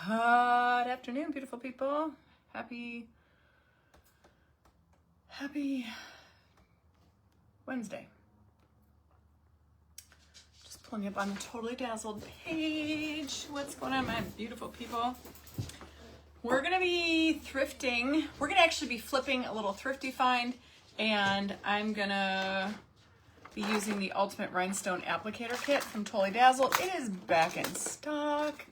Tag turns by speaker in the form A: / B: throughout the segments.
A: Good afternoon, beautiful people. Happy Wednesday. Just pulling up on the Totally Dazzled page. What's going on, my beautiful people? We're gonna be thrifting. We're gonna actually be flipping a little thrifty find, and I'm gonna be using the Ultimate Rhinestone Applicator Kit from Totally Dazzled. It is back in stock.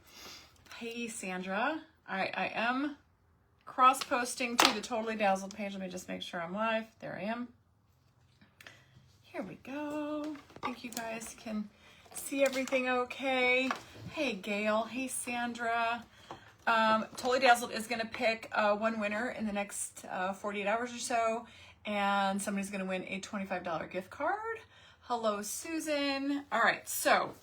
A: Hey, Sandra. All right, I am cross-posting to the Totally Dazzled page. Let me just make sure I'm live. There I am. Here we go. I think you guys can see everything okay. Hey, Gail. Hey, Sandra. Totally Dazzled is going to pick one winner in the next 48 hours or so, and somebody's going to win a $25 gift card. Hello, Susan. All right, so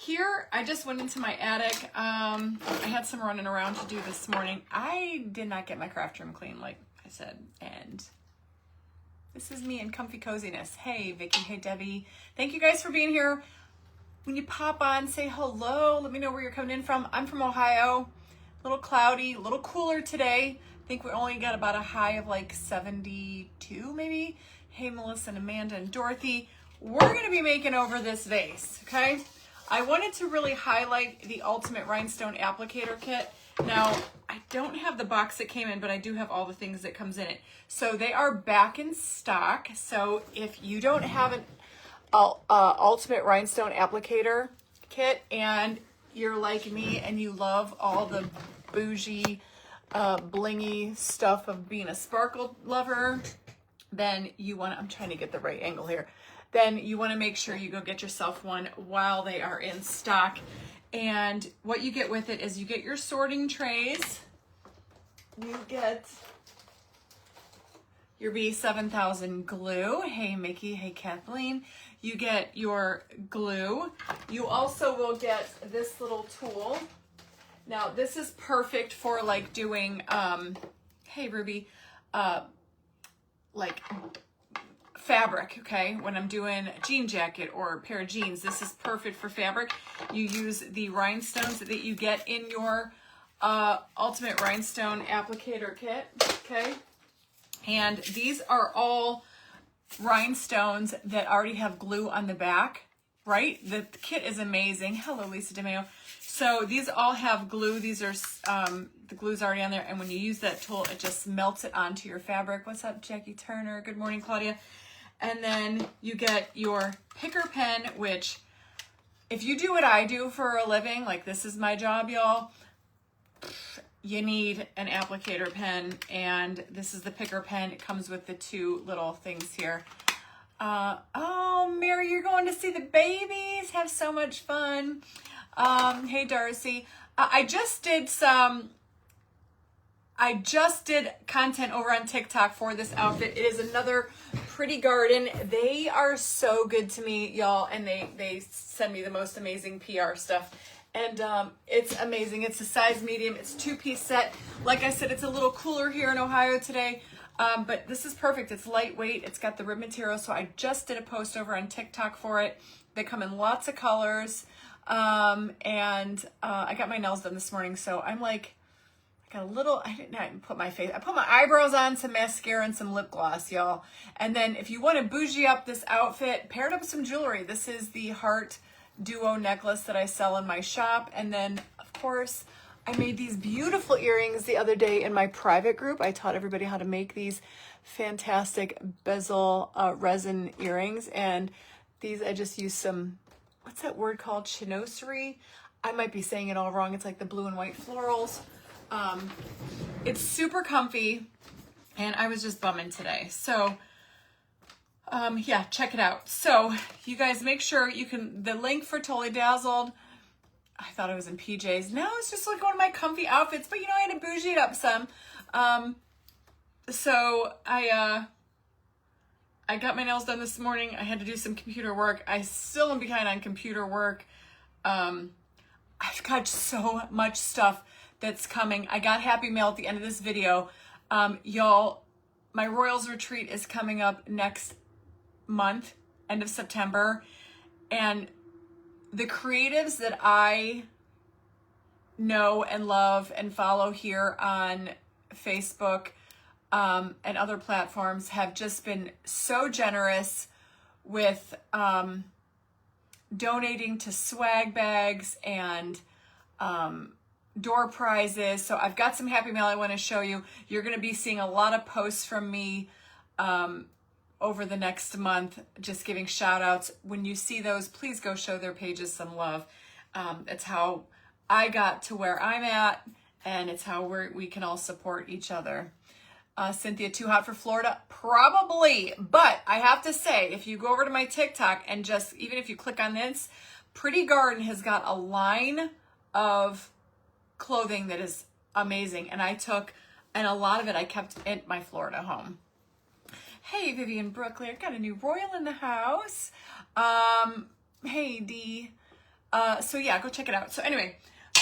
A: here, I just went into my attic. I had some running around to do this morning. I did not get my craft room clean, like I said, and this is me in comfy coziness. Hey, Vicky. Hey, Debbie. Thank you guys for being here. When you pop on, say hello. Let me know where you're coming in from. I'm from Ohio. A little cloudy, a little cooler today. I think we only got about a high of like 72, maybe. Hey, Melissa and Amanda and Dorothy. We're going to be making over this vase, okay? I wanted to really highlight the Ultimate Rhinestone Applicator Kit. Now, I don't have the box that came in, but I do have all the things that comes in it. So they are back in stock. So if you don't have an Ultimate Rhinestone Applicator Kit and you're like me and you love all the bougie, blingy stuff of being a sparkle lover, then you want to, I'm trying to get the right angle here. Then you want to make sure you go get yourself one while they are in stock. And what you get with it is you get your sorting trays. You get your B7000 glue. Hey, Mickey. Hey, Kathleen. You get your glue. You also will get this little tool. Now, this is perfect for like doing, hey, Ruby, like fabric, okay? When I'm doing a jean jacket or a pair of jeans, this is perfect for fabric. You use the rhinestones that you get in your Ultimate Rhinestone Applicator Kit, okay? And these are all rhinestones that already have glue on the back, right? The kit is amazing. Hello, Lisa DeMeo. So these all have glue. These are, the glue's already on there. And when you use that tool, it just melts it onto your fabric. What's up, Jackie Turner? Good morning, Claudia. And then you get your picker pen, which if you do what I do for a living, like this is my job, y'all, you need an applicator pen. And this is the picker pen. It comes with the two little things here. Oh, Mary, you're going to see the babies. Have so much fun. Hey, Darcy. I just did content over on TikTok for this outfit. It is another Pretty Garden. They are so good to me, y'all, and they send me the most amazing PR stuff. And it's amazing. It's a size medium. It's 2-piece set. Like I said, it's a little cooler here in Ohio today, but this is perfect. It's lightweight. It's got the rib material, so I just did a post over on TikTok for it. They come in lots of colors, and I got my nails done this morning, so I'm like, got a little, I didn't put my face, I put my eyebrows on, some mascara and some lip gloss, y'all. And then if you want to bougie up this outfit, pair it up with some jewelry. This is the Heart Duo necklace that I sell in my shop. And then, of course, I made these beautiful earrings the other day in my private group. I taught everybody how to make these fantastic bezel resin earrings. And these, I just used some, what's that word called? Chinoiserie? I might be saying it all wrong. It's like the blue and white florals. It's super comfy, and I was just bumming today. So, yeah, check it out. So you guys make sure you can, the link for Totally Dazzled, I thought I was in PJs. No, it's just like one of my comfy outfits, but you know, I had to bougie it up some. So I got my nails done this morning. I had to do some computer work. I still am behind on computer work. I've got so much stuff that's coming. I got Happy Mail at the end of this video. Y'all, my Royals retreat is coming up next month, end of September. And the creatives that I know and love and follow here on Facebook and other platforms have just been so generous with donating to swag bags and door prizes. So I've got some happy mail I want to show you. You're going to be seeing a lot of posts from me over the next month, just giving shout outs. When you see those, please go show their pages some love. It's how I got to where I'm at, and it's how we can all support each other. Cynthia, too hot for Florida? Probably, but I have to say, if you go over to my TikTok and just, even if you click on this, Pretty Garden has got a line of clothing that is amazing, and I took, and a lot of it I kept in my Florida home. Hey, Vivian Brooklyn, got a new Royal in the house. Hey, Dee. So yeah, go check it out. So anyway,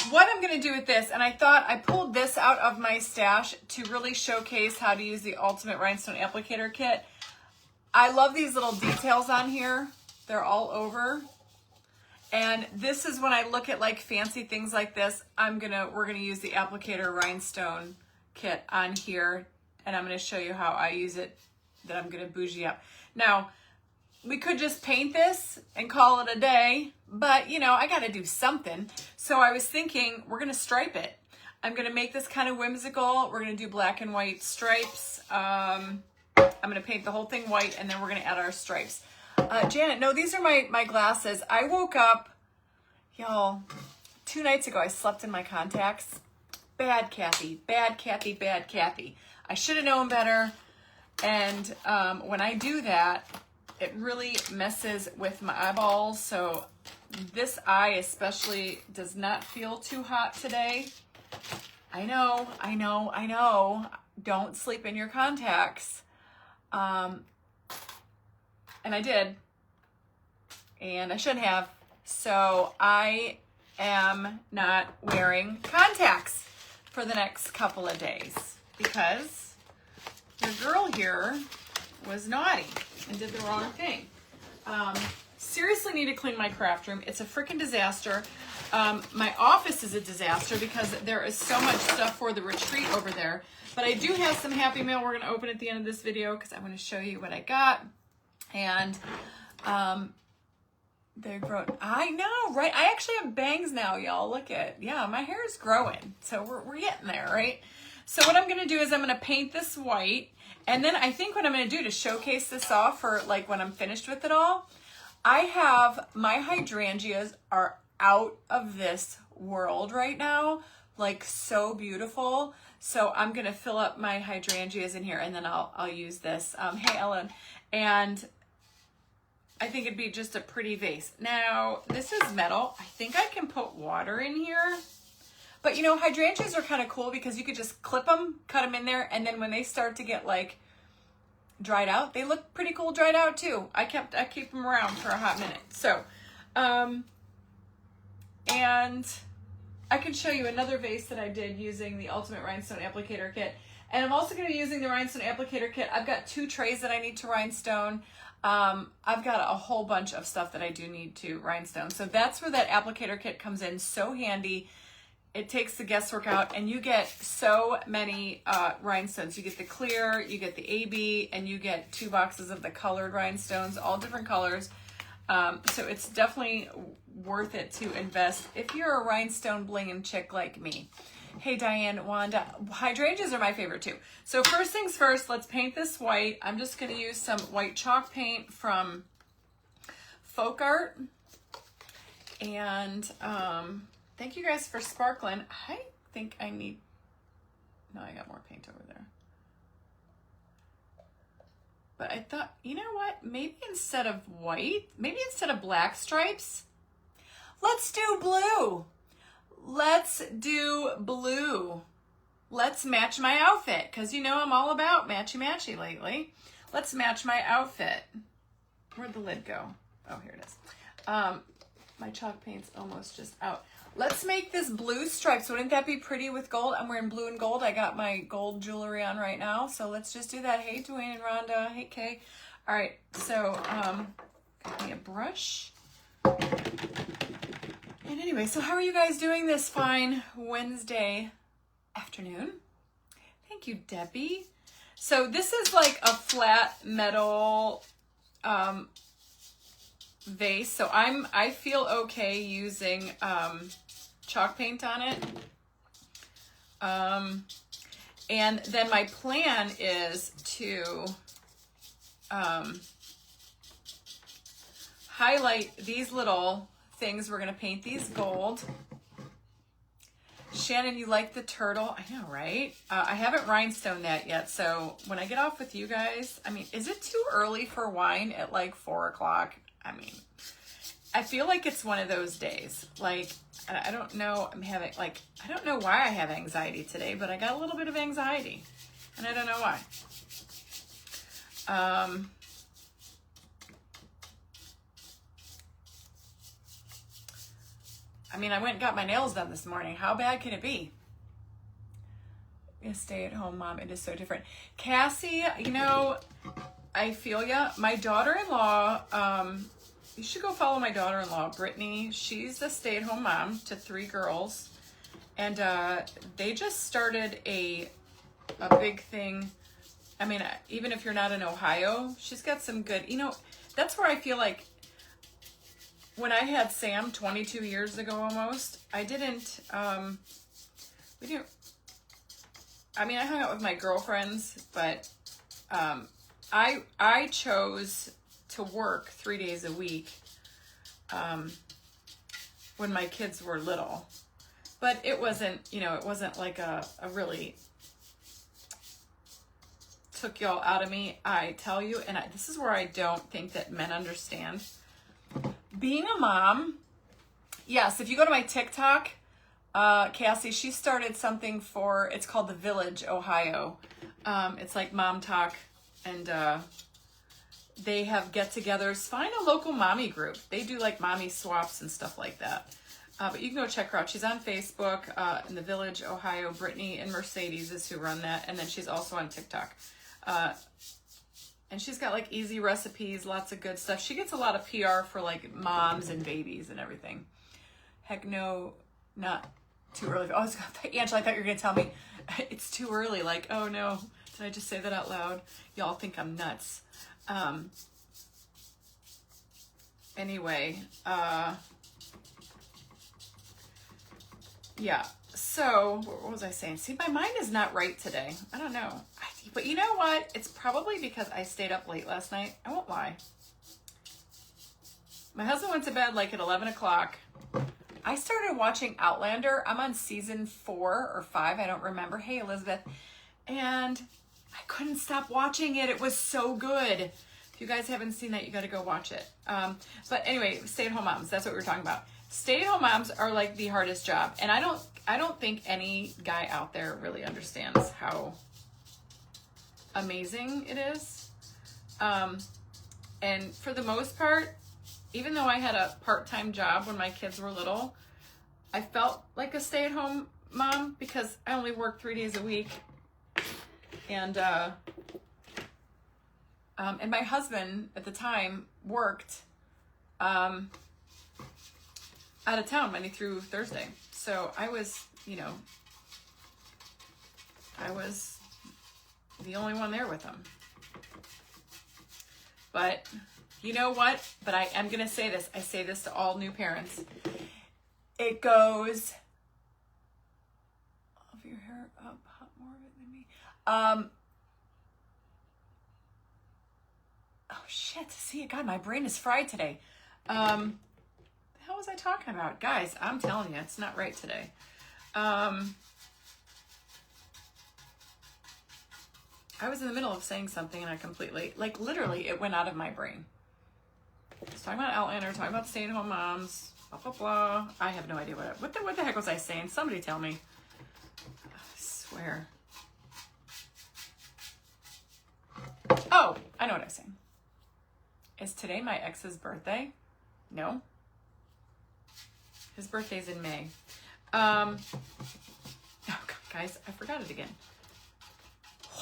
A: what I'm going to do with this, and I thought I pulled this out of my stash to really showcase how to use the Ultimate Rhinestone Applicator Kit. I love these little details on here. They're all over. And this is when I look at like fancy things like this, we're going to use the Applicator Rhinestone Kit on here, and I'm going to show you how I use it, that I'm going to bougie up. Now, we could just paint this and call it a day, but you know, I got to do something. So I was thinking we're going to stripe it. I'm going to make this kind of whimsical. We're going to do black and white stripes. I'm going to paint the whole thing white, and then we're going to add our stripes. Janet, no, these are my glasses. I woke up, y'all, 2 nights ago, I slept in my contacts. Bad Kathy, bad Kathy, bad Kathy. I should have known better. And when I do that, it really messes with my eyeballs. So this eye especially does not feel too hot today. I know. Don't sleep in your contacts. And I did. And I shouldn't have. So I am not wearing contacts for the next couple of days because your girl here was naughty and did the wrong thing. Seriously need to clean my craft room. It's a freaking disaster. My office is a disaster because there is so much stuff for the retreat over there. But I do have some happy mail we're going to open at the end of this video because I want to show you what I got. And they're growing. I know, right? I actually have bangs now, y'all. Look at, yeah, my hair is growing. So we're getting there, right? So what I'm going to do is I'm going to paint this white. And then I think what I'm going to do to showcase this off for like when I'm finished with it all, I have my hydrangeas are out of this world right now. Like so beautiful. So I'm going to fill up my hydrangeas in here and then I'll use this. Hey, Ellen. And I think it'd be just a pretty vase. Now, this is metal. I think I can put water in here. But you know, hydrangeas are kind of cool because you could just clip them, cut them in there, and then when they start to get like dried out, they look pretty cool dried out too. I keep them around for a hot minute. So, and I can show you another vase that I did using the Ultimate Rhinestone Applicator Kit. And I'm also going to be using the Rhinestone Applicator Kit. I've got 2 trays that I need to rhinestone. I've got a whole bunch of stuff that I do need to rhinestone. So that's where that applicator kit comes in so handy. It takes the guesswork out and you get so many rhinestones. You get the clear, you get the AB, and you get 2 boxes of the colored rhinestones, all different colors. So it's definitely worth it to invest if you're a rhinestone blingin' chick like me. Hey, Diane, Wanda, hydrangeas are my favorite too. So first things first, let's paint this white. I'm just going to use some white chalk paint from Folk Art. And thank you guys for sparkling. I think I need, no, I got more paint over there. But I thought, you know what? Maybe instead of white, maybe instead of black stripes, let's do blue. Let's do blue. Let's match my outfit because you know I'm all about matchy-matchy lately. Let's match my outfit. Where'd the lid go? Oh, here it is. My chalk paint's almost just out. Let's make this blue stripes. Wouldn't that be pretty with gold? I'm wearing blue and gold. I got my gold jewelry on right now. So let's just do that. Hey, Dwayne and Rhonda. Hey, Kay. All right. So got me a brush. And anyway, so how are you guys doing this fine Wednesday afternoon? Thank you, Debbie. So this is like a flat metal vase. So I feel okay using chalk paint on it. And then my plan is to highlight these little things. We're going to paint these gold. Shannon, you like the turtle? I know, right? I haven't rhinestoned that yet. So when I get off with you guys, I mean, is it too early for wine at like 4 o'clock? I mean, I feel like it's one of those days. Like, I don't know. I'm having like, I don't know why I have anxiety today, but I got a little bit of anxiety and I don't know why. I mean, I went and got my nails done this morning. How bad can it be? A stay-at-home mom, it is so different. Cassie, you know, I feel ya. My daughter-in-law, you should go follow my daughter-in-law, Brittany. She's a stay-at-home mom to 3 girls. And they just started a big thing. I mean, even if you're not in Ohio, she's got some good, you know, that's where I feel like when I had Sam 22 years ago almost, I didn't, I hung out with my girlfriends, but I chose to work 3 days a week when my kids were little. But it wasn't, you know, it wasn't like a really took y'all out of me, I tell you. And this is where I don't think that men understand. Being a mom, yes, if you go to my TikTok, Cassie, she started something for, it's called The Village, Ohio. It's like mom talk, and they have get-togethers. Find a local mommy group. They do like mommy swaps and stuff like that. But you can go check her out. She's on Facebook in The Village, Ohio. Brittany and Mercedes is who run that, and then she's also on TikTok. And she's got like easy recipes, lots of good stuff. She gets a lot of PR for like moms and babies and everything. Heck no, not too early. Oh, Angela, I thought you were going to tell me it's too early. Like, oh no, did I just say that out loud? Y'all think I'm nuts. Anyway, yeah. So, what was I saying? See, my mind is not right today. I don't know. But you know what? It's probably because I stayed up late last night. I won't lie. My husband went to bed like at 11 o'clock. I started watching Outlander. I'm on season 4 or 5. I don't remember. Hey, Elizabeth. And I couldn't stop watching it. It was so good. If you guys haven't seen that, you got to go watch it. But anyway, stay-at-home moms. That's what we were talking about. Stay-at-home moms are like the hardest job. And I don't think any guy out there really understands how amazing it is. And for the most part, even though I had a part-time job when my kids were little, I felt like a stay-at-home mom because I only worked 3 days a week. And my husband at the time worked out of town Monday through Thursday. So I was, you know, I was the only one there with him. But you know what? But I am going to say this. I say this to all new parents. It goes, of your hair up hot more of it than me. Oh shit. See, God, my brain is fried today. The hell was I talking about? Guys, I'm telling you, it's not right today. I was in the middle of saying something and I completely, like literally, it went out of my brain. I was talking about Outlander, talking about stay-at-home moms, blah, blah, blah. I have no idea what the heck was I saying? Somebody tell me. I swear. Oh, I know what I was saying. Is today my ex's birthday? No. His birthday's in May. Oh, guys, I forgot it again.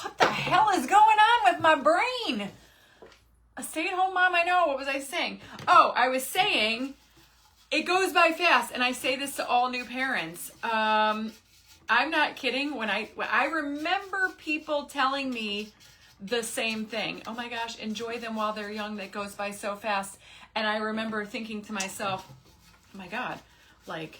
A: What the hell is going on with my brain? A stay-at-home mom, I know. What was I saying? Oh, I was saying it goes by fast. And I say this to all new parents. I'm not kidding. When I remember people telling me the same thing. Oh my gosh, enjoy them while they're young. That goes by so fast. And I remember thinking to myself, oh my God, like,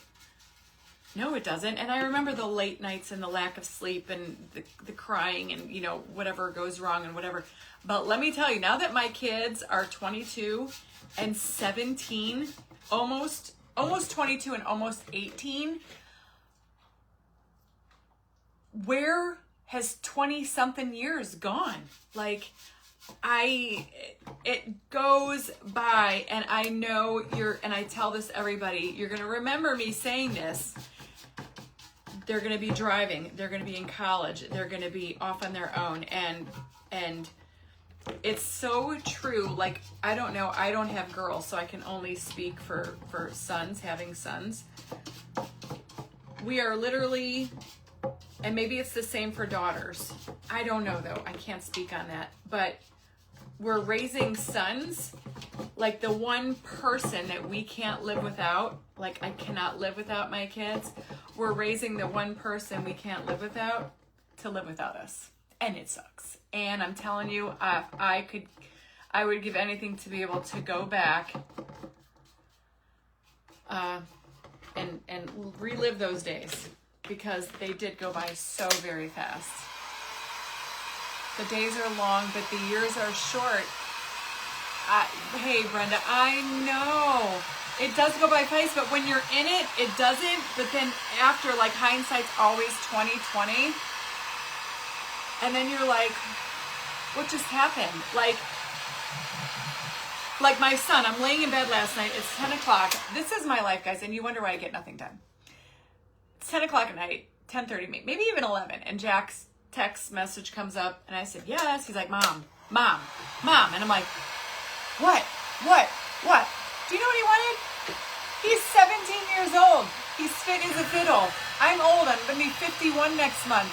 A: no, it doesn't. And I remember the late nights and the lack of sleep and the crying and, you know, whatever goes wrong and whatever. But let me tell you, now that my kids are 22 and 17, almost 22 and almost 18, where has 20 something years gone? Like, it goes by, and I know and I tell this to everybody, you're going to remember me saying this. They're going to be driving. They're going to be in college. They're going to be off on their own. And it's so true. Like, I don't know. I don't have girls, so I can only speak for sons, having sons. We are literally, and maybe it's the same for daughters. I don't know, though. I can't speak on that. But we're raising sons, like the one person that we can't live without. Like, I cannot live without my kids. We're raising the one person we can't live without to live without us. And it sucks. And I'm telling you, I would give anything to be able to go back and relive those days, because they did go by so very fast. The days are long, but the years are short. Hey, Brenda, I know. It does go by fast, but when you're in it, it doesn't. But then after, like, hindsight's always 20/20. And then you're like, what just happened? Like my son, I'm laying in bed last night. It's 10 o'clock. This is my life, guys, and you wonder why I get nothing done. It's 10 o'clock at night, 10:30, maybe even 11, and Jack's text message comes up, and I said, yes. He's like, Mom. And I'm like, what? Do you know what he wanted? He's 17 years old. He's fit as a fiddle. I'm old. I'm going to be 51 next month.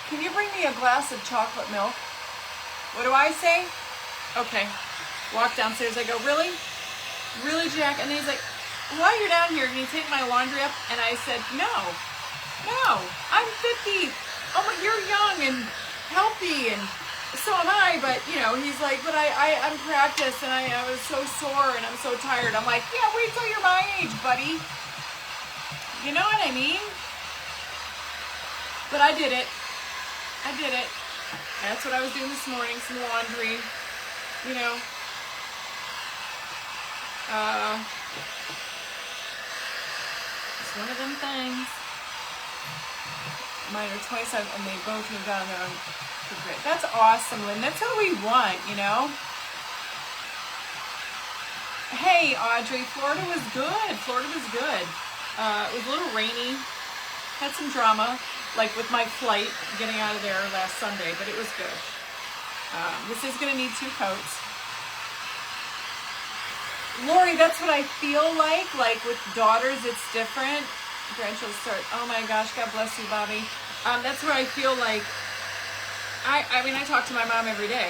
A: Can you bring me a glass of chocolate milk? What do I say? Okay. Walk downstairs. I go, really? Really, Jack? And then he's like, while you're down here, can you take my laundry up? And I said, no, I'm 50. Oh, but you're young and healthy, and so am I. But, you know, he's like, but I'm practiced, and I was so sore, and I'm so tired. I'm like, yeah, wait till you're my age, buddy. You know what I mean? But I did it. That's what I was doing this morning, some laundry, you know. It's one of them things. Mine are 27, and they both moved on their own. That's awesome, Lynn. That's what we want, you know. Hey, Audrey, Florida was good. It was a little rainy. Had some drama, like with my flight getting out of there last Sunday, but it was good. This is going to need 2 coats. Lori, that's what I feel like with daughters, it's different. Grandchildren start, oh my gosh, God bless you, Bobby. That's where I feel like, I mean, I talk to my mom every day.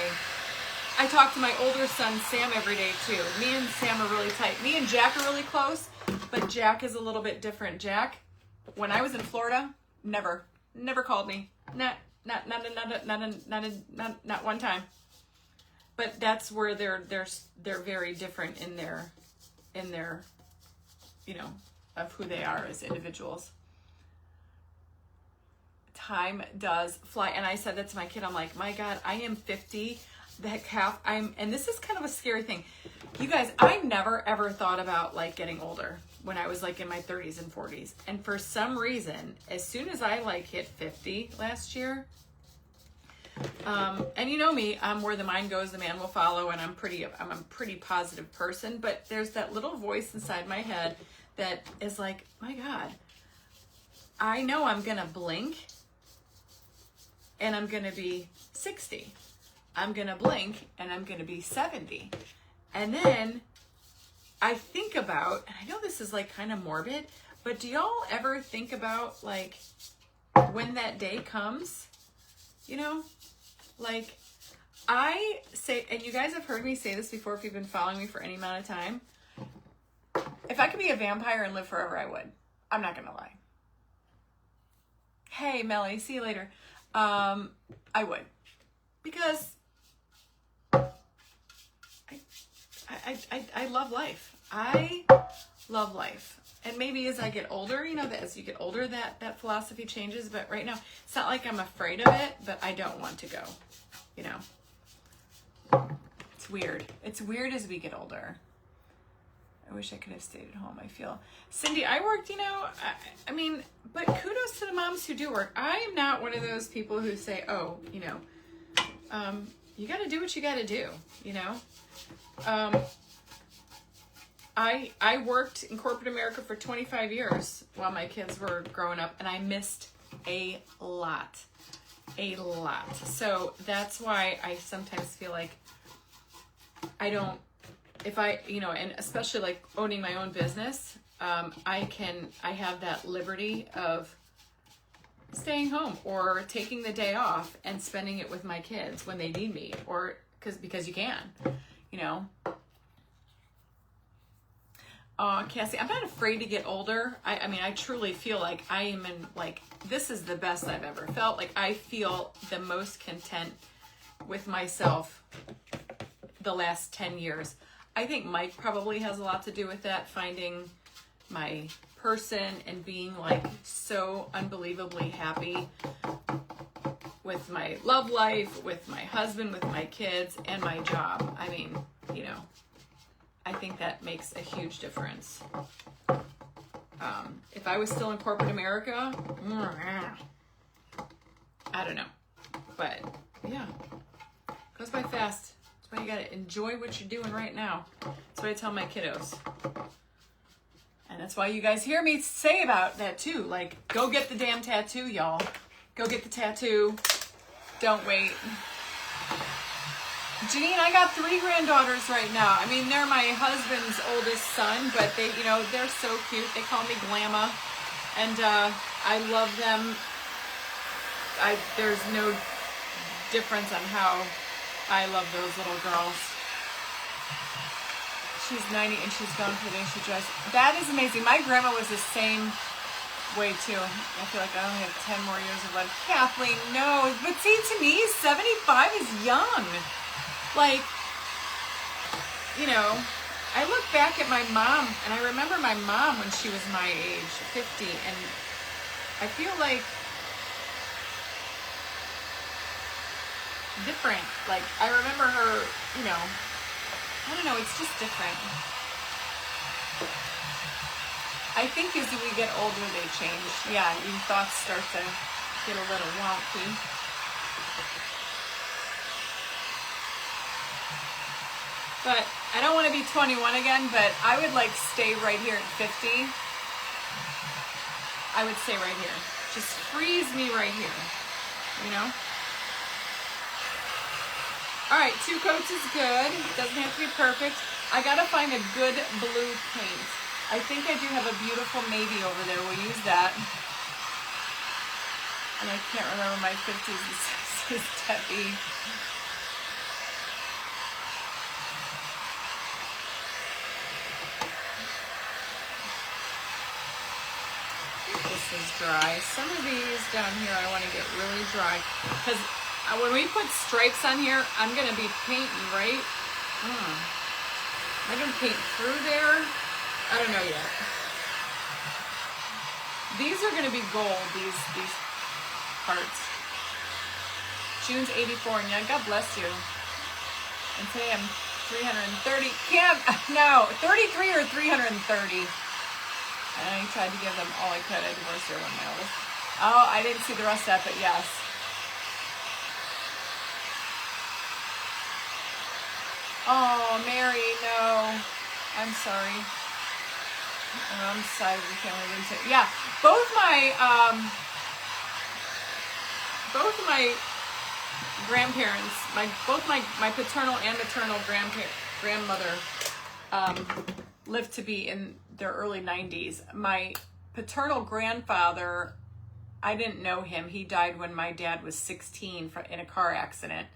A: I talk to my older son, Sam, every day too. Me and Sam are really tight. Me and Jack are really close, but Jack is a little bit different. Jack, when I was in Florida, never called me. Not one time. But that's where they're very different in their, you know, of who they are as individuals. Time does fly. And I said that to my kid. I'm like, my God, I am 50. And this is kind of a scary thing. You guys, I never ever thought about like getting older when I was like in my 30s and 40s. And for some reason, as soon as I like hit 50 last year, and you know me, where the mind goes, the man will follow, and I'm a pretty positive person, but there's that little voice inside my head that is like, my God, I know I'm gonna blink and I'm gonna be 60. I'm gonna blink and I'm gonna be 70. And then I think about, and I know this is like kind of morbid, but do y'all ever think about like when that day comes? You know, like I say, and you guys have heard me say this before if you've been following me for any amount of time, if I could be a vampire and live forever, I would. I'm not gonna lie. Hey, Melly, see you later. I would, because I love life. I love life. And maybe as I get older, you know, that as you get older, that philosophy changes. But right now, it's not like I'm afraid of it, but I don't want to go, you know. It's weird. It's weird as we get older. I wish I could have stayed at home, I feel. Cindy, I worked, you know, I mean, but kudos to the moms who do work. I am not one of those people who say, oh, you know, you got to do what you got to do, you know. I worked in corporate America for 25 years while my kids were growing up, and I missed a lot. So that's why I sometimes feel like I don't, if I, you know, and especially like owning my own business, I have that liberty of staying home or taking the day off and spending it with my kids when they need me, or because you can, you know. Cassie, I'm not afraid to get older. I mean, I truly feel like I am in, like, this is the best I've ever felt. Like, I feel the most content with myself the last 10 years. I think Mike probably has a lot to do with that, finding my person and being, like, so unbelievably happy with my love life, with my husband, with my kids, and my job. I mean, you know, I think that makes a huge difference. If I was still in corporate America, I don't know. But yeah, goes by fast. That's why you gotta enjoy what you're doing right now. That's what I tell my kiddos. And that's why you guys hear me say about that too. Like, go get the damn tattoo, y'all. Go get the tattoo. Don't wait. Janine, I got 3 granddaughters right now. I mean, they're my husband's oldest son, but they, you know, they're so cute. They call me Glamma, and I love them. There's no difference on how I love those little girls. She's 90 and she's gone for the day she dressed. That is amazing. My grandma was the same way too. I feel like I only have 10 more years of life. Kathleen, no. But see, to me, 75 is young. Like, you know, I look back at my mom, and I remember my mom when she was my age, 50, and I feel like different. Like, I remember her, you know, I don't know, it's just different. I think as we get older, they change. Yeah, your thoughts start to get a little wonky. But I don't want to be 21 again, but I would like stay right here at 50. I would stay right here. Just freeze me right here, you know? All right, 2 coats is good. Doesn't have to be perfect. I gotta find a good blue paint. I think I do have a beautiful navy over there. We'll use that. And I can't remember my 50s and 60s Debbie. This is dry. Some of these down here I want to get really dry, because when we put stripes on here, I'm going to be painting, right? Am I going to paint through there? I don't know yet. These are going to be gold, these parts. June's 84, and yeah, God bless you. And today I'm 330. No, 33 or 330. And I tried to give them all I could. I divorced her when my oldest. Oh, I didn't see the rest of that, but yes. Oh, Mary, no. I'm sorry. Oh, I'm sorry we can't live into it. Yeah, both my grandparents, both my paternal and maternal grandmother lived to be in their early 90s. My paternal grandfather, I didn't know him. He died when my dad was 16 in a car accident.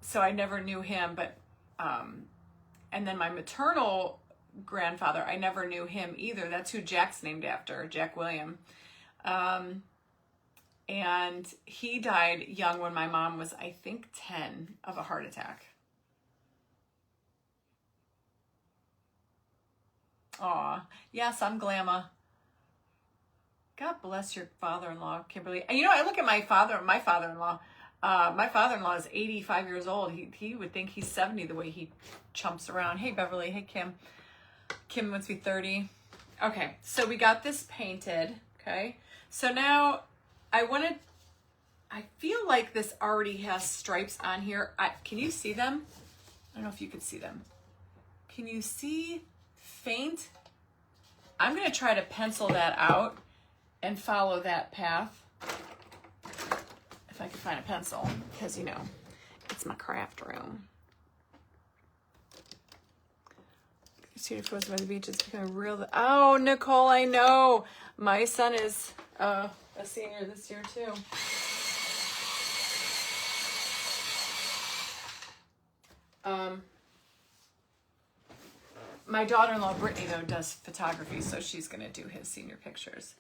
A: So I never knew him, but and then my maternal grandfather. I never knew him either. That's who Jack's named after, Jack William. And he died young when my mom was, I think, 10 of a heart attack. Aw, yes, I'm Glamma. God bless your father-in-law, Kimberly. And you know, I look at my father-in-law. My father-in-law is 85 years old. He would think he's 70 the way he chumps around. Hey, Beverly. Hey, Kim. Kim must be 30. Okay, so we got this painted. Okay, so now I feel like this already has stripes on here. Can you see them? I don't know if you could see them. Can you see faint? I'm going to try to pencil that out and follow that path. If I can find a pencil, because, you know, it's my craft room. Cedar Falls by the beach is becoming real. Oh, Nicole, I know. My son is a senior this year, too. My daughter-in-law, Brittany, though, does photography, so she's going to do his senior pictures.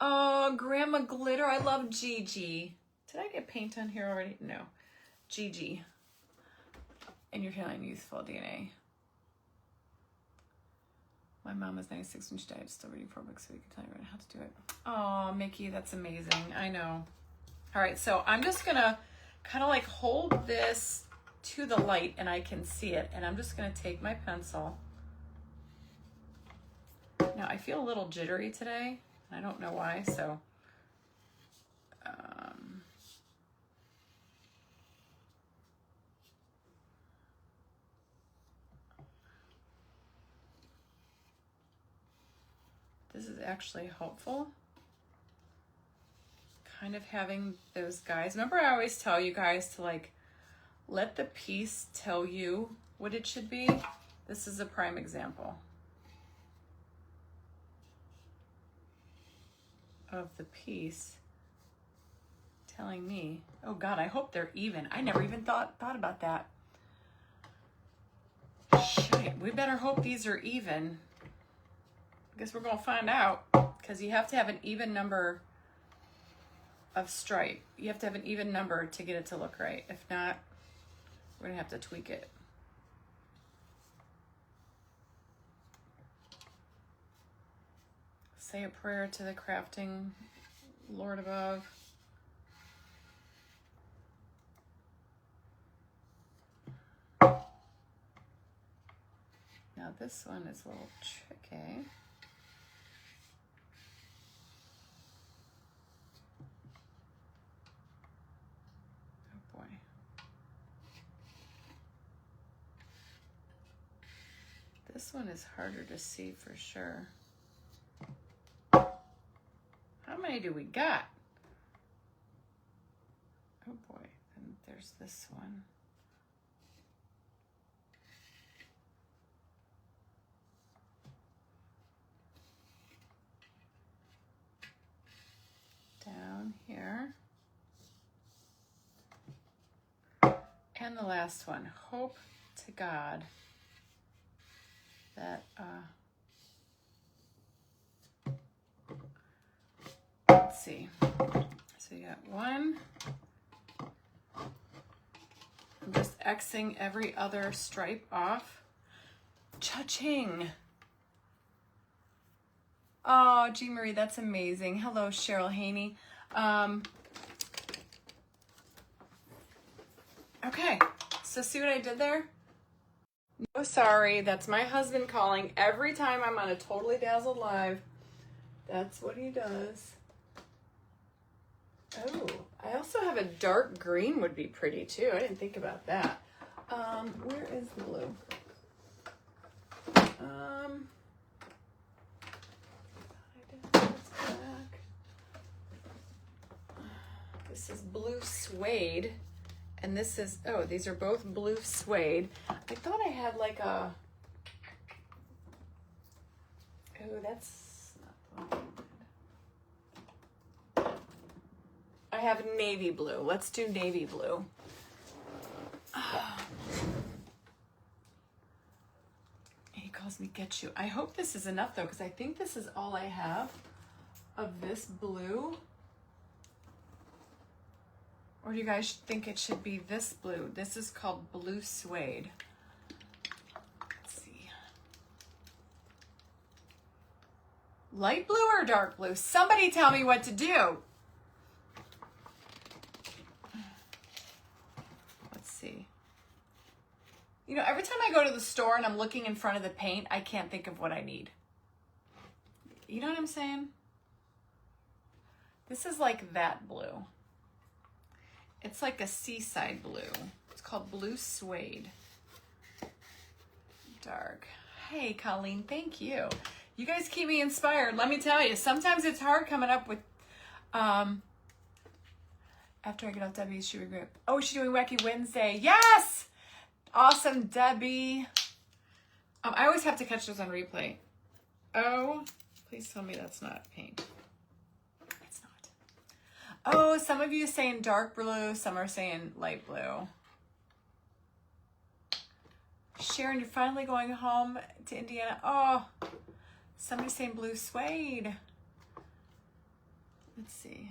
A: Oh, Grandma Glitter. I love Gigi. Did I get paint on here already? No. Gigi. And you're feeling youthful, DNA. My mom was 96 when she died. Still reading 4 books so we can tell you how to do it. Oh, Mickey, that's amazing. I know. All right, so I'm just going to kind of like hold this to the light and I can see it. And I'm just going to take my pencil. Now, I feel a little jittery today. I don't know why, so... this is actually helpful. Kind of having those guys. Remember, I always tell you guys to like let the piece tell you what it should be. This is a prime example of the piece telling me, oh God, I hope they're even. I never even thought about that. Shit, we better hope these are even. I guess we're gonna find out, because you have to have an even number of stripe. You have to have an even number to get it to look right. If not, we're gonna have to tweak it. Say a prayer to the crafting Lord above. Now this one is a little tricky. This one is harder to see for sure. How many do we got? Oh boy, and there's this one. Down here. And the last one, hope to God that let's see, so you got one. I'm just Xing every other stripe off. Cha-ching. Oh, Jean Marie, that's amazing. Hello, Cheryl Haney. Okay, so see what I did there? No, sorry, that's my husband calling every time I'm on a Totally Dazzled live. That's what he does. Oh, I also have a dark green would be pretty too. I didn't think about that. Where is the blue? This is blue suede. And this is, oh, these are both blue suede. I thought I had like a, oh, that's not the one. I have navy blue. Let's do navy blue. He calls me get you. I hope this is enough though, because I think this is all I have of this blue. Or do you guys think it should be this blue? This is called blue suede. Let's see. Light blue or dark blue? Somebody tell me what to do. Let's see. You know, every time I go to the store and I'm looking in front of the paint, I can't think of what I need. You know what I'm saying? This is like that blue. It's like a seaside blue. It's called blue suede. Dark. Hey, Colleen, thank you. You guys keep me inspired. Let me tell you, sometimes it's hard coming up with, after I get off Debbie's shoe grip. Oh, she's doing Wacky Wednesday. Yes! Awesome, Debbie. I always have to catch those on replay. Oh, please tell me that's not paint. It's not. Oh, some of you are saying dark blue. Some are saying light blue. Sharon, you're finally going home to Indiana. Oh, somebody's saying blue suede. Let's see.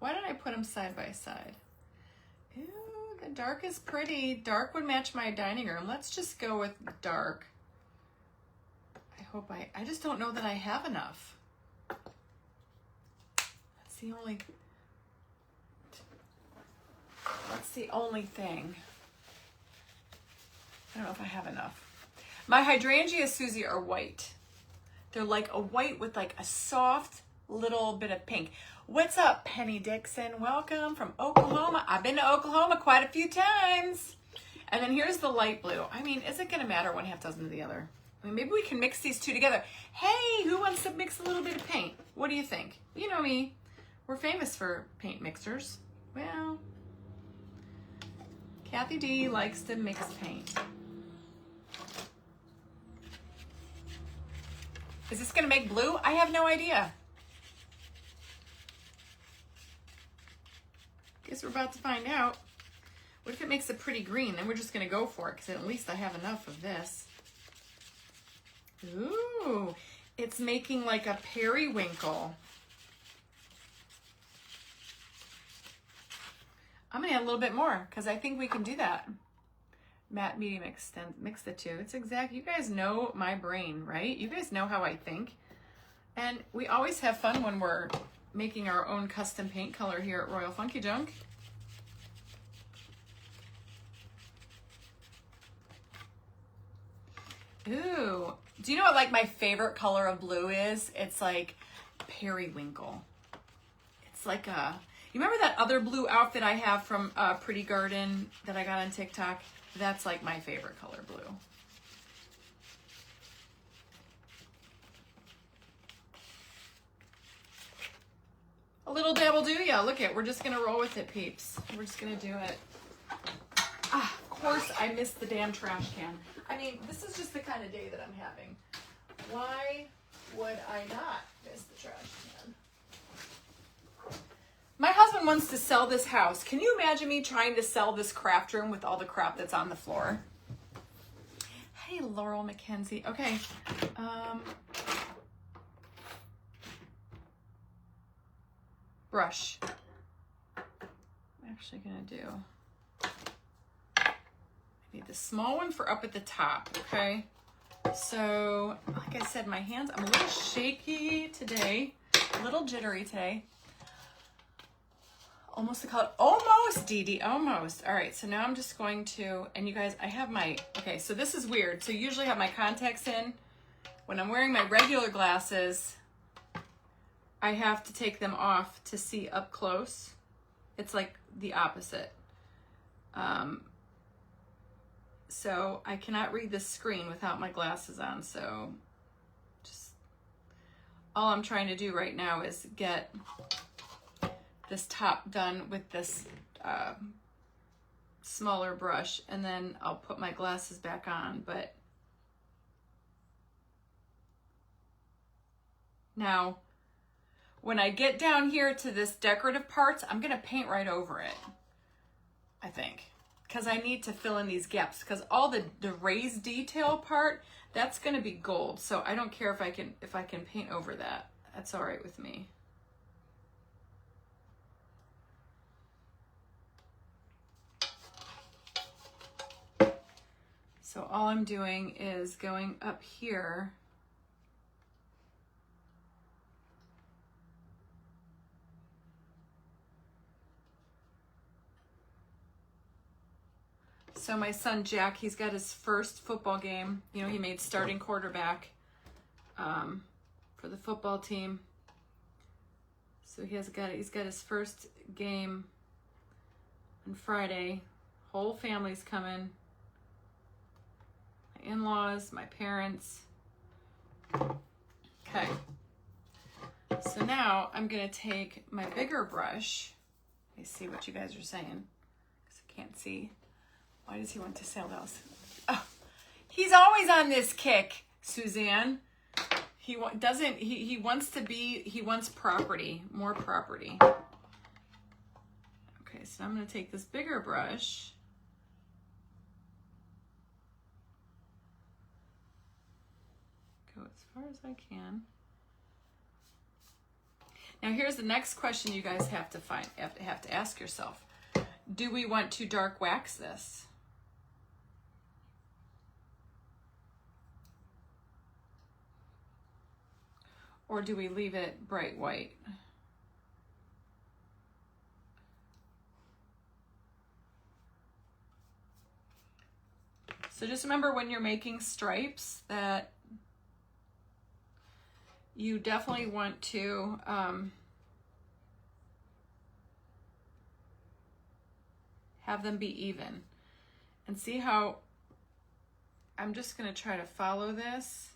A: Why did I put them side by side? Ew, the dark is pretty. Dark would match my dining room. Let's just go with dark. I hope I just don't know that I have enough. That's the only thing. I don't know if I have enough. My hydrangeas, Susie, are white. They're like a white with like a soft little bit of pink. What's up, Penny Dixon? Welcome from Oklahoma. I've been to Oklahoma quite a few times. And then here's the light blue. I mean, is it going to matter one half dozen to the other? I mean, maybe we can mix these two together. Hey, who wants to mix a little bit of paint? What do you think? You know me. We're famous for paint mixers. Well, Kathy D likes to mix paint. Is this gonna make blue? I have no idea. Guess we're about to find out. What if it makes a pretty green? Then we're just gonna go for it, because at least I have enough of this. Ooh, it's making like a periwinkle. I'm gonna add a little bit more, because I think we can do that. Matte, medium, extend, mix the two. It's exact. You guys know my brain, right? You guys know how I think. And we always have fun when we're making our own custom paint color here at Royal Funky Junk. Ooh. Do you know what like my favorite color of blue is? It's like periwinkle. It's like a, you remember that other blue outfit I have from Pretty Garden that I got on TikTok? That's like my favorite color, blue. A little dabble do ya. Look it, we're just gonna roll with it, peeps. We're just gonna do it. Ah, of course I missed the damn trash can. I mean, this is just the kind of day that I'm having. Why would I not miss the trash can? My husband wants to sell this house. Can you imagine me trying to sell this craft room with all the crap that's on the floor? Hey, Laurel McKenzie. Okay. Brush. I'm actually going to do, I need the small one for up at the top, okay? So, like I said, my hands, I'm a little shaky today, a little jittery today. Almost the color, almost, Dee Dee, almost. All right, so now I'm just going to, and you guys, I have my, okay, so this is weird. So usually I have my contacts in. When I'm wearing my regular glasses, I have to take them off to see up close. It's like the opposite. So I cannot read this screen without my glasses on. So just, all I'm trying to do right now is get this top done with this smaller brush, and then I'll put my glasses back on. But now when I get down here to this decorative parts, I'm gonna paint right over it, I think. because I need to fill in these gaps, because all the raised detail part, that's going to be gold. So I don't care if I can paint over that. That's all right with me. So all I'm doing is going up here So my son Jack, he's got his first football game. You know, he made starting quarterback for the football team. So he's got his first game on Friday. Whole family's coming. My in-laws, my parents. Okay. So now I'm gonna take my bigger brush. Let me see what you guys are saying, because I can't see. Why does he want to sell those? Oh, he's always on this kick, Suzanne. He wants property, more property. Okay, so I'm going to take this bigger brush. Go as far as I can. Now here's the next question you guys have to ask yourself. Do we want to dark wax this? Or do we leave it bright white? So just remember when you're making stripes that you definitely want to have them be even. And see how I'm just going to try to follow this.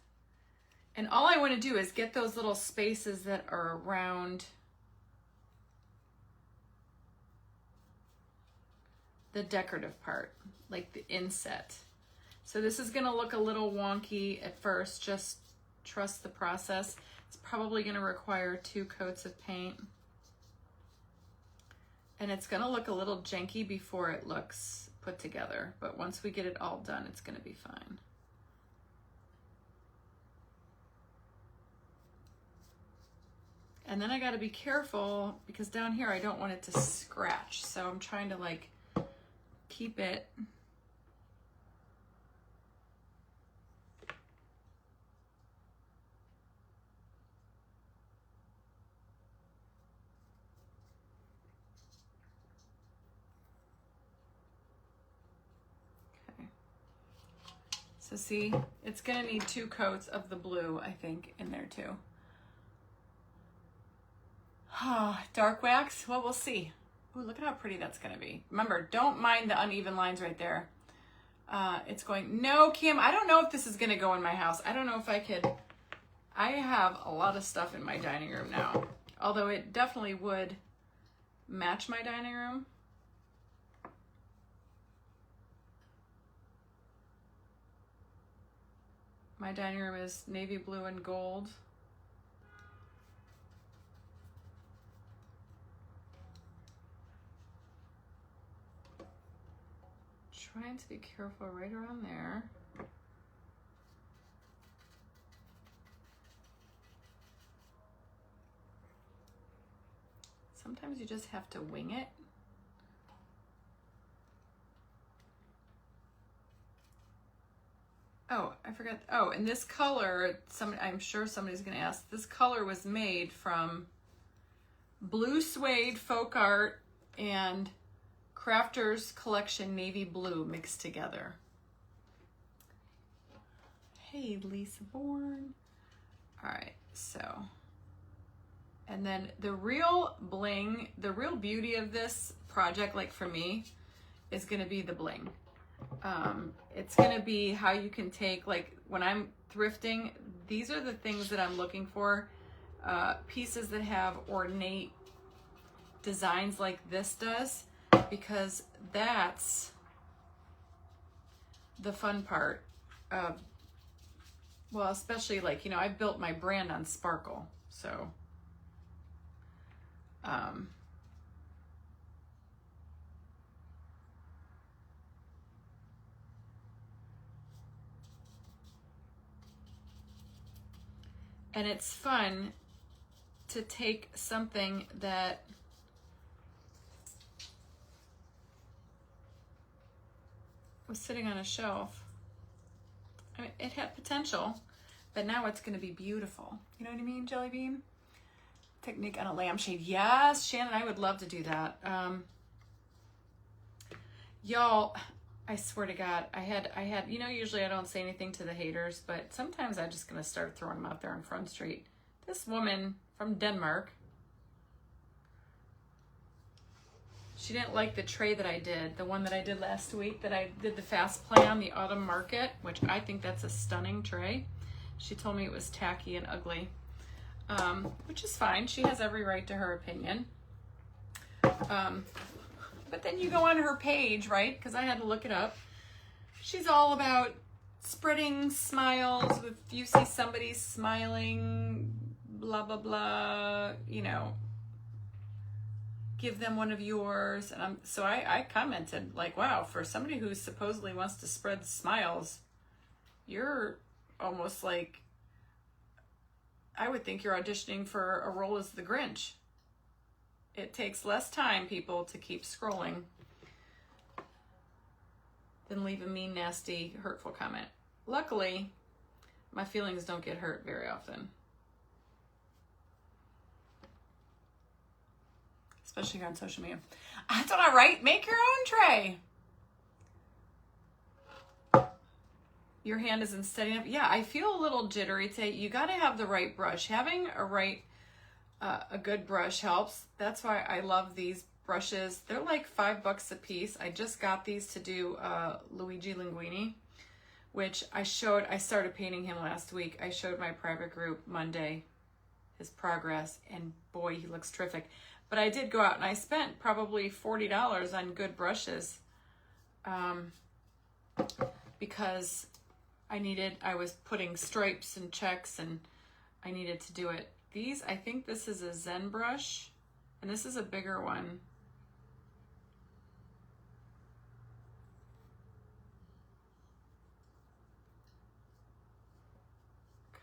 A: And all I want to do is get those little spaces that are around the decorative part, like the inset. So this is going to look a little wonky at first. Just trust the process. It's probably going to require 2 coats of paint. And it's going to look a little janky before it looks put together. But once we get it all done, it's going to be fine. And then I got to be careful because down here I don't want it to scratch. So I'm trying to like keep it okay. So see, it's going to need 2 coats of the blue, I think, in there too. Dark wax, well, we'll see. Ooh, look at how pretty that's gonna be. Remember, don't mind the uneven lines right there. It's going, no, Kim, I don't know if this is gonna go in my house. I don't know if I could. I have a lot of stuff in my dining room now, although it definitely would match my dining room. My dining room is navy blue and gold. Trying to be careful right around there. Sometimes you just have to wing it. Oh, I forgot. Oh, and this color, I'm sure somebody's going to ask, this color was made from blue suede folk art and Crafters Collection Navy Blue mixed together. Hey, Lisa Bourne. All right, so, and then the real bling, the real beauty of this project, like for me, is gonna be the bling. It's gonna be how you can take, like when I'm thrifting, these are the things that I'm looking for. Pieces that have ornate designs like this does. Because that's the fun part. Well, especially like, you know, I built my brand on sparkle. So, And it's fun to take something that was sitting on a shelf. I mean, it had potential, but now it's going to be beautiful. You know what I mean, Jelly Bean? Technique on a lampshade. Yes, Shannon, I would love to do that. Y'all, I swear to God, I had, you know, usually I don't say anything to the haters, but sometimes I'm just going to start throwing them out there on Front Street. This woman from Denmark, she didn't like the tray that I did, the one that I did last week, that I did the fast play on, the autumn market, which I think that's a stunning tray. She told me it was tacky and ugly, which is fine. She has every right to her opinion. But then you go on her page, right? Because I had to look it up. She's all about spreading smiles. If you see somebody smiling, blah, blah, blah, you know, give them one of yours. And so I commented like, wow, for somebody who supposedly wants to spread smiles, you're almost like, I would think you're auditioning for a role as the Grinch. It takes less time, people, to keep scrolling than leave a mean, nasty, hurtful comment. Luckily, my feelings don't get hurt very often. Especially here on social media. That's what I write. Make your own tray. Your hand isn't steady enough. Yeah, I feel a little jittery today. You got to have the right brush. Having a good brush helps. That's why I love these brushes. They're like $5 a piece. I just got these to do Luigi Linguini, which I started painting him last week. I showed my private group Monday his progress, and boy, he looks terrific. But I did go out and I spent probably $40 on good brushes because I was putting stripes and checks and I needed to do it. These, I think this is a Zen brush, and this is a bigger one.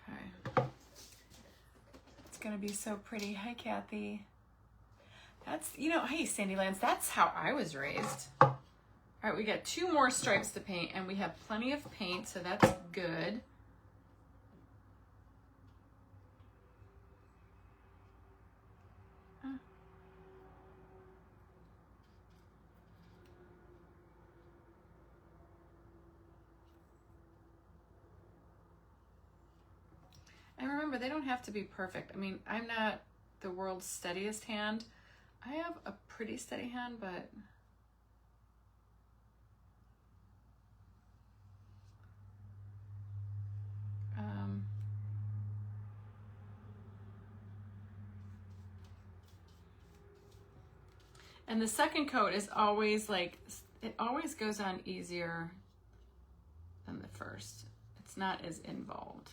A: Okay. It's gonna be so pretty. Hi, Kathy. That's, you know, hey, Sandylands, that's how I was raised. All right, we got 2 more stripes to paint, and we have plenty of paint, so that's good. And remember, they don't have to be perfect. I mean, I'm not the world's steadiest hand. I have a pretty steady hand, but and the second coat is always like, it always goes on easier than the first. It's not as involved.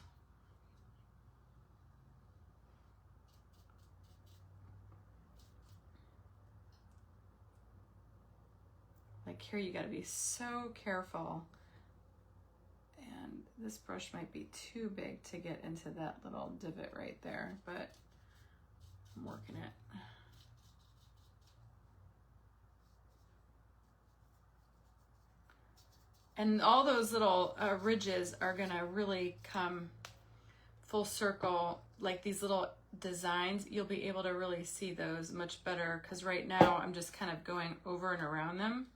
A: Like here, you gotta be so careful. And this brush might be too big to get into that little divot right there, but I'm working it. And all those little ridges are gonna really come full circle, like these little designs. You'll be able to really see those much better, because right now I'm just kind of going over and around them,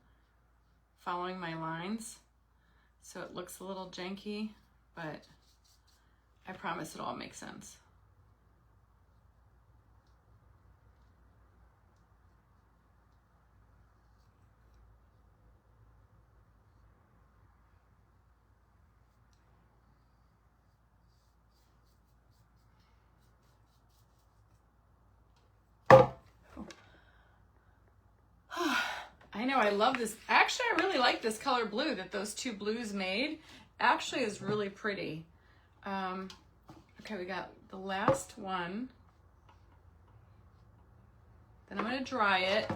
A: following my lines. So it looks a little janky, but I promise it'll all make sense. I know, I love this. Actually, I really like this color blue that those 2 blues made. Actually is really pretty. Okay, we got the last one. Then I'm gonna dry it.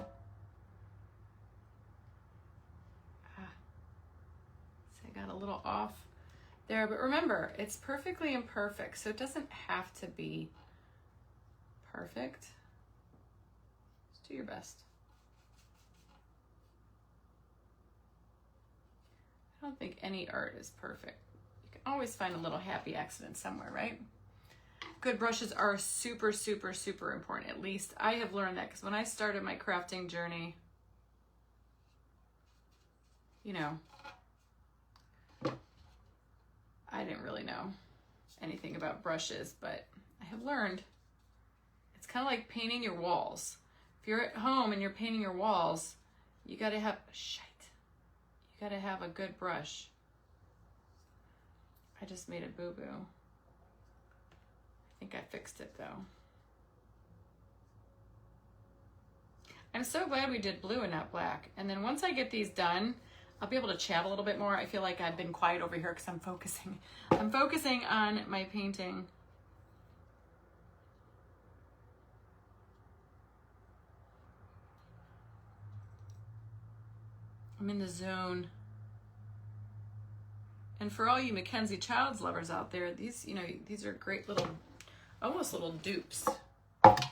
A: See, I got a little off there. But remember, it's perfectly imperfect, so it doesn't have to be perfect. Just do your best. I don't think any art is perfect. You can always find a little happy accident somewhere, right? Good brushes are super, super, super important. At least I have learned that, because when I started my crafting journey, you know, I didn't really know anything about brushes, but I have learned it's kind of like painting your walls. If you're at home and you're painting your walls, you gotta have, you gotta have a good brush. I just made a boo-boo. I think I fixed it though. I'm so glad we did blue and not black. And then once I get these done, I'll be able to chat a little bit more. I feel like I've been quiet over here because I'm focusing. I'm focusing on my painting. I'm in the zone. And for all you Mackenzie Childs lovers out there, these, you know, these are great little, almost little dupes. Okay.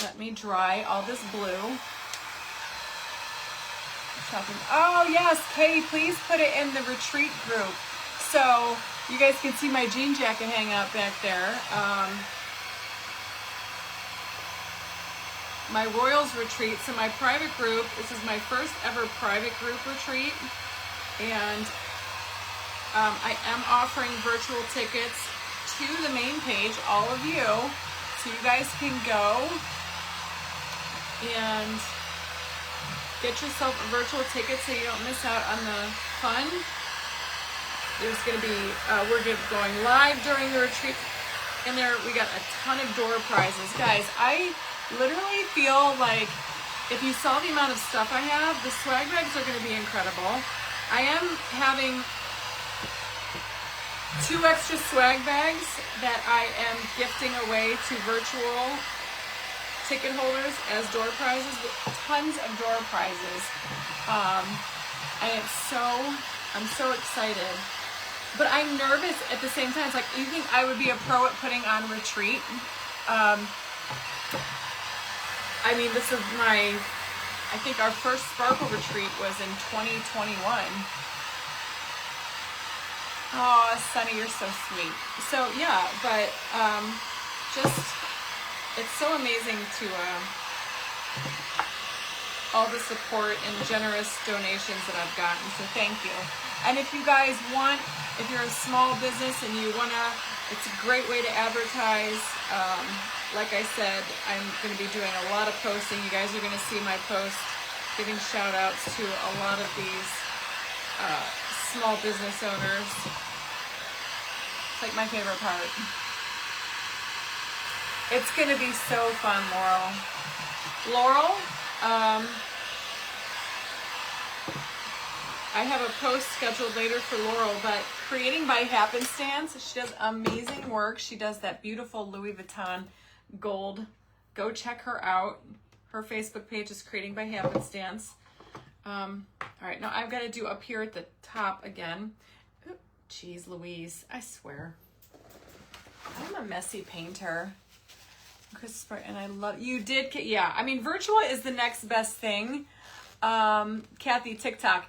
A: Let me dry all this blue. Oh yes, Katie, please put it in the retreat group. So you guys can see my jean jacket hang out back there. My Royals retreat, so my private group, this is my first ever private group retreat. And I am offering virtual tickets to the main page, all of you. So you guys can go and get yourself a virtual ticket so you don't miss out on the fun. There's going to be, we're going live during the retreat. In there, we got a ton of door prizes. Guys, I literally feel like if you saw the amount of stuff I have, the swag bags are going to be incredible. I am having 2 extra swag bags that I am gifting away to virtual ticket holders as door prizes, with tons of door prizes. And I'm so excited. But I'm nervous at the same time. It's like, you think I would be a pro at putting on retreat? I mean, this is I think our first Sparkle retreat was in 2021. Oh, Sunny, you're so sweet. So yeah, but it's so amazing to all the support and generous donations that I've gotten, so thank you. And if you guys want, if you're a small business and you wanna, it's a great way to advertise. Like I said, I'm gonna be doing a lot of posting. You guys are gonna see my post giving shout outs to a lot of these small business owners. It's like my favorite part. It's gonna be so fun, Laurel, I have a post scheduled later for Laurel, but Creating by Happenstance, she does amazing work. She does that beautiful Louis Vuitton gold. Go check her out. Her Facebook page is Creating by Happenstance. All right, now I've got to do up here at the top again. Jeez Louise, I swear. I'm a messy painter. And I love, you did, yeah, I mean, virtual is the next best thing. Kathy, TikTok.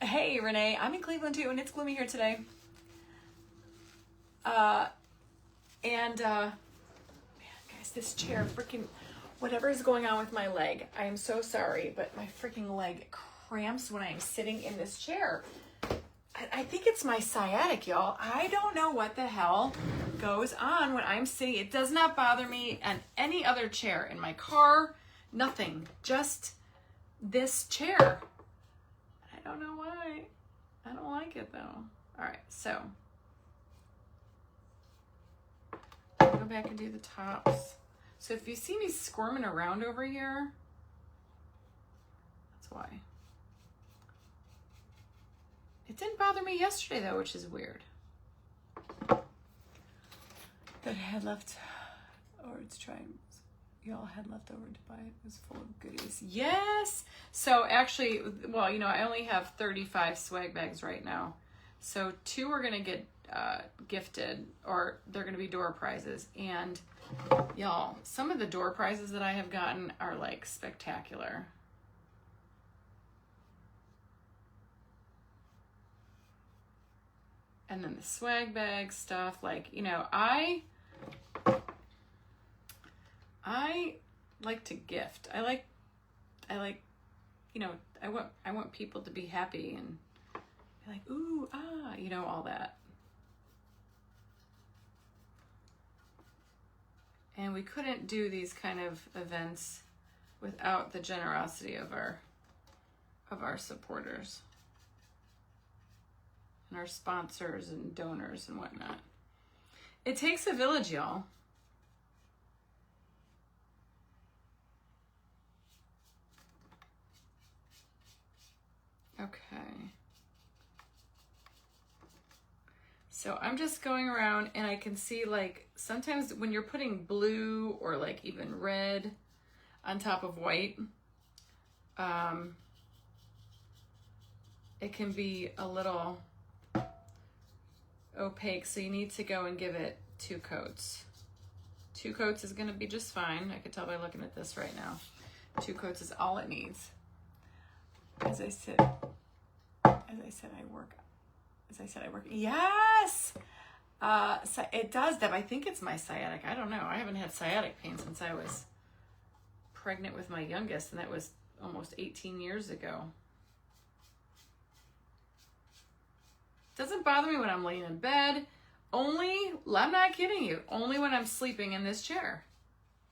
A: Hey, Renee, I'm in Cleveland too, and it's gloomy here today. Man, guys, this chair freaking, whatever is going on with my leg, I am so sorry, but my freaking leg cramps when I am sitting in this chair. I think it's my sciatic, y'all. I don't know what the hell goes on when I'm sitting. It does not bother me on any other chair, in my car, nothing, just this chair. I don't know why. I don't like it though. All right, so I'll go back and do the tops. So if you see me squirming around over here, that's why. It didn't bother me yesterday though, which is weird. That I had left, or it's trying. y'all had left over to buy. It was full of goodies. Yes. So actually, well, you know, I only have 35 swag bags right now. So 2 are going to get gifted, or they're going to be door prizes. And y'all, some of the door prizes that I have gotten are like spectacular. And then the swag bag stuff, like, you know, I like to gift. I like, you know, I want people to be happy and be like, ooh, ah, you know, all that. And we couldn't do these kind of events without the generosity of our supporters and our sponsors and donors and whatnot. It takes a village, y'all. Okay. So I'm just going around and I can see, like, sometimes when you're putting blue or like even red on top of white, it can be a little opaque. So you need to go and give it 2 coats. 2 coats is going to be just fine. I can tell by looking at this right now. 2 coats is all it needs. As I said, I work. Yes! So it does, Deb. I think it's my sciatic. I don't know. I haven't had sciatic pain since I was pregnant with my youngest, and that was almost 18 years ago. Doesn't bother me when I'm laying in bed. Only, I'm not kidding you, only when I'm sleeping in this chair.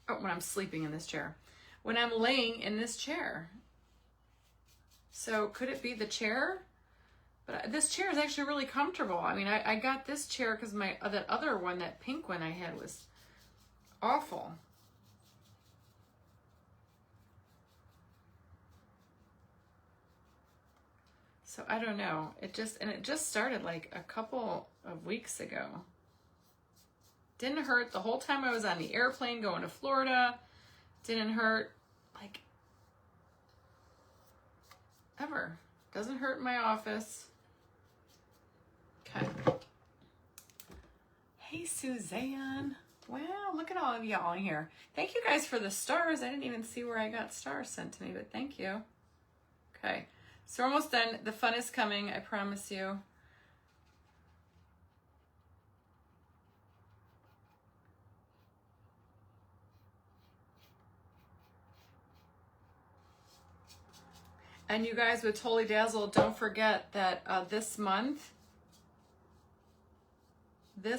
A: Oh, when I'm sleeping in this chair. When I'm laying in this chair. So could it be the chair? But this chair is actually really comfortable. I mean, I got this chair because that other one, that pink one I had, was awful. So I don't know. It just started like a couple of weeks ago. Didn't hurt the whole time I was on the airplane going to Florida. Didn't hurt like ever. Doesn't hurt in my office. Okay. Hey, Suzanne. Wow, look at all of y'all in here. Thank you guys for the stars. I didn't even see where I got stars sent to me, but thank you. Okay, so we're almost done. The fun is coming, I promise you. And you guys with Totally Dazzled, don't forget that this month, the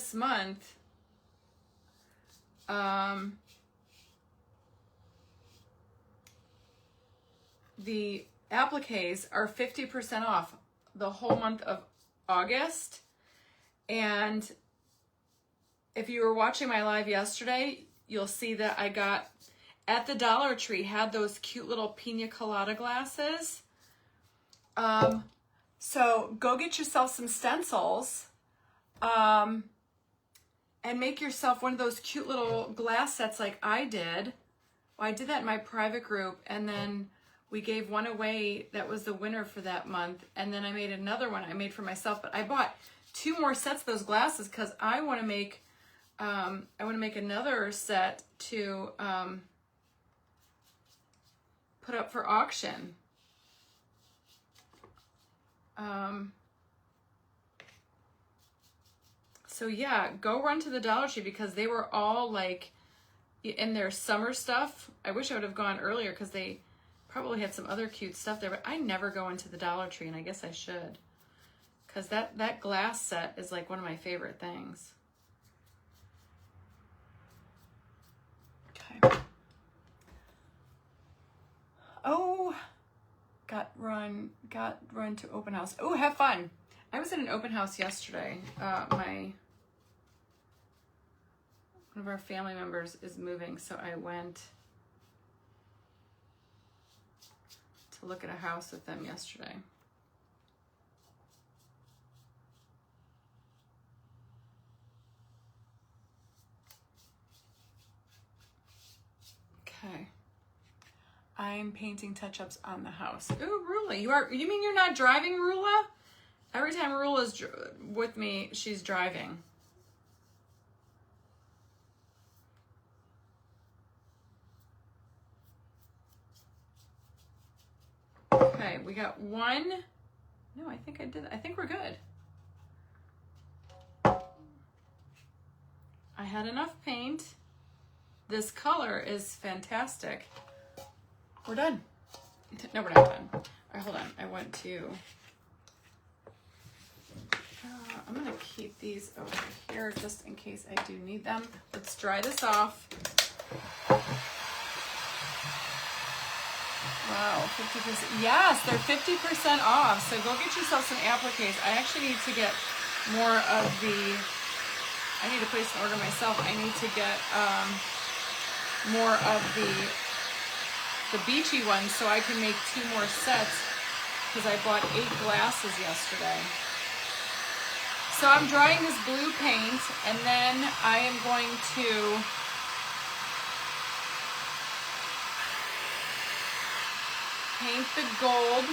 A: appliques are 50% off the whole month of August. And if you were watching my live yesterday, you'll see that I got at the Dollar Tree, had those cute little pina colada glasses. So go get yourself some stencils and make yourself one of those cute little glass sets like I did. Well, I did that in my private group, and then we gave one away that was the winner for that month, and then I made another one I made for myself. But I bought 2 more sets of those glasses because I want to make another set to put up for auction. So yeah, go run to the Dollar Tree because they were all like in their summer stuff. I wish I would have gone earlier because they probably had some other cute stuff there, but I never go into the Dollar Tree, and I guess I should, because that glass set is like one of my favorite things. Okay. Oh, got run to open house. Oh, have fun. I was at an open house yesterday. One of our family members is moving, so I went to look at a house with them yesterday. I'm painting touch-ups on the house. Ooh, Rula, you mean you're not driving, Rula? Every time Rula's with me, she's driving. Okay, we got one. No, I think I did. I think we're good. I had enough paint. This color is fantastic. We're done. No, we're not done. All right, hold on. I want to... I'm going to keep these over here just in case I do need them. Let's dry this off. Wow, 50%. Yes, they're 50% off. So go get yourself some appliques. I actually need to get more of the... I need to place an order myself. I need to get more of the beachy ones so I can make 2 more sets because I bought 8 glasses yesterday. So I'm drying this blue paint and then I am going to paint the gold.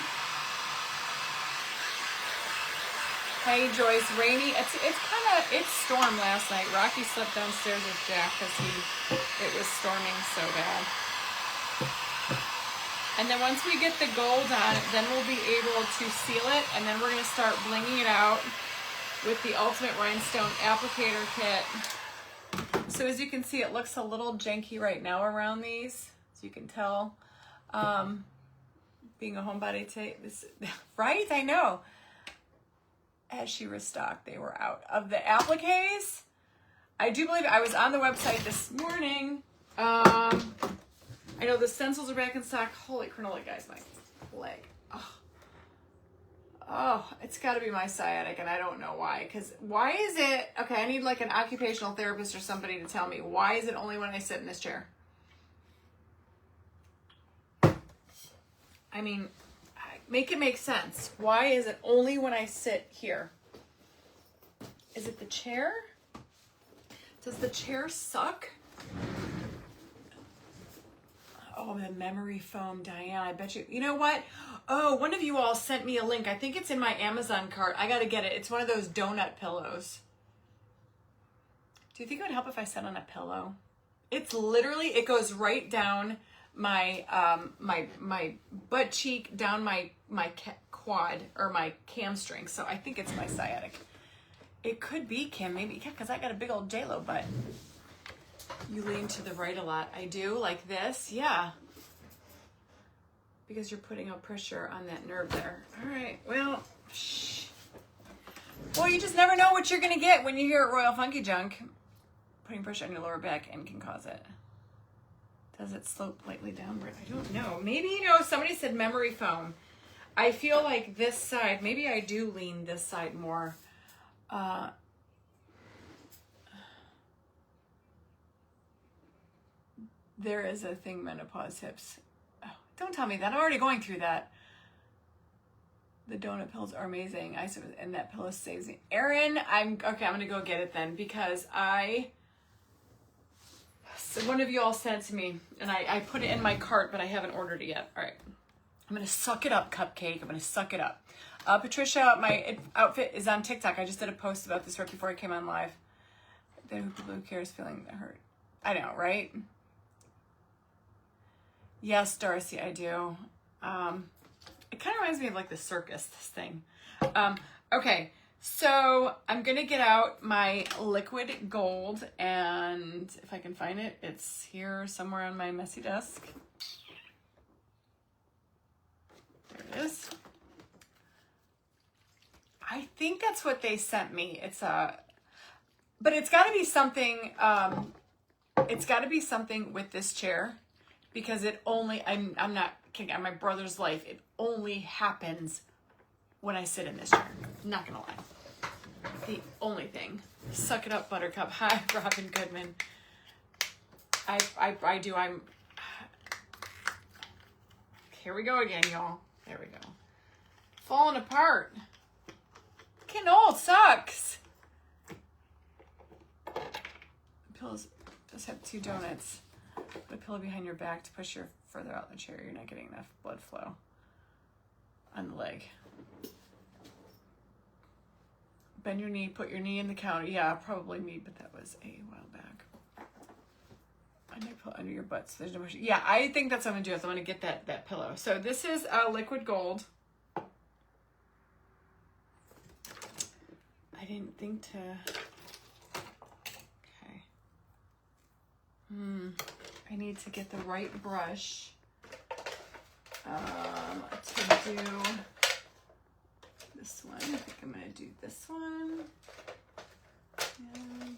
A: Hey Joyce, rainy. It's stormed last night. Rocky slept downstairs with Jack because it was storming so bad. And then once we get the gold on it, then we'll be able to seal it, and then we're gonna start blinging it out with the Ultimate Rhinestone Applicator kit. So as you can see, it looks a little janky right now around these, as you can tell. Being a homebody today, right? I know. As she restocked, they were out of the appliques. I do believe I was on the website this morning. I know the stencils are back in stock. Holy canola, guys, my leg. Oh, it's got to be my sciatic, and I don't know why. Because why is it... Okay, I need like an occupational therapist or somebody to tell me. Why is it only when I sit in this chair? I mean... Make it make sense. Why is it only when I sit here? Is it the chair? Does the chair suck? Oh, the memory foam, Diane. I bet you... You know what? Oh, one of you all sent me a link. I think it's in my Amazon cart. I got to get it. It's one of those donut pillows. Do you think it would help if I sat on a pillow? It's literally... It goes right down... my butt cheek down my quad or my hamstring. So I think it's my sciatic. It could be, Kim, maybe, yeah, because I got a big old J-Lo butt. You lean to the right a lot. I do, like this, yeah. Because you're putting out pressure on that nerve there. All right, well, shh. Well, you just never know what you're gonna get when you hear Royal Funky Junk. Putting pressure on your lower back and can cause it. Does it slope lightly downward? I don't know. Maybe, you know, somebody said memory foam. I feel like this side, maybe I do lean this side more. There is a thing, menopause hips. Oh, don't tell me that. I'm already going through that. The donut pills are amazing. And that pillow saves me. Erin, I'm going to go get it then because so one of you all sent it to me, and I put it in my cart, but I haven't ordered it yet. All right. I'm going to suck it up, Cupcake. I'm going to suck it up. Patricia, my outfit is on TikTok. I just did a post about this right before I came on live. The Blue Cares feeling the hurt. I know, right? Yes, Darcy, I do. It kind of reminds me of like the circus, this thing. Okay. So I'm going to get out my liquid gold, and if I can find it, it's here somewhere on my messy desk. There it is. I think that's what they sent me. But it's got to be something, it's got to be something with this chair because it only, I'm not kidding, on my brother's life, it only happens when I sit in this chair. I'm not gonna lie. The only thing. Suck it up, Buttercup. Hi, Robin Goodman. I do. Here we go again, y'all. There we go. Falling apart. Canol sucks. Pillows just have 2 donuts. Put a pillow behind your back to push you further out in the chair. You're not getting enough blood flow on the leg. Bend your knee, put your knee in the counter. Yeah, probably me, but that was a while back. I may put under your butt so there's no motion. Yeah, I think that's what I'm gonna do is I'm gonna get that pillow. So this is liquid gold. I didn't think to, okay. I need to get the right brush to do this one. I think I'm gonna do this one. And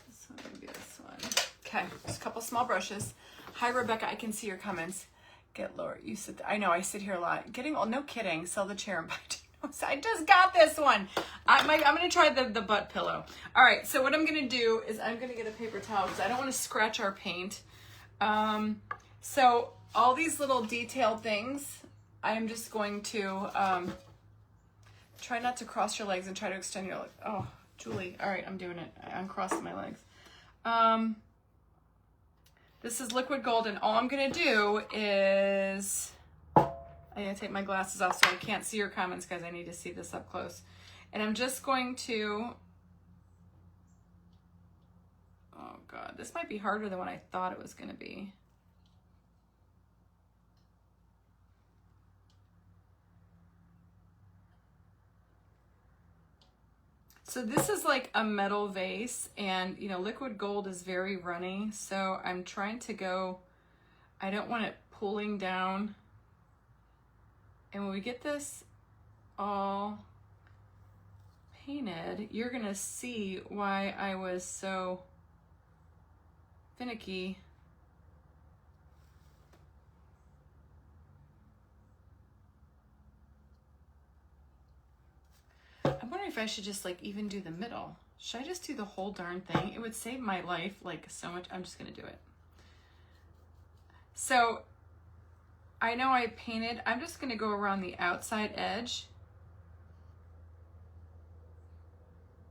A: this one, maybe this one. Okay, just a couple small brushes. Hi, Rebecca, I can see your comments. Get lower, you sit, I know, I sit here a lot. Getting old, no kidding, sell the chair and buy I just got this one. I'm gonna try the butt pillow. All right, so what I'm gonna do is I'm gonna get a paper towel because I don't wanna scratch our paint. So all these little detailed things, I'm just going to try not to cross your legs and try to extend your legs. Oh, Julie, all right, I'm doing it. I'm crossing my legs. This is liquid gold, and all I'm gonna do is, I gotta take my glasses off so I can't see your comments, guys. I need to see this up close. And I'm just going to, oh God, this might be harder than what I thought it was gonna be. So this is like a metal vase, and you know, liquid gold is very runny. So I'm trying to go, I don't want it pulling down. And when we get this all painted, you're gonna see why I was so finicky. I'm wondering if I should just like even do the middle. Should I just do the whole darn thing? It would save my life like so much. I'm just gonna do it. So I know I painted, I'm just gonna go around the outside edge.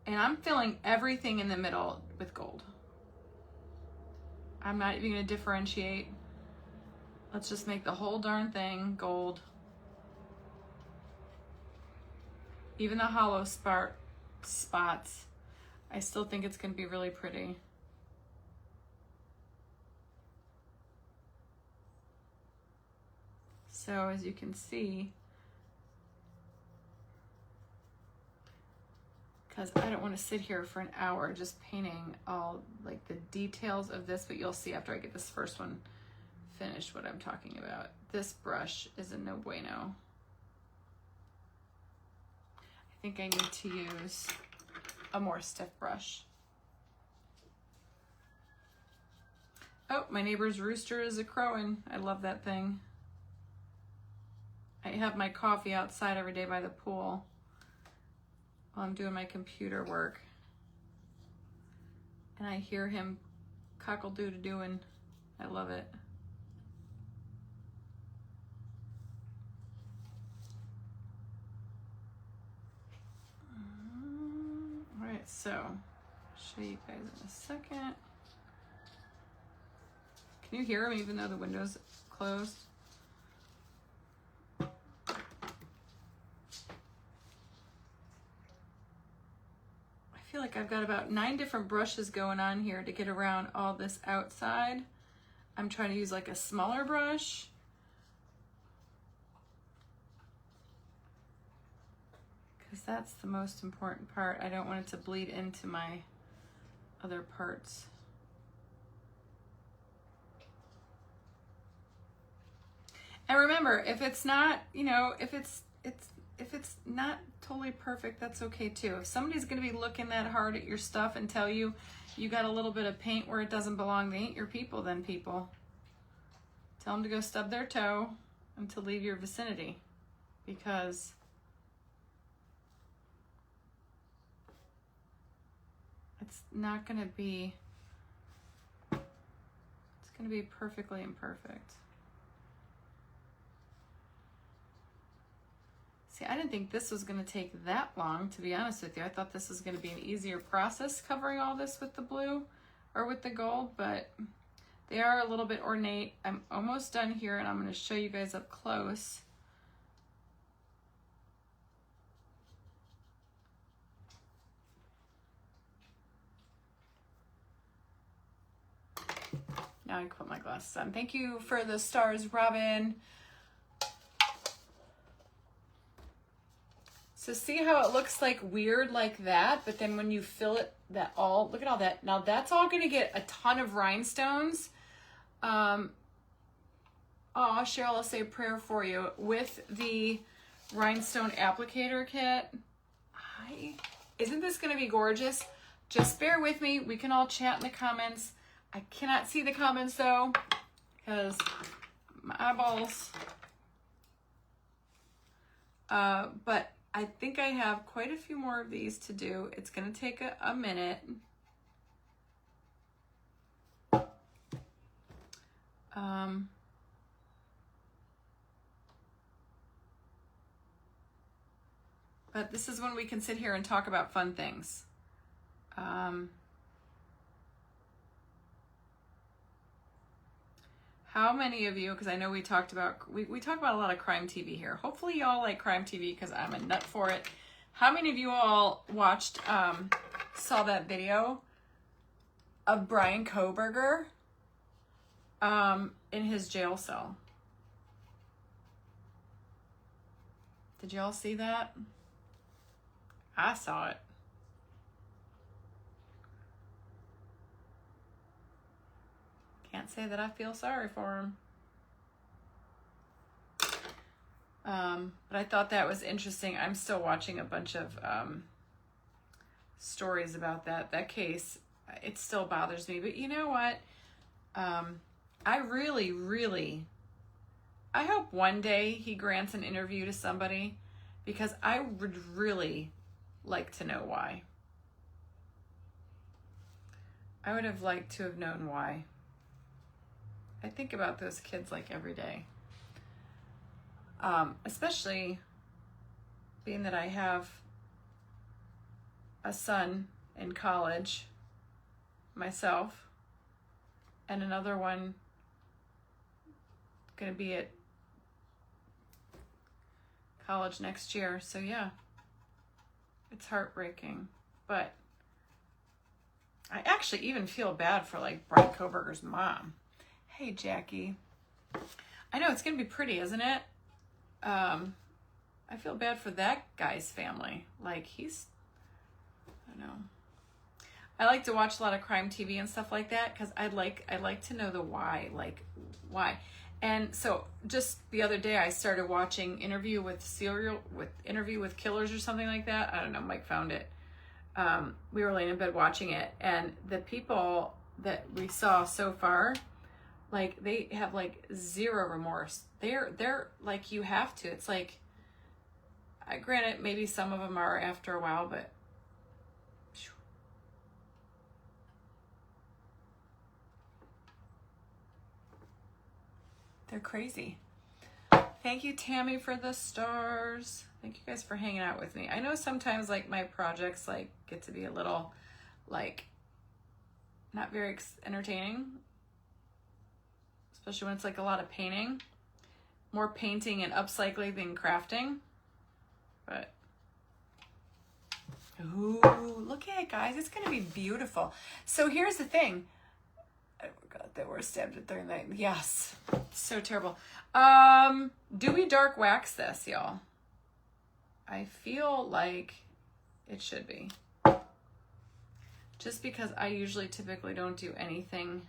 A: And I'm filling everything in the middle with gold. I'm not even gonna differentiate. Let's just make the whole darn thing gold. Even the hollow spots, I still think it's gonna be really pretty. So as you can see, because I don't want to sit here for an hour just painting all like the details of this, but you'll see after I get this first one finished what I'm talking about. This brush is a no bueno. I think I need to use a more stiff brush. Oh, my neighbor's rooster is a-crowing. I love that thing. I have my coffee outside every day by the pool while I'm doing my computer work. And I hear him cockle-doo-doo-doing. I love it. All right, so I'll show you guys in a second. Can you hear him even though the window's closed? I feel like I've got about 9 different brushes going on here to get around all this outside. I'm trying to use like a smaller brush. Because that's the most important part. I don't want it to bleed into my other parts. And remember, if it's not, you know, if it's not totally perfect, that's okay too. If somebody's gonna be looking that hard at your stuff and tell you you got a little bit of paint where it doesn't belong, they ain't your people then, people. Tell them to go stub their toe and to leave your vicinity, because it's not gonna be, it's gonna be perfectly imperfect. See, I didn't think this was going to take that long, to be honest with you. I thought this was going to be an easier process covering all this with the blue. or with the gold, but they are a little bit ornate. I'm almost done here, and I'm going to show you guys up close. Now I can put my glasses on. Thank you for the stars, Robin. So see how it looks like weird like that, but then when you fill it, that all, look at all that. Now that's all gonna get a ton of rhinestones. Oh, Cheryl, I'll say a prayer for you. With the Rhinestone Applicator kit, isn't this gonna be gorgeous? Just bear with me. We can all chat in the comments. I cannot see the comments though, because my eyeballs. But I think I have quite a few more of these to do. It's going to take a minute. But this is when we can sit here and talk about fun things. How many of you, because I know we talk about a lot of crime TV here. Hopefully y'all like crime TV because I'm a nut for it. How many of you all watched, saw that video of Brian Kohberger in his jail cell? Did y'all see that? I saw it. Can't say that I feel sorry for him. But I thought that was interesting. I'm still watching a bunch of stories about that case. It still bothers me, but you know what? I really, I hope one day he grants an interview to somebody, because I would really like to know why. I would have liked to have known why. I think about those kids like every day. Especially being that I have a son in college myself, and another one gonna be at college next year. So yeah, it's heartbreaking, but I actually even feel bad for like Brian Kohberger's mom. Hey, Jackie. I know it's going to be pretty, isn't it? I feel bad for that guy's family. Like I don't know. I like to watch a lot of crime TV and stuff like that because I like to know the why, like why. And so just the other day I started watching Interview with Killers or something like that. I don't know, Mike found it. We were laying in bed watching it, and the people that we saw so far, like they have like zero remorse. They're like, you have to. It's like, granted, maybe some of them are after a while, but they're crazy. Thank you, Tammy, for the stars. Thank you guys for hanging out with me. I know sometimes like my projects like get to be a little like not very entertaining, especially when it's like a lot of painting, more painting and upcycling than crafting. But ooh, look at it, guys. It's gonna be beautiful. So here's the thing. I forgot that we're stabbed at 39. Yes, so terrible. Do we dark wax this, y'all? I feel like it should be. Just because I usually typically don't do anything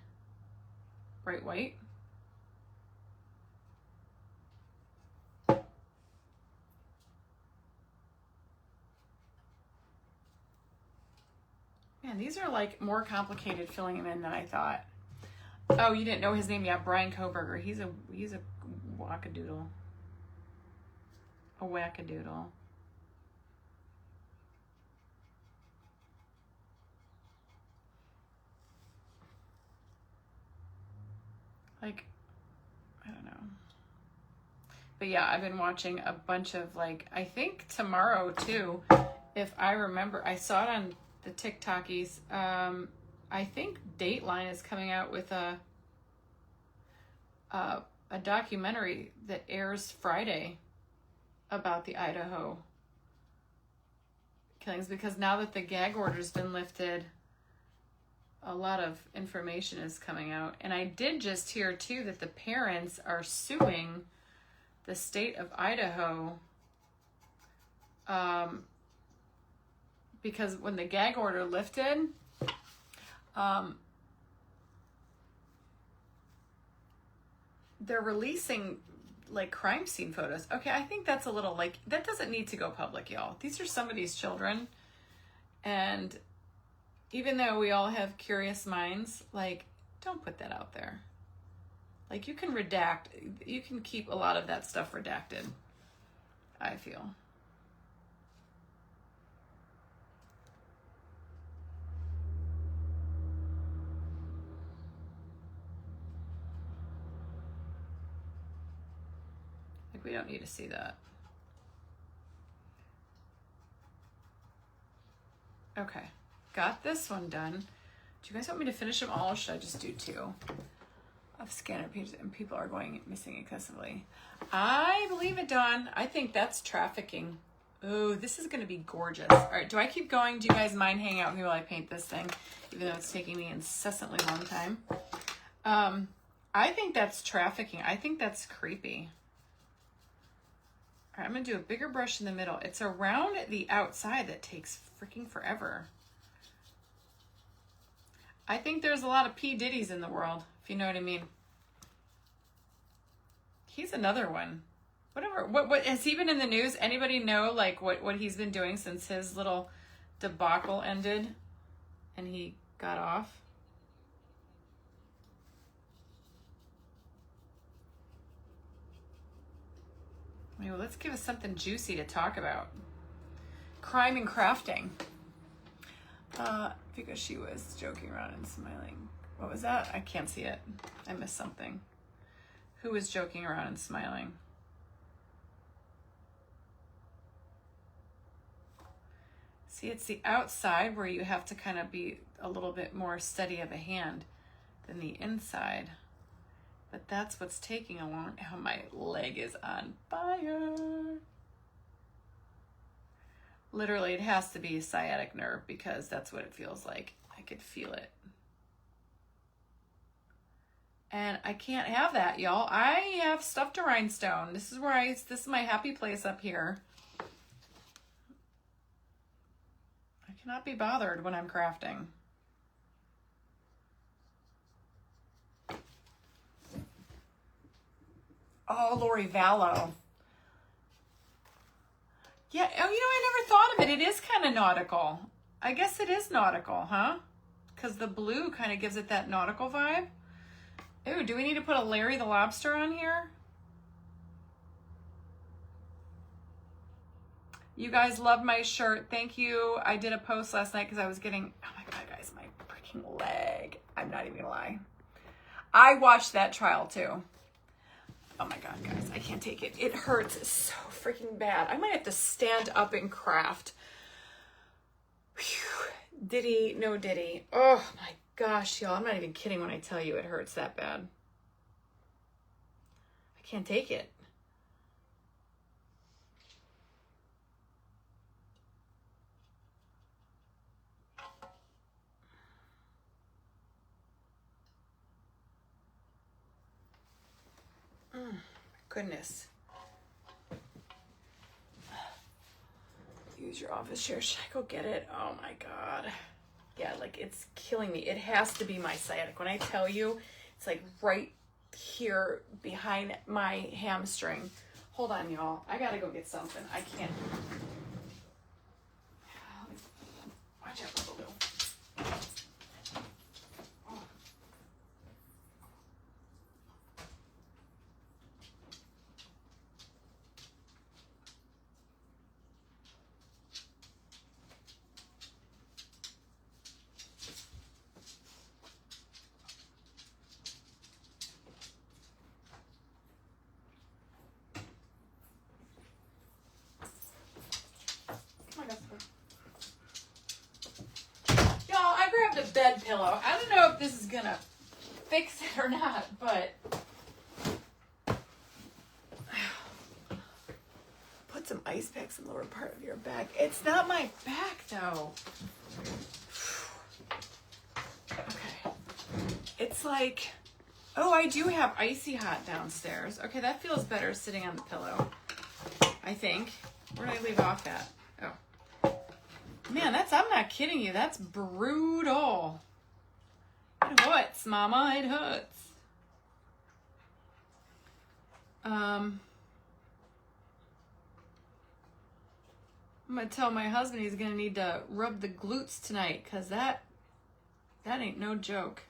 A: bright white. Man, these are like more complicated filling them in than I thought. Oh, you didn't know his name? Yeah, Brian Kohberger. He's a wackadoodle. A wackadoodle. Like, I don't know. But yeah, I've been watching a bunch of like, I think tomorrow too, if I remember, I saw it on the TikTokies. I think Dateline is coming out with a documentary that airs Friday about the Idaho killings, because now that the gag order's been lifted, a lot of information is coming out. And I did just hear too that the parents are suing the state of Idaho because when the gag order lifted, they're releasing like crime scene photos. Okay, I think that's a little like, that doesn't need to go public, y'all. These are somebody's children. And even though we all have curious minds, like, don't put that out there. Like, you can redact, you can keep a lot of that stuff redacted, I feel. Like, we don't need to see that. Okay, got this one done. Do you guys want me to finish them all, or should I just do 2 of scanner pages? And people are going missing excessively. I believe it, Dawn. I think that's trafficking. Ooh, this is gonna be gorgeous. All right, do I keep going? Do you guys mind hanging out with me while I paint this thing, even though it's taking me an incessantly long time? I think that's trafficking. I think that's creepy. All right, I'm gonna do a bigger brush in the middle. It's around the outside that takes freaking forever. I think there's a lot of P. Diddy's in the world, if you know what I mean. He's another one. Whatever, what has he been in the news? Anybody know like what he's been doing since his little debacle ended and he got off? Well, let's give us something juicy to talk about. Crime and crafting. Because she was joking around and smiling. What was that? I can't see it. I missed something. Who was joking around and smiling? See, it's the outside where you have to kind of be a little bit more steady of a hand than the inside. But that's what's taking a long. Oh, my leg is on fire. Literally, it has to be a sciatic nerve because that's what it feels like. I could feel it. And I can't have that, y'all. I have stuff to rhinestone. This is where this is my happy place up here. I cannot be bothered when I'm crafting. Oh, Lori Vallow. Yeah, oh, you know, I never thought of it. It is kind of nautical. I guess it is nautical, huh? Because the blue kind of gives it that nautical vibe. Ooh, do we need to put a Larry the Lobster on here? You guys love my shirt. Thank you. I did a post last night because I was getting, oh my God, guys, my freaking leg. I'm not even gonna lie. I watched that trial too. Oh my God, guys, I can't take it. It hurts so freaking bad. I might have to stand up and craft. Whew. Diddy, no Diddy. Oh my gosh, y'all, I'm not even kidding when I tell you it hurts that bad. I can't take it. Goodness. Use your office chair. Should I go get it? Oh my God. Yeah, like it's killing me. It has to be my sciatic. When I tell you, it's like right here behind my hamstring. Hold on, y'all. I gotta go get something. I can't. Watch out, little Bill. bed pillow. I don't know if this is gonna fix it or not, but put some ice packs in the lower part of your back. It's not my back though. Okay. It's like, oh, I do have icy hot downstairs. Okay, that feels better sitting on the pillow, I think. Where did I leave off at? Oh. Man, I'm not kidding you. That's brutal. It hurts, mama. It hurts. I'm going to tell my husband he's going to need to rub the glutes tonight, because that ain't no joke.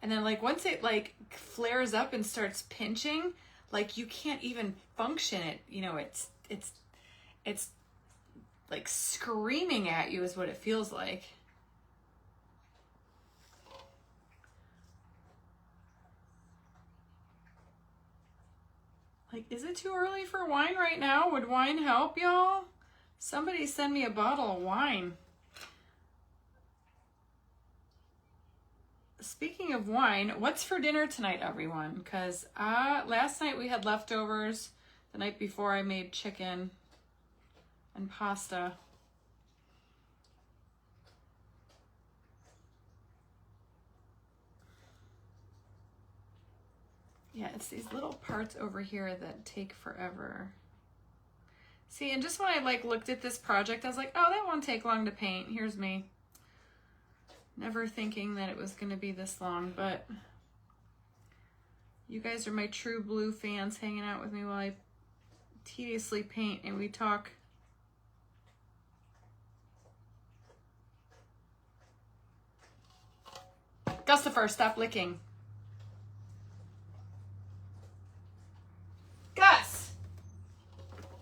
A: And then like once it like flares up and starts pinching, like you can't even function it. You know, it's like screaming at you is what it feels like. Like, is it too early for wine right now? Would wine help, y'all? Somebody send me a bottle of wine. Speaking of wine, what's for dinner tonight, everyone? Because last night we had leftovers. The night before I made chicken and pasta. Yeah, it's these little parts over here that take forever. See, and just when I like looked at this project, I was like, oh, that won't take long to paint. Here's me. Never thinking that it was going to be this long, but you guys are my true blue fans hanging out with me while I tediously paint and we talk. Gustafer, stop licking. Gus!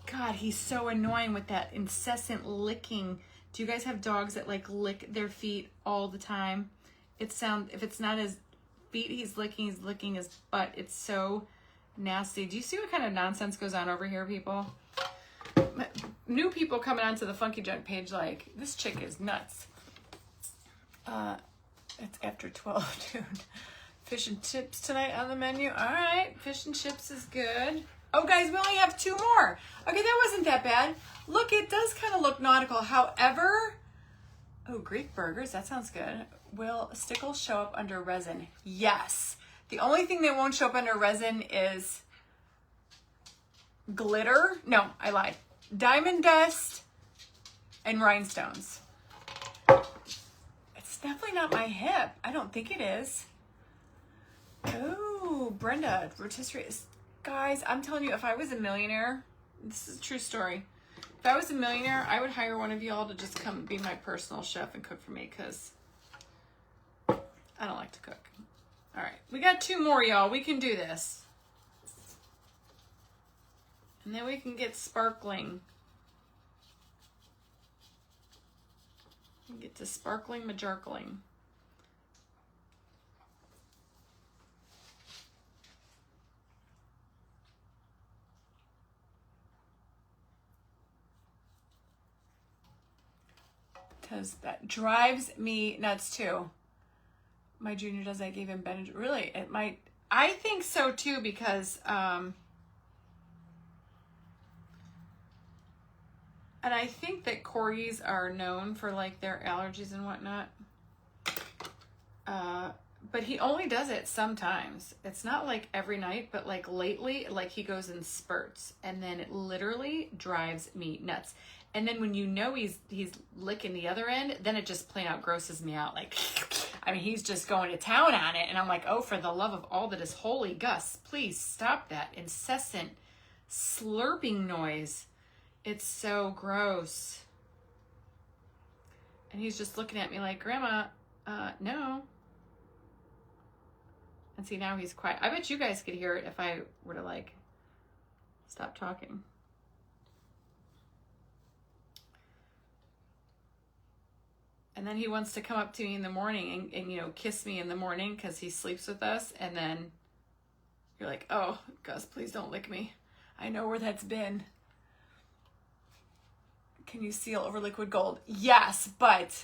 A: God, he's so annoying with that incessant licking. Do you guys have dogs that like lick their feet all the time? If it's not his feet he's licking his butt. It's so nasty. Do you see what kind of nonsense goes on over here, people? New people coming onto the Funky Junk page like, this chick is nuts. It's after 12, dude. Fish and chips tonight on the menu. All right, fish and chips is good. Oh, guys, we only have 2 more. Okay, that wasn't that bad. Look, it does kind of look nautical. However, oh, Greek burgers, that sounds good. Will stickles show up under resin? Yes. The only thing that won't show up under resin is glitter. No, I lied. Diamond dust and rhinestones. It's definitely not my hip. I don't think it is. Oh, Brenda, rotisserie. Guys, I'm telling you, if I was a millionaire, this is a true story. If I was a millionaire, I would hire one of y'all to just come be my personal chef and cook for me, because I don't like to cook. All right, we got 2 more, y'all. We can do this. And then we can get sparkling. Get to sparkling majarkling. Because that drives me nuts too. My junior does. I gave him Benadryl. Really, it might. I think so too, because and I think that corgis are known for like their allergies and whatnot. But he only does it sometimes. It's not like every night, but like lately, like he goes in spurts, and then it literally drives me nuts. And then when you know he's licking the other end, then it just plain out grosses me out. Like, I mean, he's just going to town on it. And I'm like, oh, for the love of all that is holy, Gus, please stop that incessant slurping noise. It's so gross. And he's just looking at me like, Grandma, no. And see, now he's quiet. I bet you guys could hear it if I were to like stop talking. And then he wants to come up to me in the morning and you know, kiss me in the morning because he sleeps with us. And then you're like, oh, Gus, please don't lick me. I know where that's been. Can you seal over liquid gold? Yes, but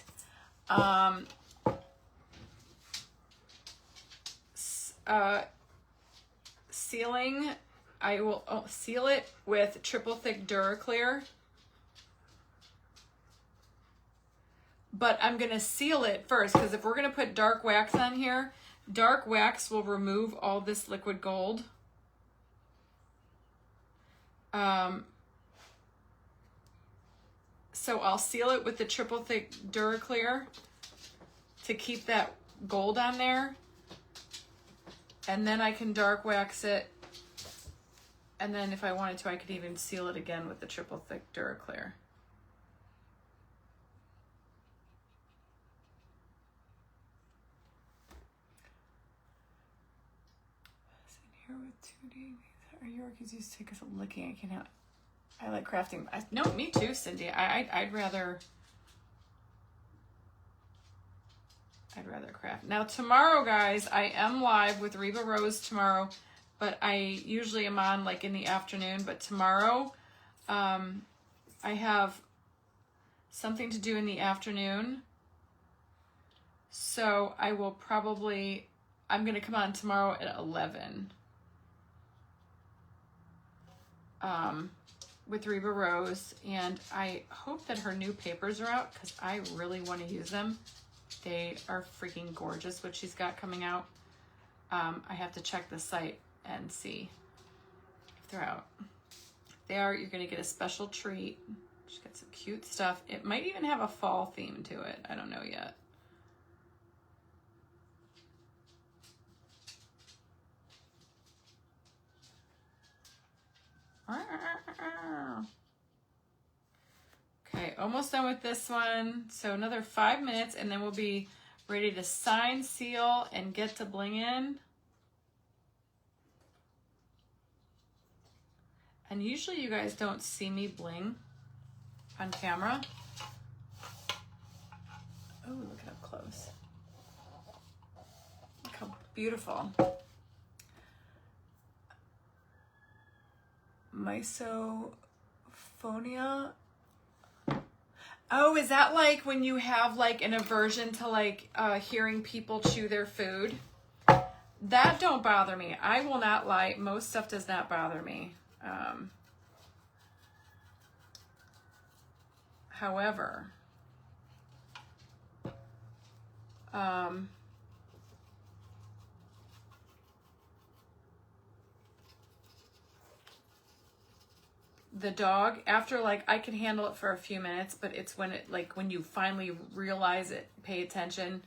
A: sealing, I will seal it with triple thick Duraclear. But I'm going to seal it first, because if we're going to put dark wax on here, dark wax will remove all this liquid gold. So I'll seal it with the triple thick Duraclear to keep that gold on there. And then I can dark wax it. And then if I wanted to, I could even seal it again with the triple thick Duraclear. With 2D, our Yorkies used to take us a licking. I can't. I like crafting. No, me too, Cindy. I'd rather craft. Now tomorrow, guys, I am live with Reba Rose tomorrow, but I usually am on like in the afternoon. But tomorrow, I have something to do in the afternoon, so I will probably. I'm gonna come on tomorrow at 11. With Reba Rose, and I hope that her new papers are out because I really want to use them. They are freaking gorgeous, what she's got coming out. I have to check the site and see if they're out. If they are, you're going to get a special treat. She's got some cute stuff. It might even have a fall theme to it. I don't know yet. Okay, almost done with this one. So another 5 minutes and then we'll be ready to sign, seal, and get to bling in. And usually you guys don't see me bling on camera. Oh, look at up close. Look how beautiful. Misophonia. Oh, is that like when you have like an aversion to like hearing people chew their food? That don't bother me. I will not lie. Most stuff does not bother me. However, the dog, after like I can handle it for a few minutes, but it's when it like when you finally realize it, pay attention,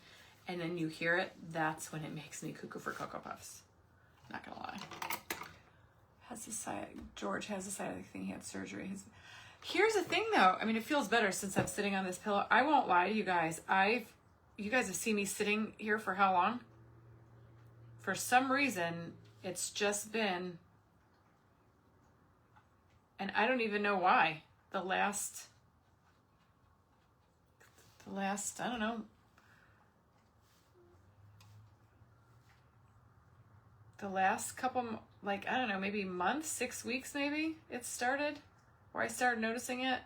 A: and then you hear it, that's when it makes me cuckoo for Cocoa Puffs. Not gonna lie. George has decided I think he had surgery. Here's the thing though, I mean, it feels better since I'm sitting on this pillow. I won't lie to you guys. You guys have seen me sitting here for how long? For some reason, it's just been, and I don't even know why. The last, I don't know. The last couple, like, I don't know, maybe months, 6 weeks maybe it started, where I started noticing it.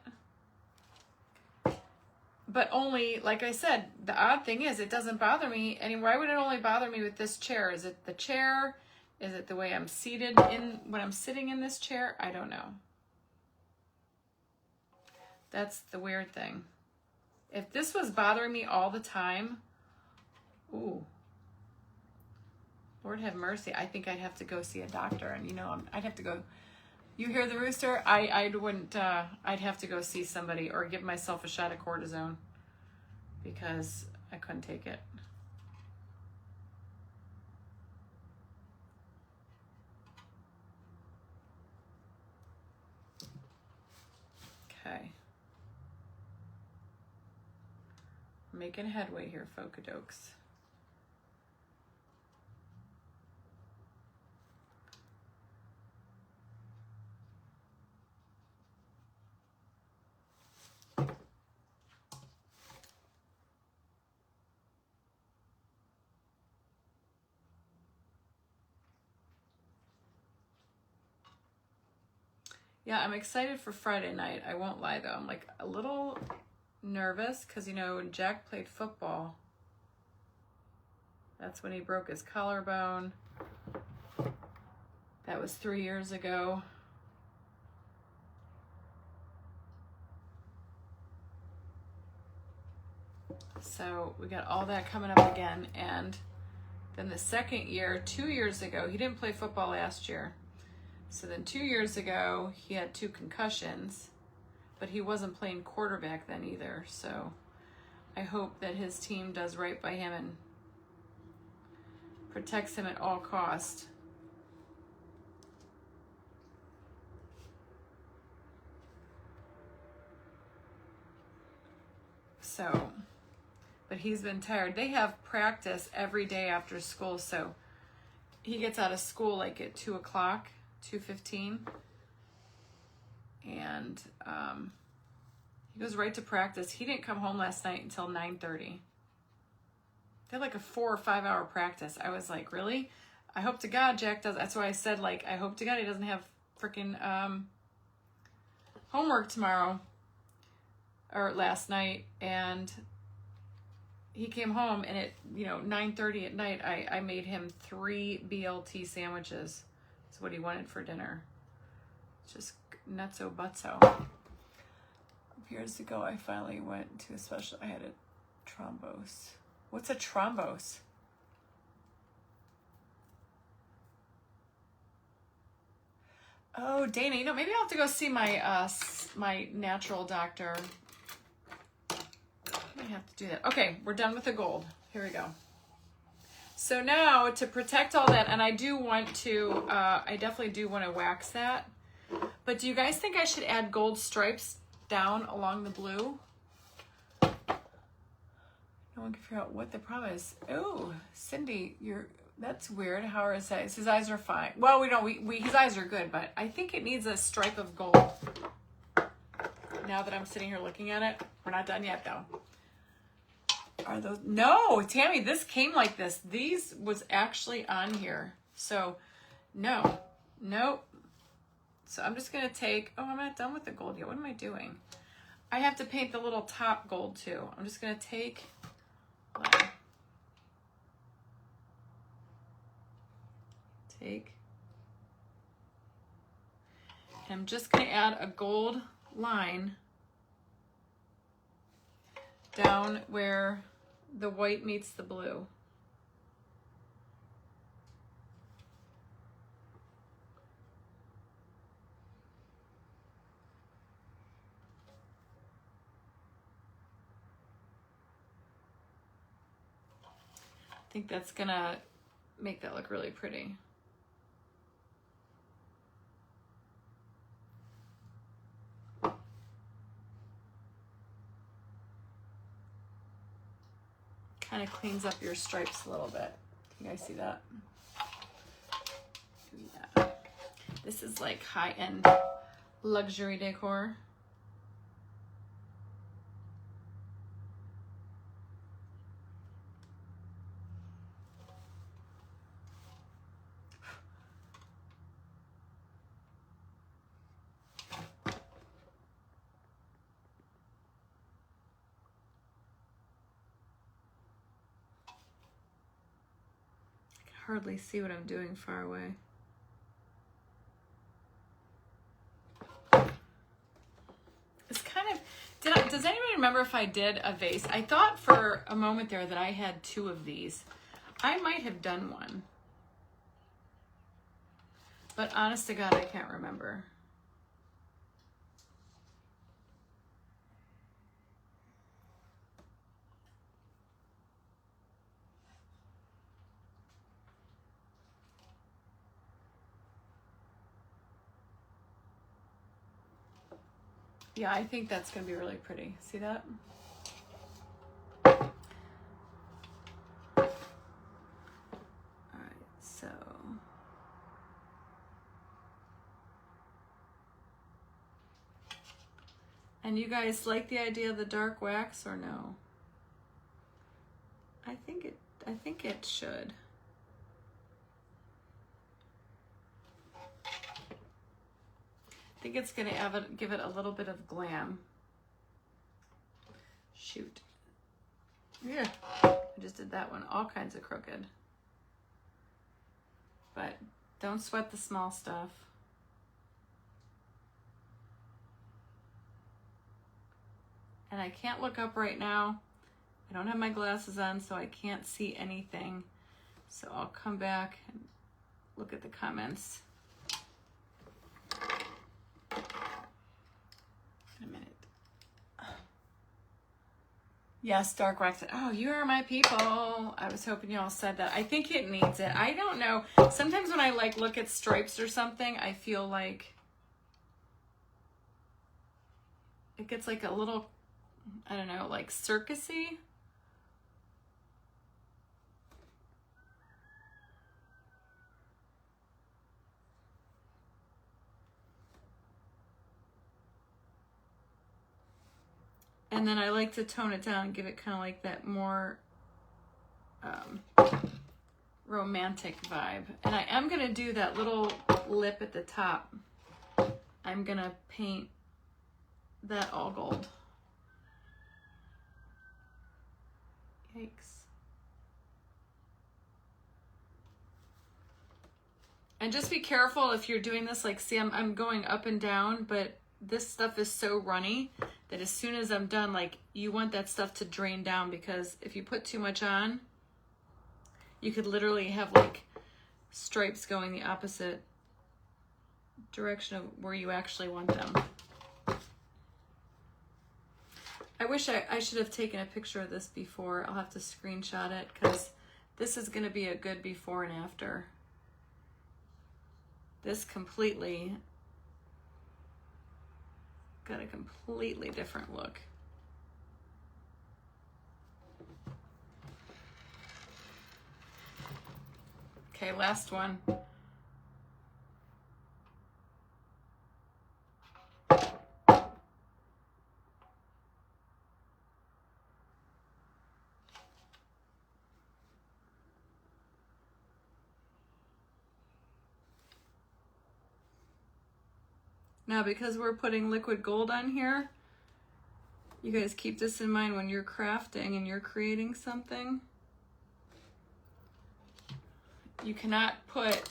A: But only, like I said, the odd thing is it doesn't bother me. And why would it only bother me with this chair? Is it the chair? Is it the way I'm seated when I'm sitting in this chair? I don't know. That's the weird thing. If this was bothering me all the time, ooh, Lord have mercy. I think I'd have to go see a doctor, and you know, I'd have to go. You hear the rooster? I wouldn't. I'd have to go see somebody or give myself a shot of cortisone because I couldn't take it. Okay. Making headway here, Focadokes. Yeah, I'm excited for Friday night. I won't lie though. I'm like a little nervous because, you know, when Jack played football, that's when he broke his collarbone. That was 3 years ago. So we got all that coming up again. And then the second year, 2 years ago, he didn't play football last year. So then 2 years ago, he had 2 concussions, but he wasn't playing quarterback then either. So I hope that his team does right by him and protects him at all costs. So, but he's been tired. They have practice every day after school. So he gets out of school like at 2 o'clock, 2:15. And he goes right to practice. He didn't come home last night until 9:30. They had like a 4 or 5 hour practice. I was like, really? I hope to God Jack does. That's why I said, like, I hope to God he doesn't have freaking homework tomorrow or last night. And he came home and at, you know, 9:30 at night, I made him 3 BLT sandwiches. That's what he wanted for dinner. Just nutso butso. Years ago, I finally went to a special. I had a thrombose. What's a thrombose? Oh, Dana, you know, maybe I'll have to go see my my natural doctor. I have to do that. Okay, we're done with the gold. Here we go. So now to protect all that, and I do want to, I definitely do want to wax that. But do you guys think I should add gold stripes down along the blue? No one can figure out what the problem is. Oh, Cindy, that's weird. How are his eyes? His eyes are fine. Well, we don't. His eyes are good, but I think it needs a stripe of gold. Now that I'm sitting here looking at it, we're not done yet though. Are those? No, Tammy, this came like this. These was actually on here. So, no, nope. So I'm just gonna take. Oh, I'm not done with the gold yet. What am I doing? I have to paint the little top gold too. I'm just gonna take. I'm just going to add a gold line down where the white meets the blue. I think that's going to make that look really pretty. Kind of cleans up your stripes a little bit. Can you guys see that? Yeah. This is like high-end luxury decor. Hardly see what I'm doing far away. It's kind of, does anybody remember if I did a vase? I thought for a moment there that I had 2 of these. I might have done one. But honest to God, I can't remember. Yeah, I think that's going to be really pretty. See that? All right, so. And you guys like the idea of the dark wax or no? I think it should. I think it's gonna give it a little bit of glam. Shoot. Yeah, I just did that one all kinds of crooked. But don't sweat the small stuff. And I can't look up right now. I don't have my glasses on, so I can't see anything. So I'll come back and look at the comments in a minute. Yes, dark wax. Oh, you are my people. I was hoping you all said that. I think it needs it. I don't know. Sometimes when I like look at stripes or something, I feel like it gets like a little, I don't know, like circusy. And then I like to tone it down, give it kind of like that more romantic vibe. And I am going to do that little lip at the top. I'm going to paint that all gold. Yikes. And just be careful if you're doing this, like, see, I'm going up and down, but this stuff is so runny that as soon as I'm done, like, you want that stuff to drain down, because if you put too much on, you could literally have like stripes going the opposite direction of where you actually want them. I wish I should have taken a picture of this before. I'll have to screenshot it, because this is going to be a good before and after. This completely got a completely different look. Okay, last one. Now, because we're putting liquid gold on here, you guys keep this in mind when you're crafting and you're creating something. You cannot put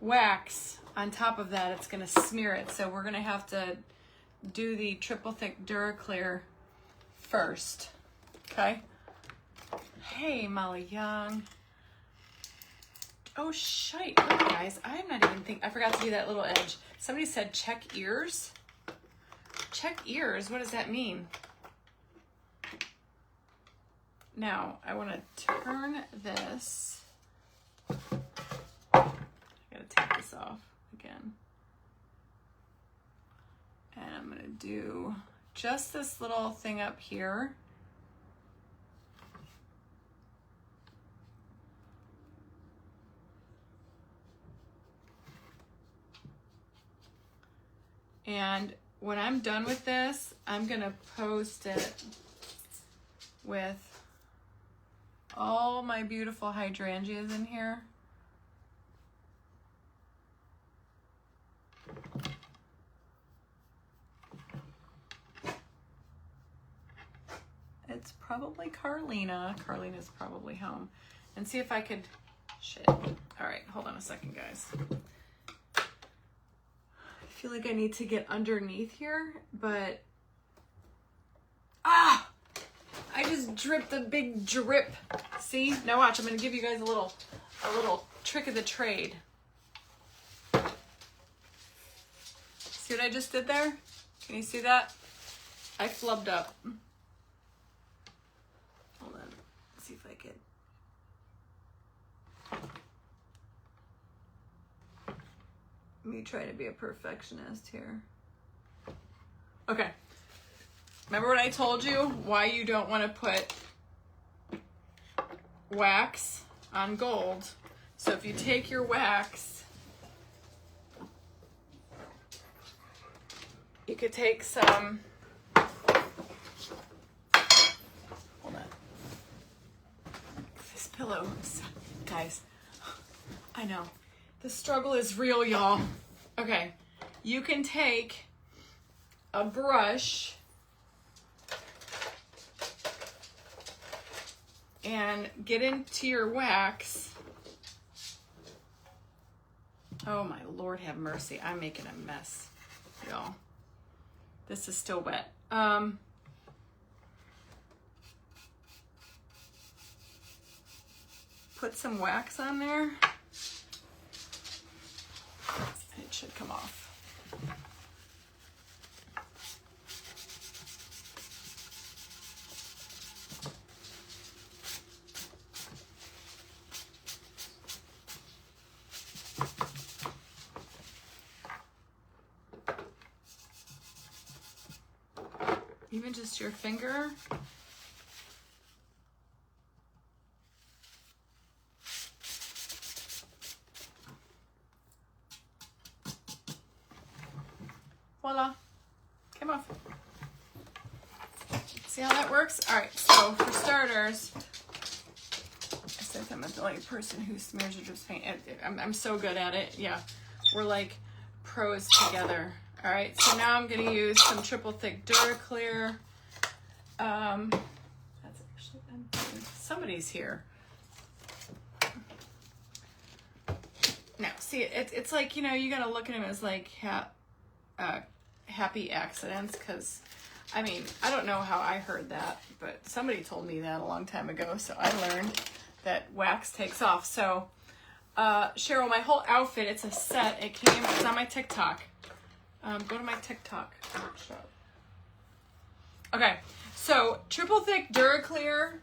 A: wax on top of that. It's going to smear it. So we're going to have to do the triple thick Duraclear first. Okay? Hey, Molly Young. Oh, shite. Look, guys, I'm not even thinking. I forgot to do that little edge. Somebody said check ears. Check ears? What does that mean? Now, I want to turn this. I gotta take this off again. And I'm gonna do just this little thing up here. And when I'm done with this, I'm gonna post it with all my beautiful hydrangeas in here. It's probably Carlina. Carlina's probably home. And see if I could, shit. All right, hold on a second, guys. I feel like I need to get underneath here, but I just dripped a big drip. See? Now watch, I'm gonna give you guys a little trick of the trade. See what I just did there? Can you see that? I flubbed up. Hold on, let's see if I could. Me trying to be a perfectionist here. Okay. Remember when I told you why you don't want to put wax on gold? So if you take your wax, you could take some, hold on. This pillow, guys, I know. The struggle is real, y'all. Okay, you can take a brush and get into your wax. Oh my Lord, have mercy. I'm making a mess, y'all. This is still wet. Put some wax on there. It should come off. Even just your finger. Voila, came off. See how that works? All right, so for starters, since I'm the only person who smears or drips paint, I'm so good at it. Yeah, we're like pros together. All right, so now I'm gonna use some triple thick Duraclear. That's actually, somebody's here. Now, see, it's like, you know, you gotta look at them as like happy accidents, because, I mean, I don't know how I heard that, but somebody told me that a long time ago, so I learned that wax takes off. So, Cheryl, my whole outfit, it's a set. It's on my TikTok. Go to my TikTok. Okay, so triple thick Duraclear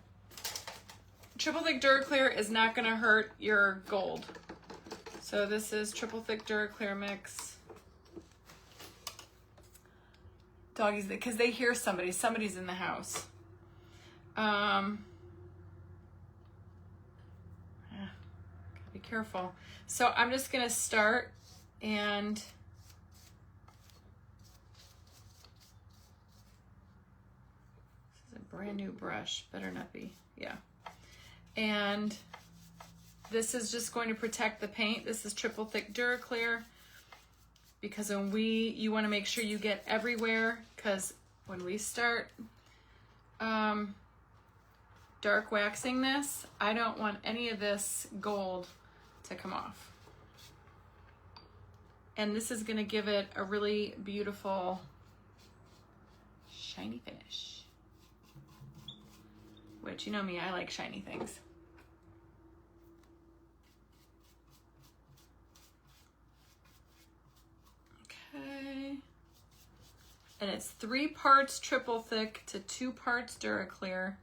A: is not gonna hurt your gold. So this is triple thick Duraclear mix. Doggies, because they hear somebody's in the house. Yeah, gotta be careful. So I'm just gonna start, and this is a brand new brush, better not be, yeah. And this is just going to protect the paint. This is triple thick Duraclear, because when you want to make sure you get everywhere, because when we start dark waxing this, I don't want any of this gold to come off. And this is going to give it a really beautiful shiny finish, which, you know me, I like shiny things. Okay. And it's 3 parts triple thick to 2 parts Duraclear.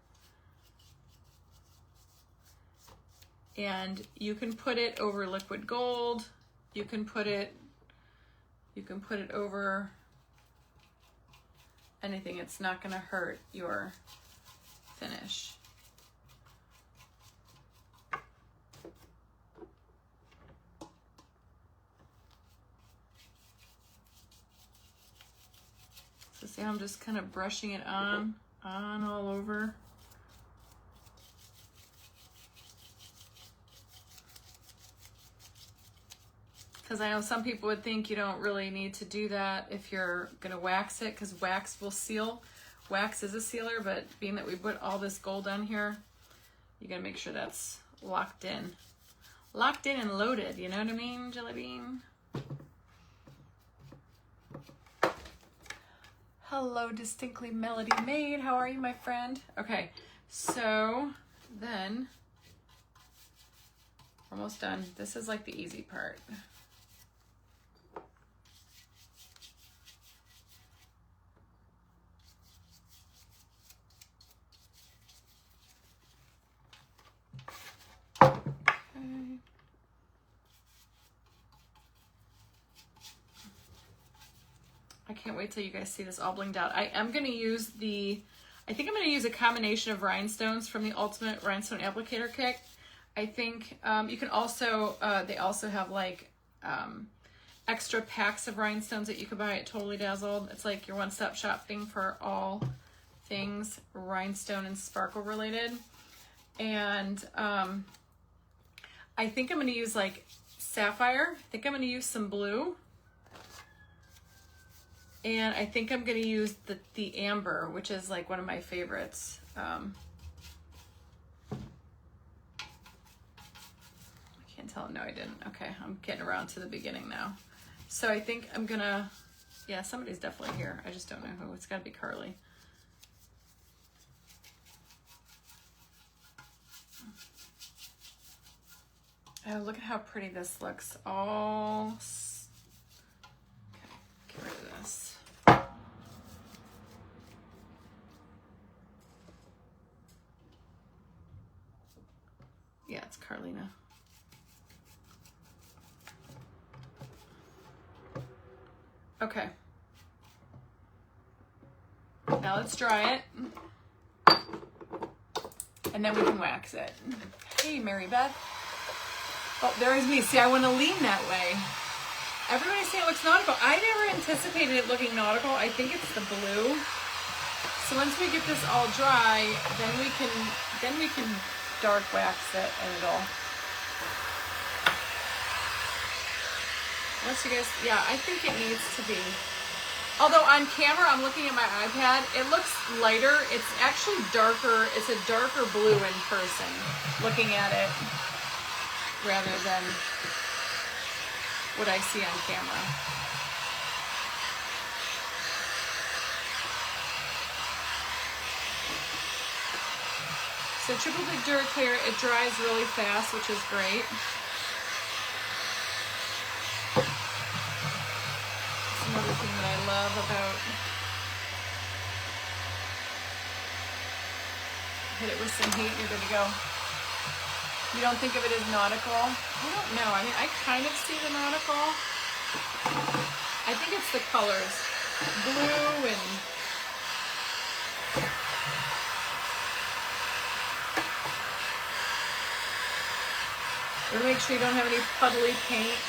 A: And you can put it over liquid gold. You can put it over anything. It's not going to hurt your finish. So see how I'm just kind of brushing it on all over. Because I know some people would think you don't really need to do that if you're going to wax it, because wax will seal. Wax is a sealer, but being that we put all this gold on here, you got to make sure that's locked in. Locked in and loaded, you know what I mean, Jelly Bean? Hello, Distinctly Melody Maid. How are you, my friend? Okay, so then, almost done. This is like the easy part. I can't wait till you guys see this all blinged out. I am going to use I think I'm going to use a combination of rhinestones from the Ultimate Rhinestone Applicator kit. I think you can also, they also have like extra packs of rhinestones that you can buy at Totally Dazzled. It's like your one-stop shopping for all things rhinestone and sparkle related. And I think I'm going to use like sapphire. I think I'm going to use some blue. And I think I'm gonna use the amber, which is like one of my favorites. I can't tell, no I didn't. Okay, I'm getting around to the beginning now. So I think I'm gonna, yeah, somebody's definitely here. I just don't know who, it's gotta be Carly. Oh, look at how pretty this looks. All, okay, get rid of this. Yeah, it's Carlina. Okay. Now let's dry it. And then we can wax it. Hey, Mary Beth. Oh, there is me. See, I want to lean that way. Everybody's saying it looks nautical. I never anticipated it looking nautical. I think it's the blue. So once we get this all dry, then we can dark wax it and it'll. Once you guys, yeah, I think it needs to be. Although on camera, I'm looking at my iPad, it looks lighter. It's actually darker. It's a darker blue in person, looking at it, rather than what I see on camera. So triple thick Duraclear, it dries really fast, which is great. That's another thing that I love about. Hit it with some heat, you're good to go. You don't think of it as nautical? I don't know. I mean, I kind of see the nautical. I think it's the colors. Blue and... We're gonna make sure you don't have any puddly paint.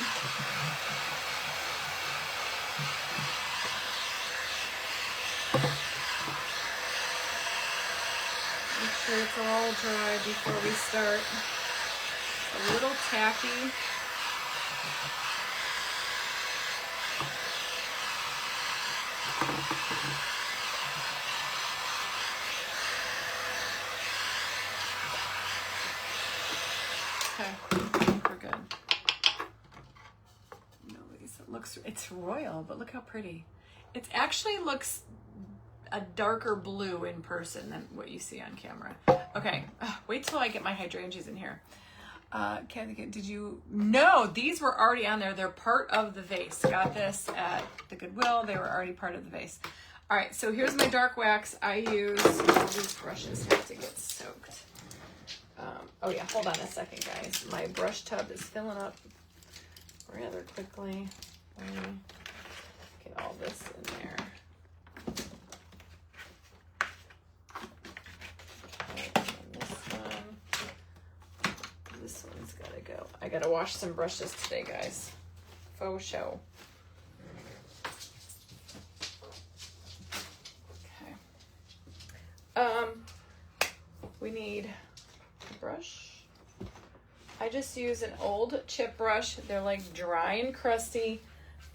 A: Make sure it's all dry before we start. A little tacky. Okay, we're good. Nobody's, it looks, it's royal, but look how pretty. It actually looks a darker blue in person than what you see on camera. Okay, wait till I get my hydrangeas in here. Kathy, did you? No, these were already on there. They're part of the vase. Got this at the Goodwill. They were already part of the vase. All right, so here's my dark wax. I use, all these brushes have to get soaked. Oh yeah, hold on a second, guys. My brush tub is filling up rather quickly. Let me get all this in there. This one's gotta go. I gotta wash some brushes today, guys. Faux show. Okay. We need a brush. I just use an old chip brush. They're like dry and crusty,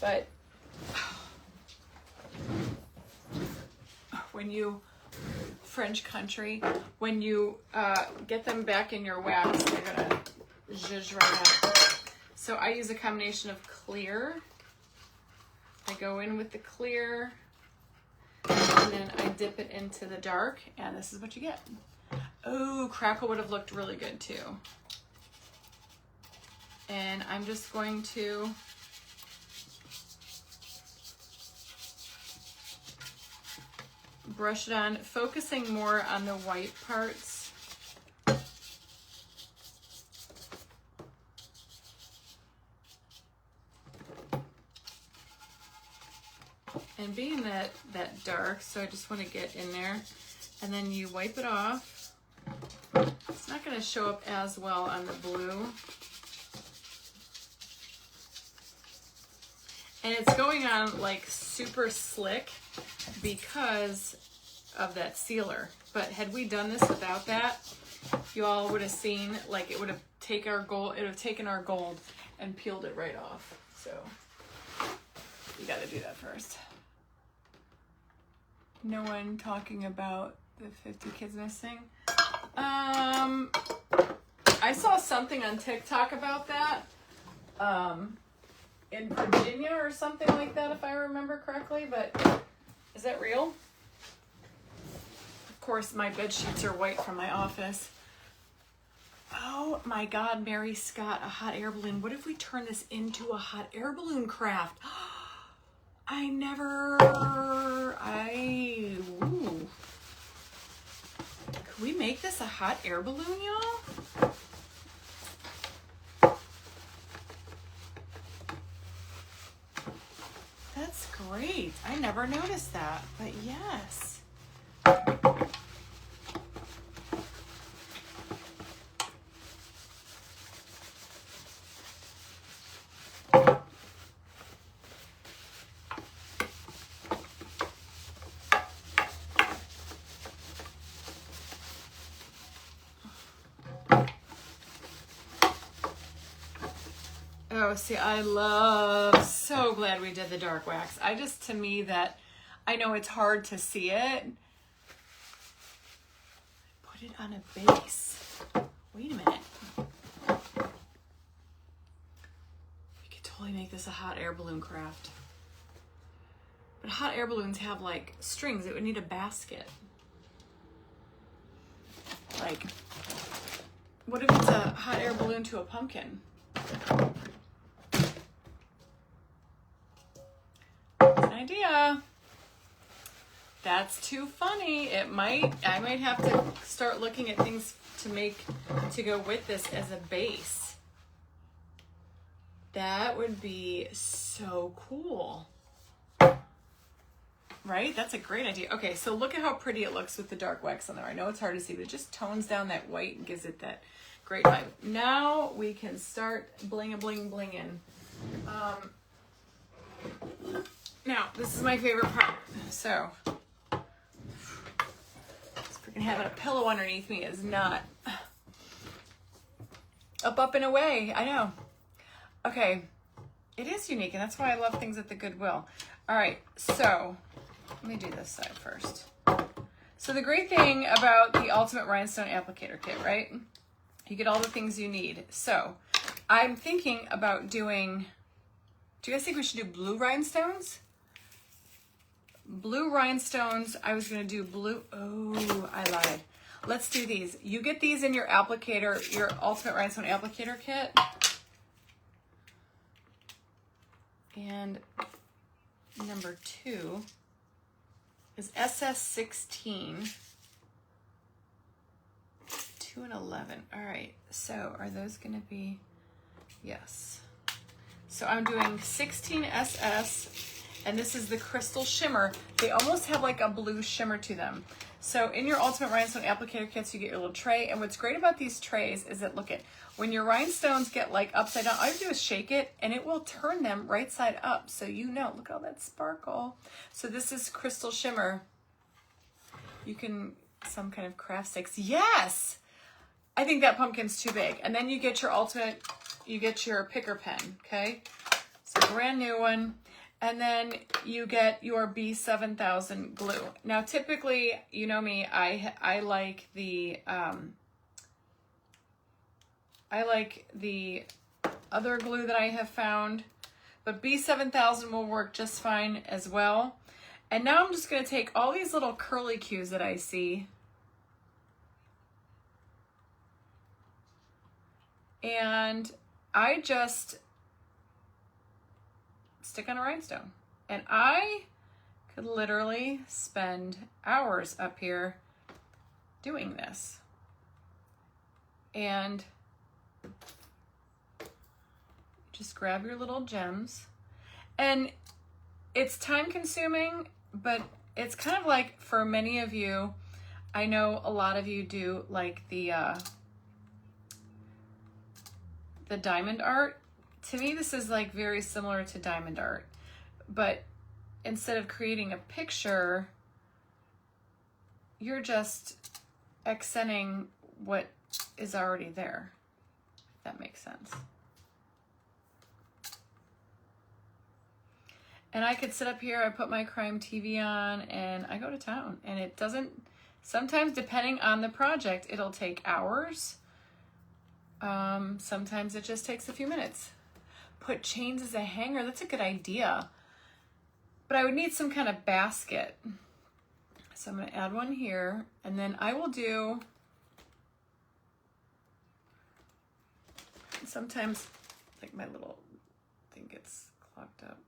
A: but when you French country, when you get them back in your wax, they're gonna zhuzh right out. So I use a combination of clear. I go in with the clear, and then I dip it into the dark, and this is what you get. Oh, crackle would have looked really good too. And I'm just going to brush it on, focusing more on the white parts. And being that dark, so I just want to get in there, and then you wipe it off. It's not going to show up as well on the blue. And it's going on like super slick because of that sealer. But had we done this without that, you all would have seen like it would have taken our gold, it would have taken our gold and peeled it right off. So you got to do that first. No one talking about the 50 kids missing. I saw something on TikTok about that. In Virginia or something like that, if I remember correctly, but is that real? Of course, my bed sheets are white from my office. Oh my God, Mary Scott, a hot air balloon. What if we turn this into a hot air balloon craft? Ooh. Could we make this a hot air balloon, y'all? That's great. I never noticed that, but yes. Oh, see, so glad we did the dark wax. To me that, I know it's hard to see it. Put it on a base. Wait a minute. We could totally make this a hot air balloon craft. But hot air balloons have like strings. It would need a basket. Like, what if it's a hot air balloon to a pumpkin? Idea. That's too funny. I might have to start looking at things to go with this as a base. That would be so cool. Right? That's a great idea. Okay, so look at how pretty it looks with the dark wax on there. I know it's hard to see, but it just tones down that white and gives it that great vibe. Now we can start blinging. Now, this is my favorite part. So, freaking having a pillow underneath me is not up and away. I know. Okay, it is unique, and that's why I love things at the Goodwill. All right, so let me do this side first. So the great thing about the Ultimate Rhinestone Applicator Kit, right? You get all the things you need. So I'm thinking about doing. Do you guys think we should do blue rhinestones? Blue rhinestones, I was gonna do blue, oh, I lied. Let's do these. You get these in your applicator, your Ultimate Rhinestone Applicator Kit. And number 2 is SS16, 2 and 11. All right, so are those gonna be, yes. So I'm doing 16 SS, and this is the crystal shimmer. They almost have like a blue shimmer to them. So in your Ultimate Rhinestone Applicator Kits, you get your little tray. And what's great about these trays is that, look at, when your rhinestones get like upside down, all you have to do is shake it and it will turn them right side up. So you know, look at all that sparkle. So this is crystal shimmer. You can, some kind of craft sticks. Yes! I think that pumpkin's too big. And then you get your ultimate, you get your picker pen, okay? It's a brand new one. And then you get your B7000 glue. Now, typically, you know me, I like the other glue that I have found, but B7000 will work just fine as well. And now I'm just going to take all these little curly cues that I see, and I just stick on a rhinestone. And I could literally spend hours up here doing this. And just grab your little gems. And it's time consuming, but it's kind of like, for many of you, I know a lot of you do like the diamond art. To me, this is like very similar to diamond art, but instead of creating a picture, you're just accenting what is already there, if that makes sense. And I could sit up here, I put my crime TV on, and I go to town. And it doesn't, sometimes depending on the project, it'll take hours. Sometimes it just takes a few minutes. Put chains as a hanger, that's a good idea. But I would need some kind of basket. So I'm gonna add one here, and then I will do, sometimes, like my little thing gets clogged up.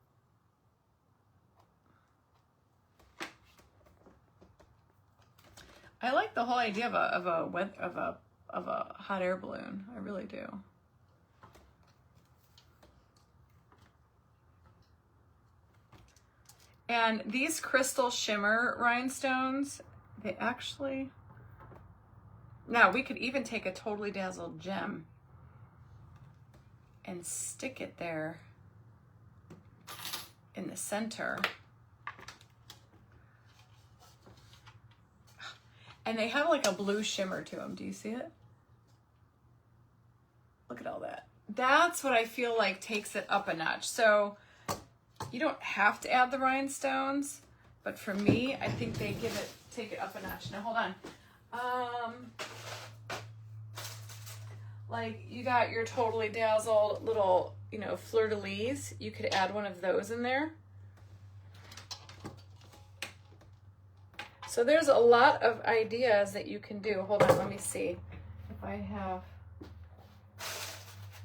A: I like the whole idea of a hot air balloon. I really do. And these crystal shimmer rhinestones, they actually, now we could even take a totally dazzled gem and stick it there in the center. And they have like a blue shimmer to them. Do you see it? Look at all that. That's what I feel like takes it up a notch. So you don't have to add the rhinestones, but for me, I think they take it up a notch. Now hold on. Like you got your totally dazzled little, you know, fleur-de-lis. You could add one of those in there. So there's a lot of ideas that you can do. Hold on, let me see if I have,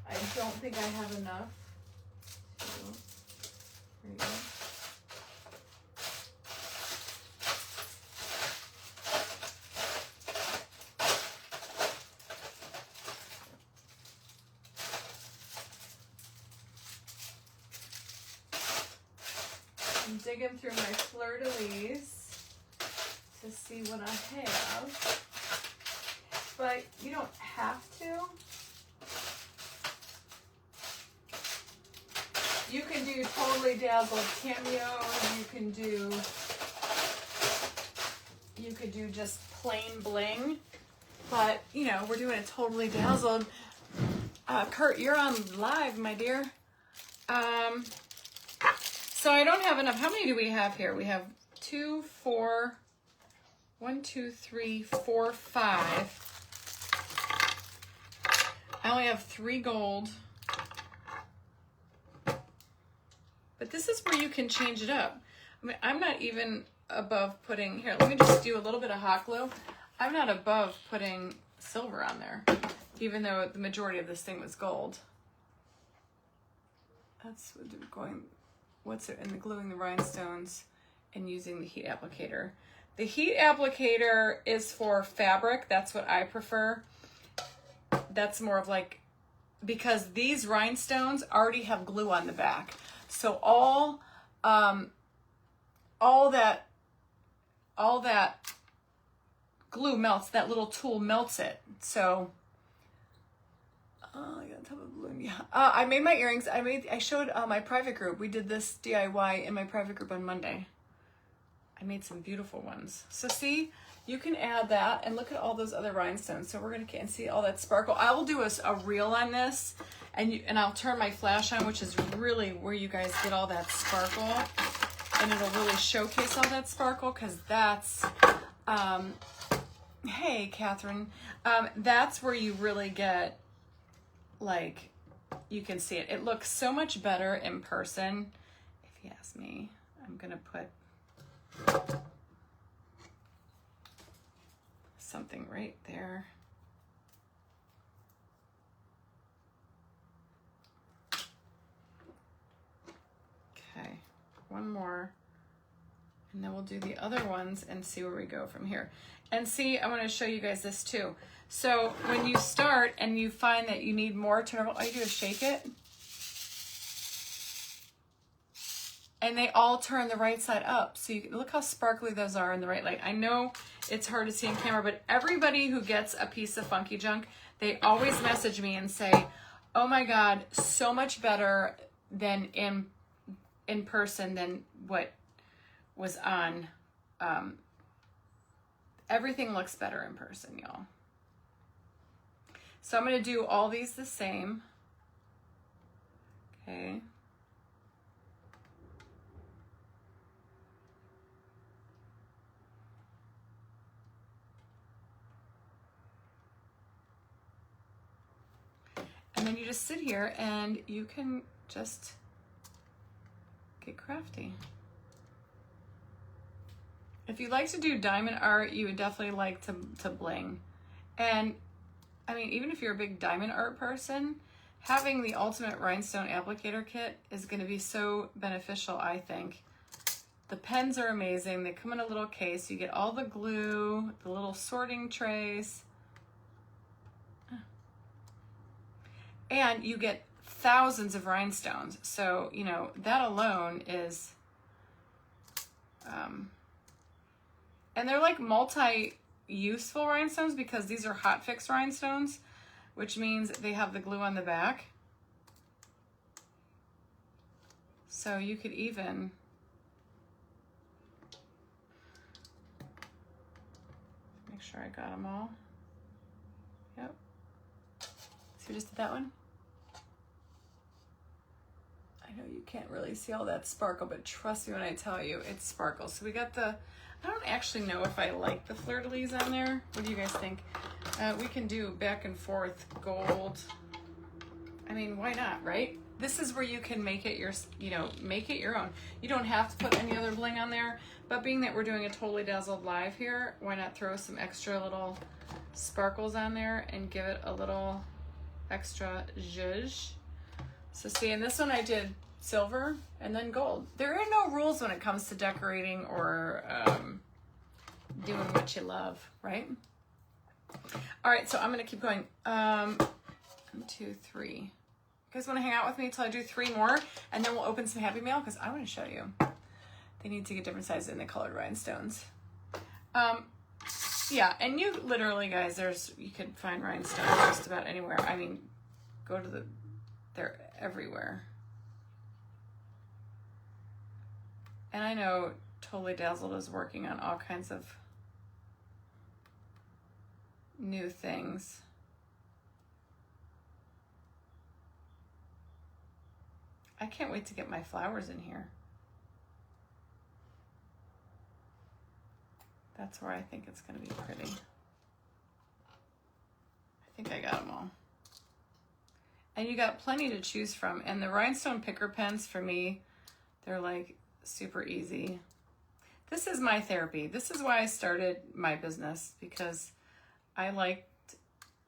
A: I don't think I have enough. There you go. I'm digging through my fleur-de-lis to see what I have, but you don't have to. You can do totally dazzled cameos. You could do just plain bling, but you know, we're doing it totally dazzled. Kurt, you're on live, my dear. So I don't have enough. How many do we have here? We have 2, 4, 1, 2, 3, 4, 5. I only have 3 gold. But this is where you can change it up. I mean, I'm not even above putting, here, let me just do a little bit of hot glue. I'm not above putting silver on there, even though the majority of this thing was gold. That's going, what's it, and gluing the rhinestones and using the heat applicator. The heat applicator is for fabric. That's what I prefer. That's more of like, because these rhinestones already have glue on the back. So all that glue melts, that little tool melts it. So, I got top of the balloon. Yeah. I made my earrings. I showed my private group. We did this DIY in my private group on Monday. I made some beautiful ones. So see, you can add that and look at all those other rhinestones. So we're gonna and see all that sparkle. I will do a reel on this, and I'll turn my flash on, which is really where you guys get all that sparkle, and it'll really showcase all that sparkle, because that's, hey Catherine, that's where you really get, like, you can see it. It looks so much better in person. If you ask me, I'm gonna put something right there. Okay, one more, and then we'll do the other ones and see where we go from here. And see, I want to show you guys this too. So when you start and you find that you need more turnover, all you do is shake it, and they all turn the right side up. So you look how sparkly those are in the right light. I know it's hard to see in camera, but everybody who gets a piece of funky junk, they always message me and say, oh my God, so much better than in person than what was on. Everything looks better in person, y'all. So I'm gonna do all these the same. Okay. And then you just sit here and you can just get crafty. If you like to do diamond art, you would definitely like to bling. And I mean, even if you're a big diamond art person, having the ultimate rhinestone applicator kit is going to be so beneficial, I think. The pens are amazing. They come in a little case. You get all the glue, the little sorting trays. And you get thousands of rhinestones. So, you know, that alone is... and they're like multi-useful rhinestones because these are hot fix rhinestones, which means they have the glue on the back. So you could even... make sure I got them all. Yep. So we just did that one. I know you can't really see all that sparkle, but trust me when I tell you, it sparkles. So we got the... I don't actually know if I like the fleur-de-lis on there. What do you guys think? We can do back and forth gold. I mean, why not, right? This is where you can make it your, you know, make it your own. You don't have to put any other bling on there, but being that we're doing a Totally Dazzled live here, why not throw some extra little sparkles on there and give it a little extra zhuzh. So see, in this one I did silver and then gold. There are no rules when it comes to decorating or doing what you love, right? All right, so I'm gonna keep going. 1, 2, 3. You guys wanna hang out with me until I do 3 more and then we'll open some Happy Mail because I wanna show you. They need to get different sizes in the colored rhinestones. Yeah, and you literally, guys, you can find rhinestones just about anywhere. I mean, go to they're everywhere. And I know Totally Dazzled is working on all kinds of new things. I can't wait to get my flowers in here. That's where I think it's going to be pretty. I think I got them all. And you got plenty to choose from. And the rhinestone picker pens, for me, they're like super easy. This is my therapy. This is why I started my business, because I liked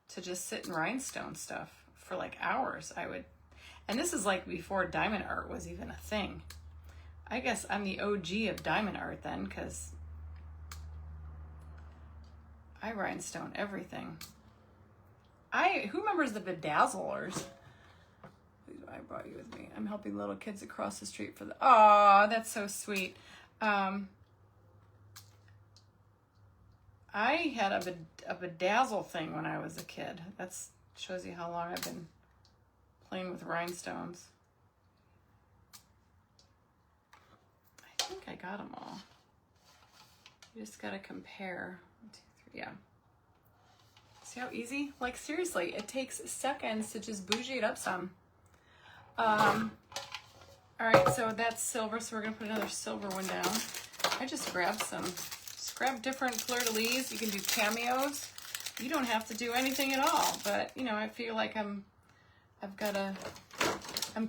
A: to just sit and rhinestone stuff for like hours. And this is like before diamond art was even a thing. I guess I'm the OG of diamond art then, because I rhinestone everything. Who remembers the bedazzlers? I brought you with me. I'm helping little kids across the street for oh, that's so sweet. I had a bedazzle thing when I was a kid. That shows you how long I've been playing with rhinestones. I think I got them all. You just gotta compare. 1, 2, 3, yeah. See how easy? Like seriously, it takes seconds to just bougie it up some. All right, so that's silver, so we're gonna put another silver one down. I just grab different fleur-de-lis. You can do cameos. You don't have to do anything at all, but you know, I feel like I'm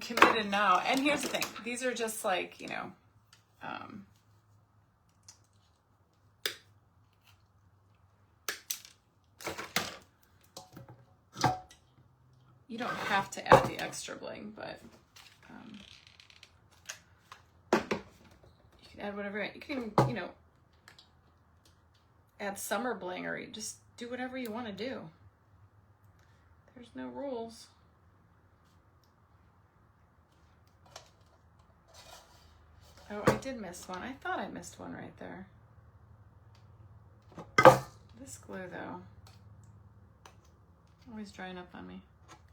A: committed now. And here's the thing, these are just like, you know, you don't have to add the extra bling, but you can add whatever. You can, you know, add summer bling, or you just do whatever you want to do. There's no rules. Oh, I did miss one. I thought I missed one right there. This glue, though, always drying up on me.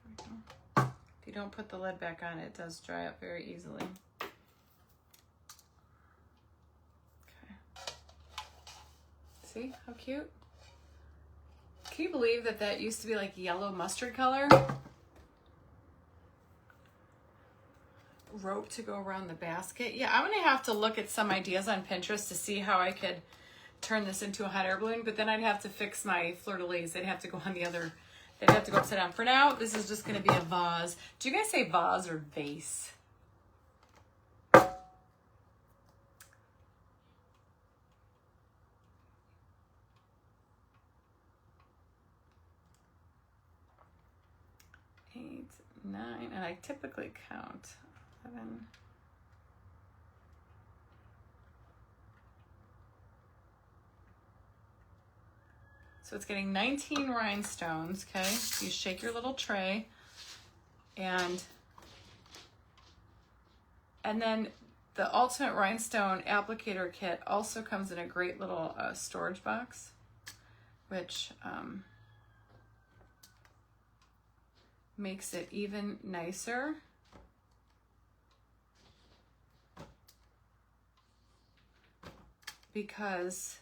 A: There we go. If you don't put the lid back on, it does dry up very easily. Okay. See how cute? Can you believe that used to be like yellow mustard color? Rope to go around the basket. Yeah, I'm gonna have to look at some ideas on Pinterest to see how I could turn this into a hot air balloon, but then I'd have to fix my fleur-de-lis. They'd have to go on the other They'd have to go upside down. For now, this is just going to be a vase. Do you guys say vase or vase? Eight, 9, and I typically count 7. So it's getting 19 rhinestones, okay? You shake your little tray, and then the Ultimate Rhinestone Applicator Kit also comes in a great little storage box, which makes it even nicer. Because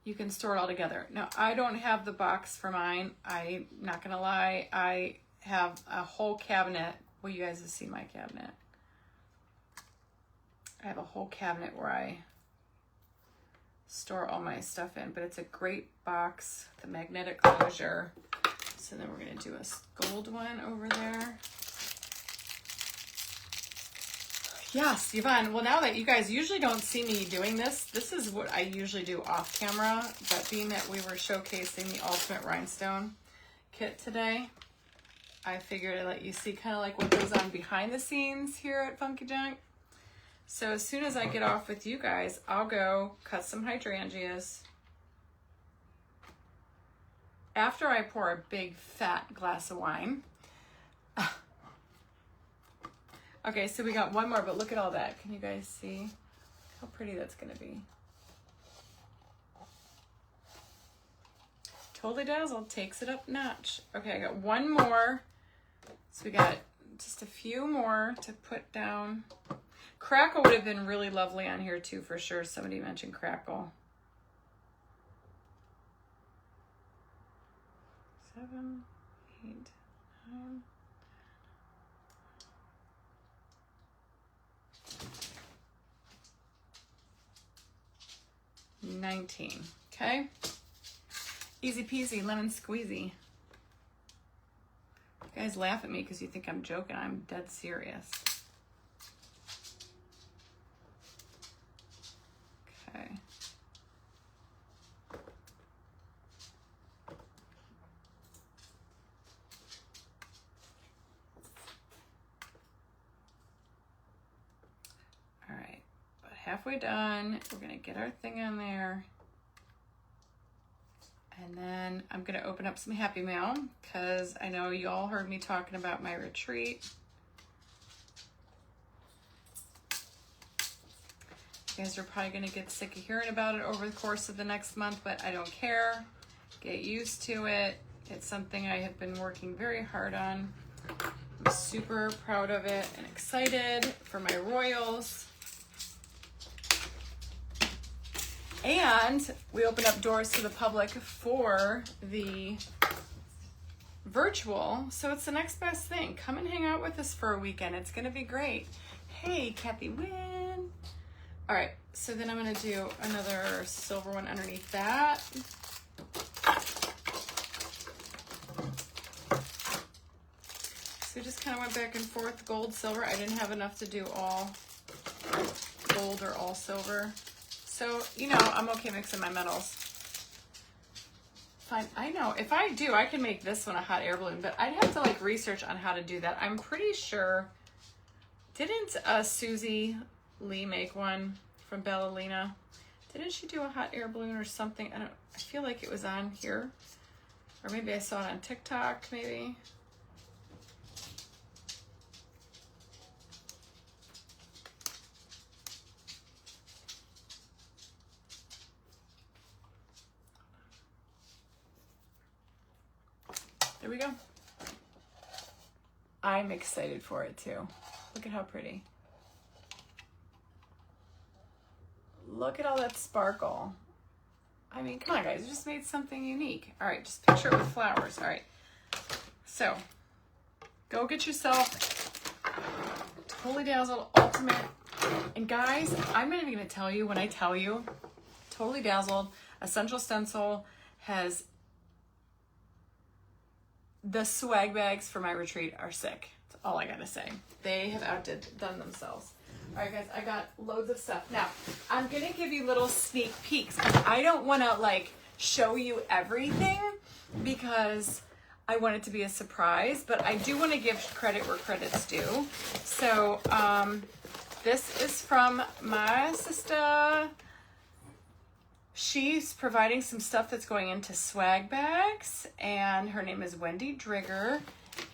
A: you can store it all together. Now, I don't have the box for mine. I'm not gonna lie. I have a whole cabinet. Well, you guys have seen my cabinet. I have a whole cabinet where I store all my stuff in, but it's a great box, the magnetic closure. So then we're gonna do a gold one over there. Yes, Yvonne. Well, now that you guys usually don't see me doing this, this is what I usually do off camera, but being that we were showcasing the Ultimate Rhinestone Kit today, I figured I'd let you see kind of like what goes on behind the scenes here at Funky Junk. So as soon as I get off with you guys, I'll go cut some hydrangeas. After I pour a big fat glass of wine. Okay, so we got one more, but look at all that. Can you guys see how pretty that's gonna be? Totally Dazzled takes it up notch. Okay, I got one more. So we got just a few more to put down. Crackle would have been really lovely on here too, for sure. Somebody mentioned crackle. 7, 8, 9. 19, okay? Easy peasy, lemon squeezy. You guys laugh at me because you think I'm joking. I'm dead serious. Okay. All right, about halfway done. We're gonna get our thing on there. And then I'm gonna open up some Happy Mail because I know you all heard me talking about my retreat. You guys are probably gonna get sick of hearing about it over the course of the next month, but I don't care. Get used to it. It's something I have been working very hard on. I'm super proud of it and excited for my royals. And we open up doors to the public for the virtual. So it's the next best thing. Come and hang out with us for a weekend. It's gonna be great. Hey, Kathy Wynn. All right, so then I'm gonna do another silver one underneath that. So we just kind of went back and forth, gold, silver. I didn't have enough to do all gold or all silver. So, you know, I'm okay mixing my metals. Fine, I know. If I do, I can make this one a hot air balloon, but I'd have to like research on how to do that. I'm pretty sure, didn't Susie Lee make one from Ballerina? Didn't she do a hot air balloon or something? I feel like it was on here. Or maybe I saw it on TikTok, maybe. There we go. I'm excited for it too. Look at how pretty. Look at all that sparkle. I mean, come on guys, you just made something unique. All right, just picture it with flowers. All right, so go get yourself Totally Dazzled Ultimate. And guys, I'm not even gonna tell you when I tell you, Totally Dazzled. Essential Stencil has the swag bags for my retreat are sick. That's all I gotta say. They have outdone themselves. All right, guys, I got loads of stuff. Now, I'm gonna give you little sneak peeks. I don't wanna like show you everything because I want it to be a surprise, but I do wanna give credit where credit's due. So, this is from my sister. She's providing some stuff that's going into swag bags, and her name is Wendy Drigger.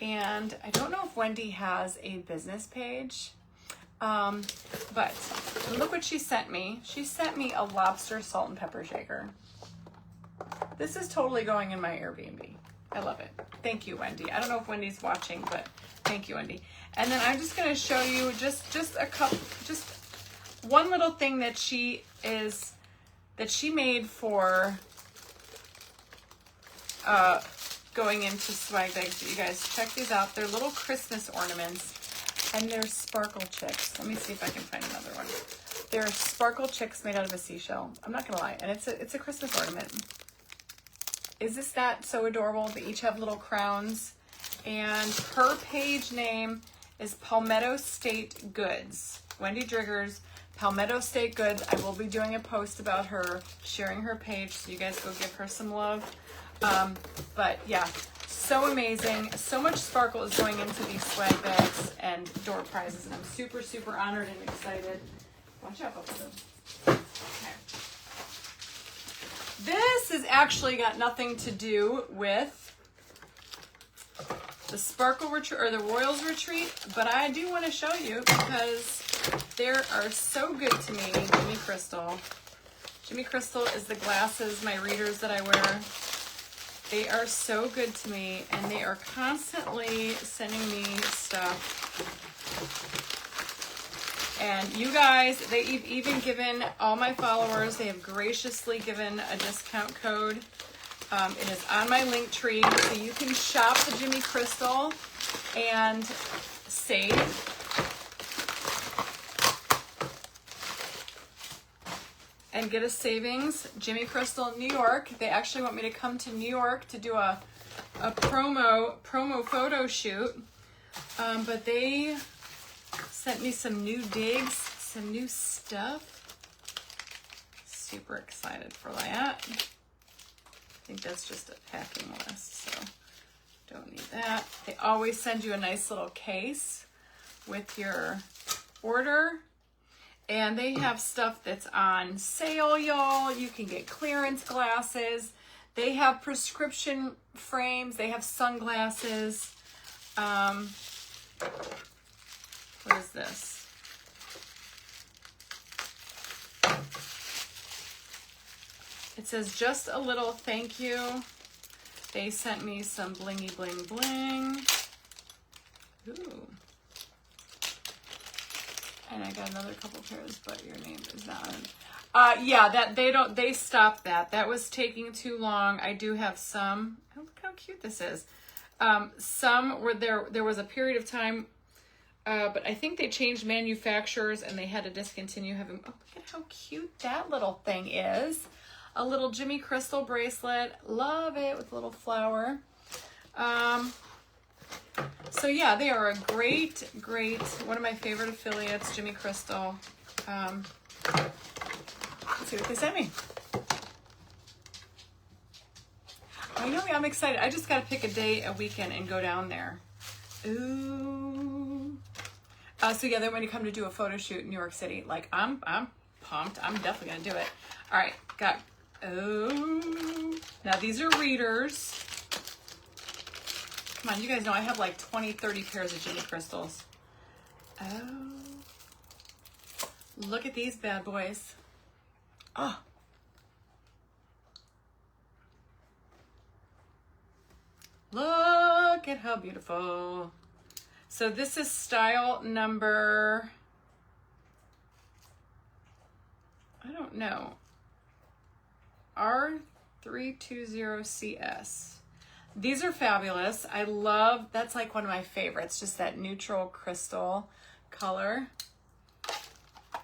A: And I don't know if Wendy has a business page, but look what she sent me. She sent me a lobster salt and pepper shaker. This is totally going in my Airbnb. I love it. Thank you, Wendy. I don't know if Wendy's watching, but thank you, Wendy. And then I'm just going to show you just one little thing that she made for going into swag bags. You guys check these out. They're little Christmas ornaments, and they're sparkle chicks. Let me see if I can find another one. They're sparkle chicks made out of a seashell. I'm not gonna lie, and it's a Christmas ornament. Is this not so adorable? They each have little crowns, and her page name is Palmetto State Goods. Wendy Drigger's Palmetto State Goods. I will be doing a post about her, sharing her page, so you guys go give her some love. But yeah, so amazing. So much sparkle is going into these swag bags and door prizes, and I'm super, super honored and excited. Watch out, Buffalo. Okay. This has actually got nothing to do with the Sparkle Retreat or the Royals Retreat, but I do want to show you because they are so good to me. Jimmy Crystal. Jimmy Crystal is the glasses, my readers that I wear. They are so good to me, and they are constantly sending me stuff. And you guys, they've even given all my followers, they have graciously given a discount code. It is on my link tree, so you can shop the Jimmy Crystal and save. And get a savings. Jimmy Crystal, New York. They actually want me to come to New York to do a promo photo shoot. But they sent me some new digs, some new stuff. Super excited for that. I think that's just a packing list, so don't need that. They always send you a nice little case with your order. And they have stuff that's on sale, y'all. You can get clearance glasses. They have prescription frames. They have sunglasses. What is this? It says, just a little thank you. They sent me some blingy bling bling. Ooh. And I got another couple pairs, but your name is not on. Yeah, they stopped that. That was taking too long. I do have some. Oh, look how cute this is. Some were there was a period of time, but I think they changed manufacturers and they had to discontinue having. Oh, look at how cute that little thing is. A little Jimmy Crystal bracelet. Love it, with a little flower. So yeah, they are a great, one of my favorite affiliates, Jimmy Crystal. Let's see what they sent me. I know, I'm excited. I just got to pick a day, a weekend, and go down there. Ooh. So yeah, they're going to come to do a photo shoot in New York City. Like, I'm pumped. I'm definitely going to do it. All right, now these are readers. Come on, you guys know I have like 20, 30 pairs of Jimmy Crystals. Oh. Look at these bad boys. Oh. Look at how beautiful. So this is style number, I don't know, R320CS. These are fabulous. I love, that's like one of my favorites, just that neutral crystal color.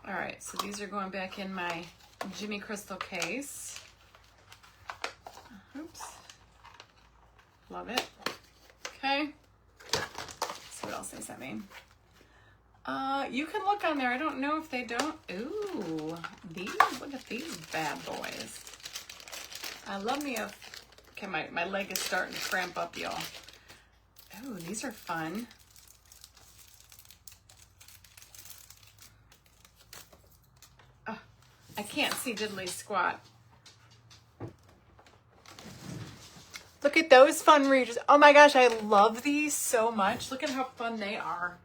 A: All right, so these are going back in my Jimmy Crystal case. Oops. Love it. Okay. Let's see what else they sent me. You can look on there. I don't know if they don't. Ooh, these, look at these bad boys. I love me a, okay, my leg is starting to cramp up, y'all. Ooh, these are fun. Oh, I can't see diddly squat. Look at those fun readers. Oh my gosh, I love these so much. Look at how fun they are.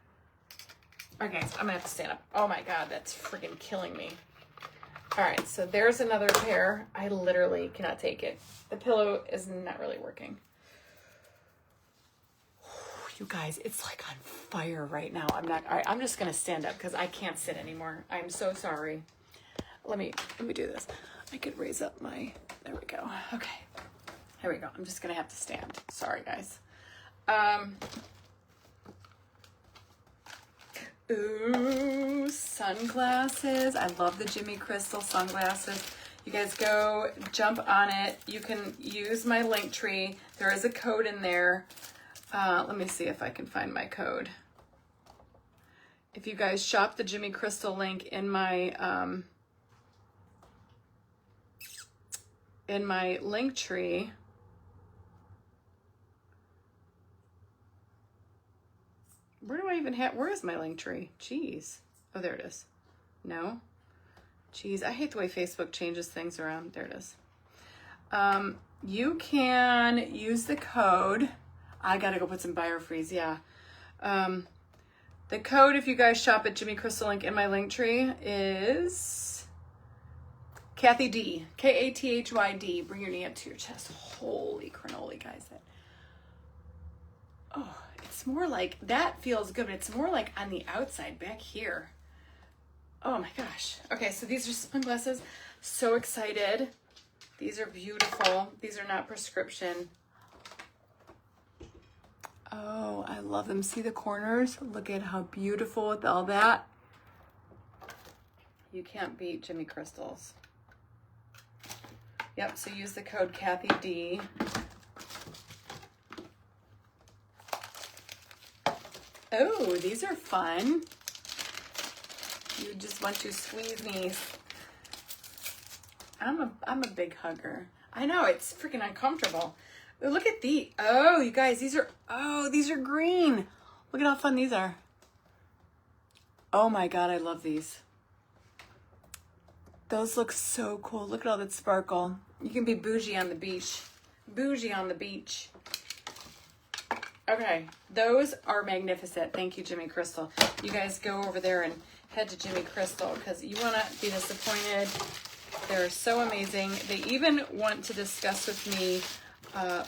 A: All right, guys, I'm gonna have to stand up. Oh my God, that's freaking killing me. All right, so there's another pair. I literally cannot take it. The pillow is not really working. You guys, it's like on fire right now. All right, I'm just gonna stand up because I can't sit anymore. I'm so sorry. Let me do this. I could raise up my, there we go. Okay, here we go. I'm just gonna have to stand. Sorry, guys. Ooh, sunglasses. I love the Jimmy Crystal sunglasses. You guys go jump on it. You can use my link tree. There is a code in there. Let me see if I can find my code. If you guys shop the Jimmy Crystal link in my link tree, where do I even have, where is my link tree? Jeez. Oh, there it is. No. Jeez, I hate the way Facebook changes things around. There it is. You can use the code. I gotta go put some biofreeze, yeah. The code, if you guys shop at Jimmy Crystal link in my link tree, is Kathy D. K-A-T-H-Y-D. Bring your knee up to your chest. Holy cannoli, guys. Oh, it's more like, that feels good, but it's more like on the outside back here. Oh my gosh. Okay, so these are sunglasses. So excited. These are beautiful. These are not prescription. Oh, I love them. See the corners? Look at how beautiful with all that. You can't beat Jimmy Crystals. Yep, so use the code Kathy D. Oh, these are fun. You just want to squeeze me. I'm a big hugger. I know, it's freaking uncomfortable. Look at these. Oh, you guys, these are green. Look at how fun these are. Oh my God, I love these. Those look so cool. Look at all that sparkle. You can be bougie on the beach. Bougie on the beach. Okay, those are magnificent. Thank you, Jimmy Crystal. You guys go over there and head to Jimmy Crystal because you will not be disappointed. They're so amazing. They even want to discuss with me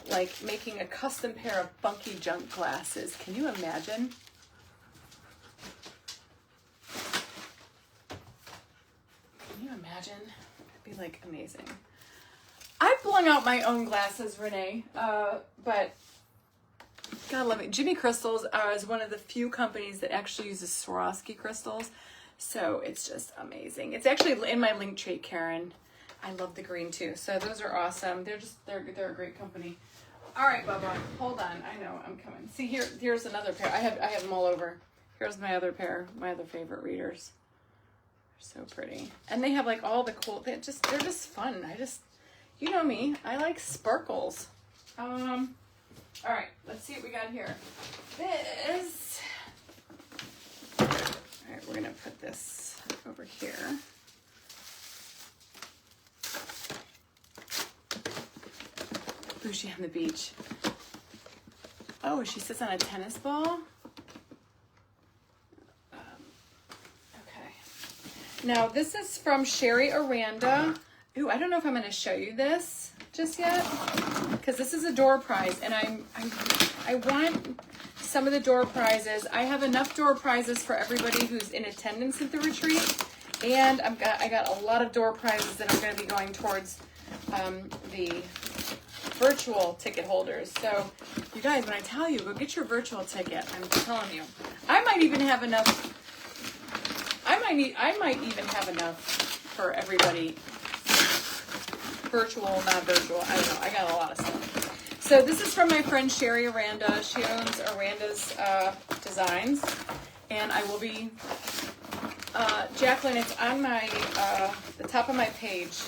A: like making a custom pair of funky junk glasses. Can you imagine? Can you imagine? It'd be like amazing. I flung out my own glasses, Renee, but God love it. Jimmy Crystals is one of the few companies that actually uses Swarovski crystals. So it's just amazing. It's actually in my link tree, Karen. I love the green too. So those are awesome. They're a great company. All right, Bubba, hold on. I know I'm coming. See here's another pair. I have them all over. Here's my other pair, my other favorite readers. They're so pretty. And they have like all the cool, they're just fun. You know me, I like sparkles. All right, let's see what we got here. This, all right, we're gonna put this over here. Bougie on the beach. Oh, she sits on a tennis ball. Okay. Now this is from Sherry Aranda. Ooh, I don't know if I'm gonna show you this just yet, because this is a door prize, and I want some of the door prizes. I have enough door prizes for everybody who's in attendance at the retreat, and I got a lot of door prizes that are going to be going towards the virtual ticket holders. So you guys, when I tell you, go get your virtual ticket. I'm telling you, I might even have enough. I might even have enough for everybody virtual, not virtual. I don't know. I got a lot of stuff. So this is from my friend Sherry Aranda. She owns Aranda's Designs. And I will be, Jacqueline, it's on my, the top of my page.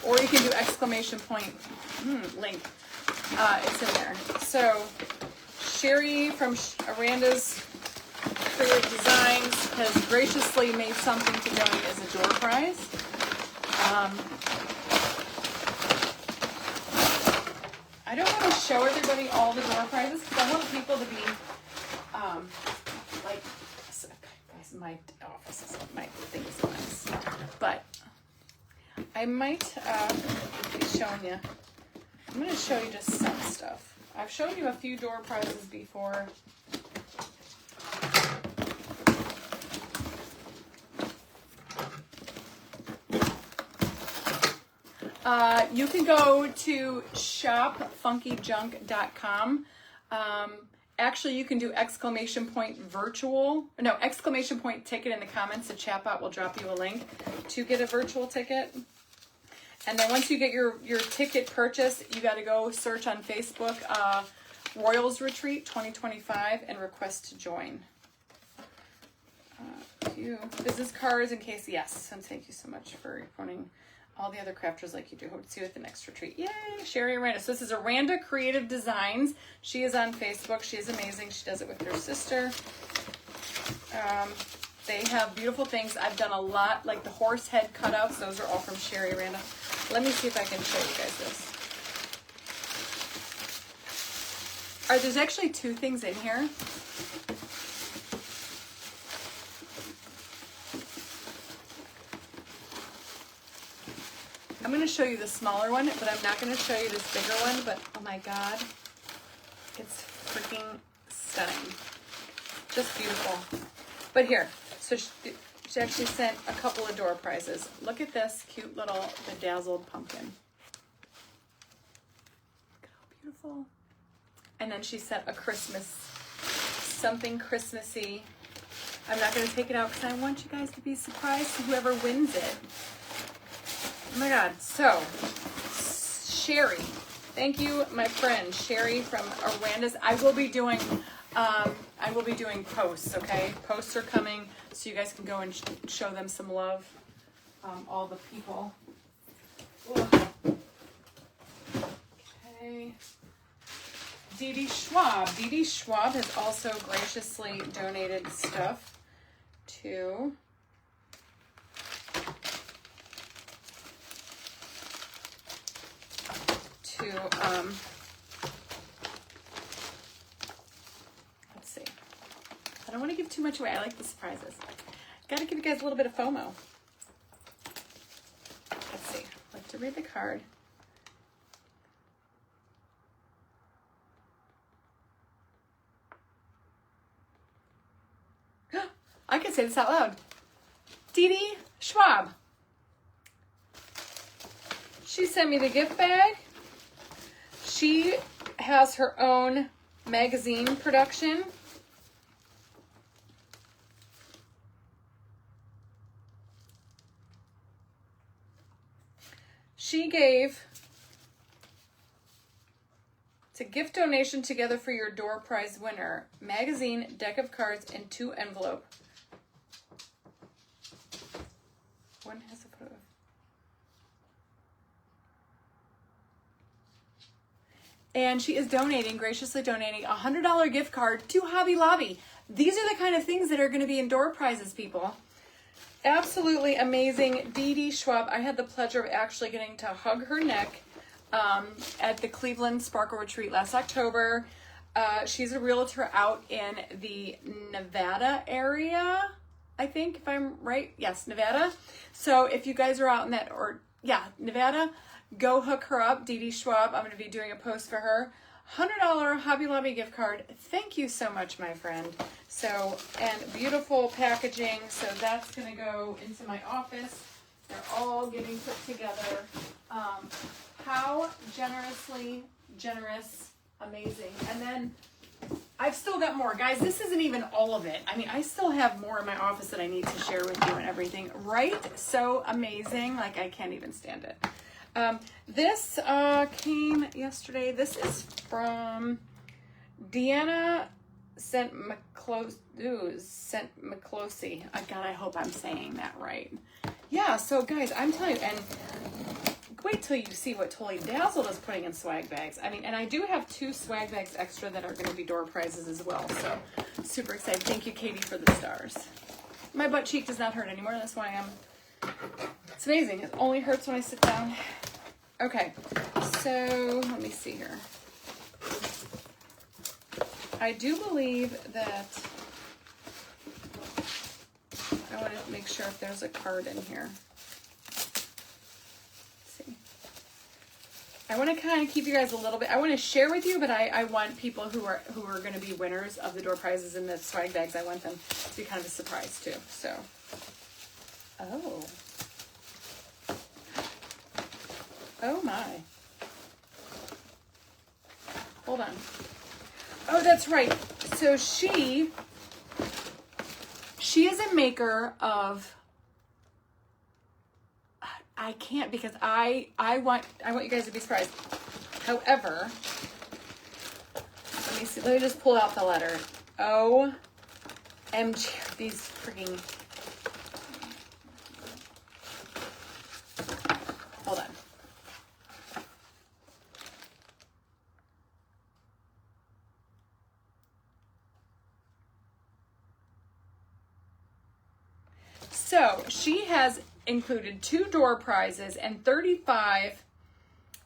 A: Or you can do exclamation point link. It's in there. So Sherry from Aranda's Creative Designs has graciously made something to donate as a door prize. I don't want to show everybody all the door prizes because I want people to be like, guys, my office is, my thing is nice, but I might be showing you. I'm going to show you just some stuff. I've shown you a few door prizes before. You can go to shopfunkyjunk.com. Actually, you can do exclamation point virtual. No, exclamation point ticket in the comments. The chatbot will drop you a link to get a virtual ticket. And then once you get your ticket purchase, you got to go search on Facebook, Royals Retreat 2025, and request to join. Few business cards in case, yes. And thank you so much for pointing all the other crafters like you do. Hope to see you at the next retreat. Yay, Sherry Aranda. So this is Aranda Creative Designs. She is on Facebook. She is amazing. She does it with her sister. They have beautiful things. I've done a lot, like the horse head cutouts. Those are all from Sherry Aranda. Let me see if I can show you guys this. There's actually two things in here. I'm going to show you the smaller one, but I'm not going to show you this bigger one, but oh my God, it's freaking stunning. Just beautiful. But here, so she actually sent a couple of door prizes. Look at this cute little, the Dazzled pumpkin. Look at how beautiful. And then she sent a Christmas, something Christmassy. I'm not going to take it out because I want you guys to be surprised to whoever wins it. Oh my God. So, Sherry, thank you, my friend Sherry from Aranda's. I will be doing posts, okay? Posts are coming, so you guys can go and show them some love, all the people. Okay. Dee Dee Schwab. Dee Dee Schwab has also graciously donated stuff to let's see. I don't want to give too much away. I like the surprises. Got to give you guys a little bit of FOMO. Let's see. I'd like to read the card. I can say this out loud. Dee Dee Schwab. She sent me the gift bag. She has her own magazine production. She gave, it's a gift donation together for your door prize winner. Magazine, deck of cards, and 2 envelope. One has a photo. And she is donating, graciously donating, a $100 gift card to Hobby Lobby. These are the kind of things that are going to be in door prizes, people. Absolutely amazing. Dee Dee Schwab. I had the pleasure of actually getting to hug her neck at the Cleveland Sparkle Retreat last October. She's a realtor out in the Nevada area, I think, if I'm right. Yes, Nevada. So if you guys are out in that, or yeah, Nevada, go hook her up, Dee Dee Schwab. I'm going to be doing a post for her. $100 Hobby Lobby gift card. Thank you so much, my friend. So, and beautiful packaging. So that's going to go into my office. They're all getting put together. How generous, amazing. And then I've still got more. Guys, this isn't even all of it. I mean, I still have more in my office that I need to share with you and everything. Right? So amazing. Like, I can't even stand it. This came yesterday. This is from Deanna St. McCloskey. God, I hope I'm saying that right. Yeah, so guys, I'm telling you, and wait till you see what Totally Dazzled is putting in swag bags. I mean, and I do have 2 swag bags extra that are going to be door prizes as well. So super excited. Thank you, Katie, for the stars. My butt cheek does not hurt anymore. That's why it's amazing. It only hurts when I sit down. Okay, so let me see here. I do believe that I want to make sure if there's a card in here. I want to kind of keep you guys a little bit. I want to share with you, but I want people who are going to be winners of the door prizes and the swag bags. I want them to be kind of a surprise too. So, oh my. Hold on. Oh, that's right. So she is a maker of. I can't because I want you guys to be surprised. However, let me see. Let me just pull out the letter. OMG, these freaking. Hold on. So she has included 2 door prizes and 35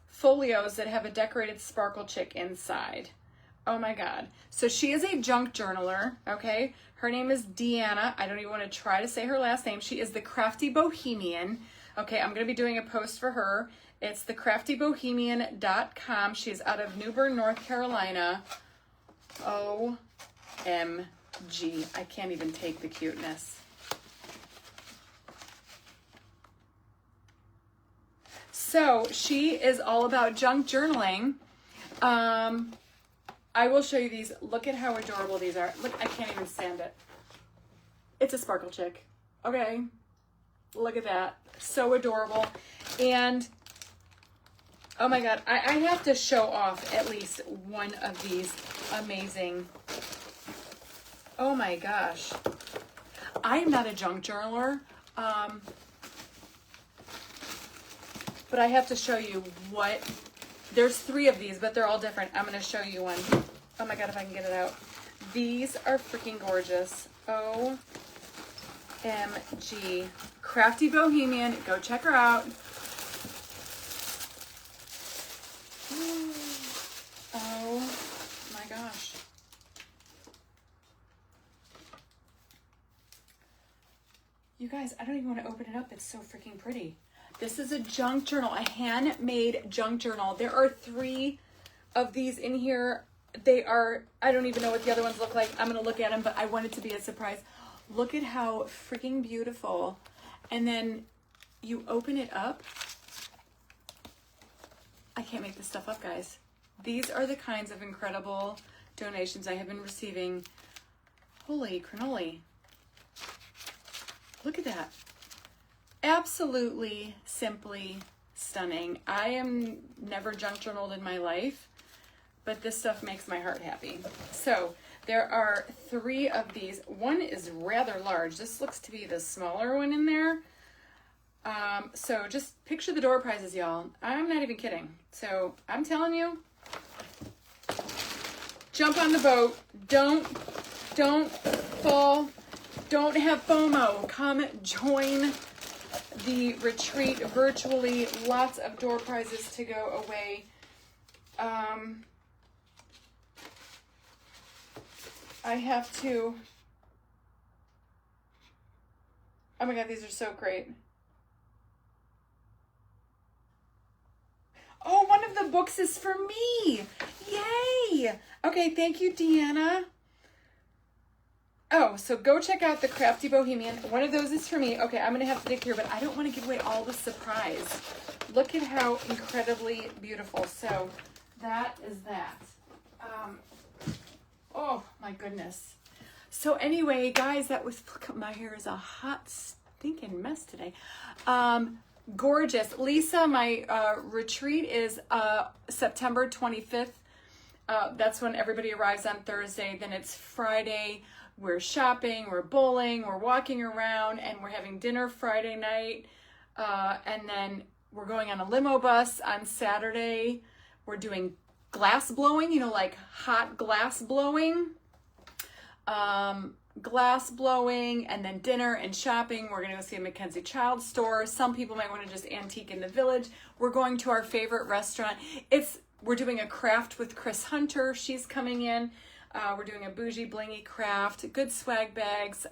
A: folios that have a decorated sparkle chick inside. Oh my God. So she is a junk journaler, okay? Her name is Deanna. I don't even want to try to say her last name. She is the Crafty Bohemian. Okay, I'm going to be doing a post for her. It's thecraftybohemian.com. She's out of New Bern, North Carolina. OMG. I can't even take the cuteness. So she is all about junk journaling. I will show you these. Look at how adorable these are. Look, I can't even stand it. It's a sparkle chick. Okay. Look at that. So adorable. And oh my God, I have to show off at least one of these amazing. Oh my gosh. I'm not a junk journaler. But I have to show you what, there's 3 of these, but they're all different. I'm going to show you one. Oh my God, if I can get it out. These are freaking gorgeous. OMG. Crafty Bohemian. Go check her out. Oh my gosh. You guys, I don't even want to open it up. It's so freaking pretty. This is a junk journal, a handmade junk journal. There are 3 of these in here. They are, I don't even know what the other ones look like. I'm going to look at them, but I want it to be a surprise. Look at how freaking beautiful. And then you open it up. I can't make this stuff up, guys. These are the kinds of incredible donations I have been receiving. Holy cannoli. Look at that. Absolutely, simply stunning. I am never junk journaled in my life, but this stuff makes my heart happy. So there are 3 of these. One is rather large. This looks to be the smaller one in there. So just picture the door prizes, y'all. I'm not even kidding. So I'm telling you, jump on the boat. Don't fall. Don't have FOMO. Come join the retreat virtually. Lots of door prizes to go away. I have to. Oh my God, these are so great. Oh, one of the books is for me. Yay. Okay, thank you, Deanna. Oh, so go check out the Crafty Bohemian. One of those is for me. Okay, I'm going to have to dig here, but I don't want to give away all the surprise. Look at how incredibly beautiful. So that is that. Oh my goodness. So anyway, guys, that was, look, my hair is a hot stinking mess today. Gorgeous. Lisa, my retreat is September 25th. That's when everybody arrives on Thursday. Then it's Friday. We're shopping, we're bowling, we're walking around, and we're having dinner Friday night. And then we're going on a limo bus on Saturday. We're doing glass blowing, you know, like hot glass blowing. Glass blowing, and then dinner and shopping. We're gonna go see a Mackenzie Child store. Some people might want to just antique in the village. We're going to our favorite restaurant. We're doing a craft with Chris Hunter. She's coming in. We're doing a bougie blingy craft, good swag bags.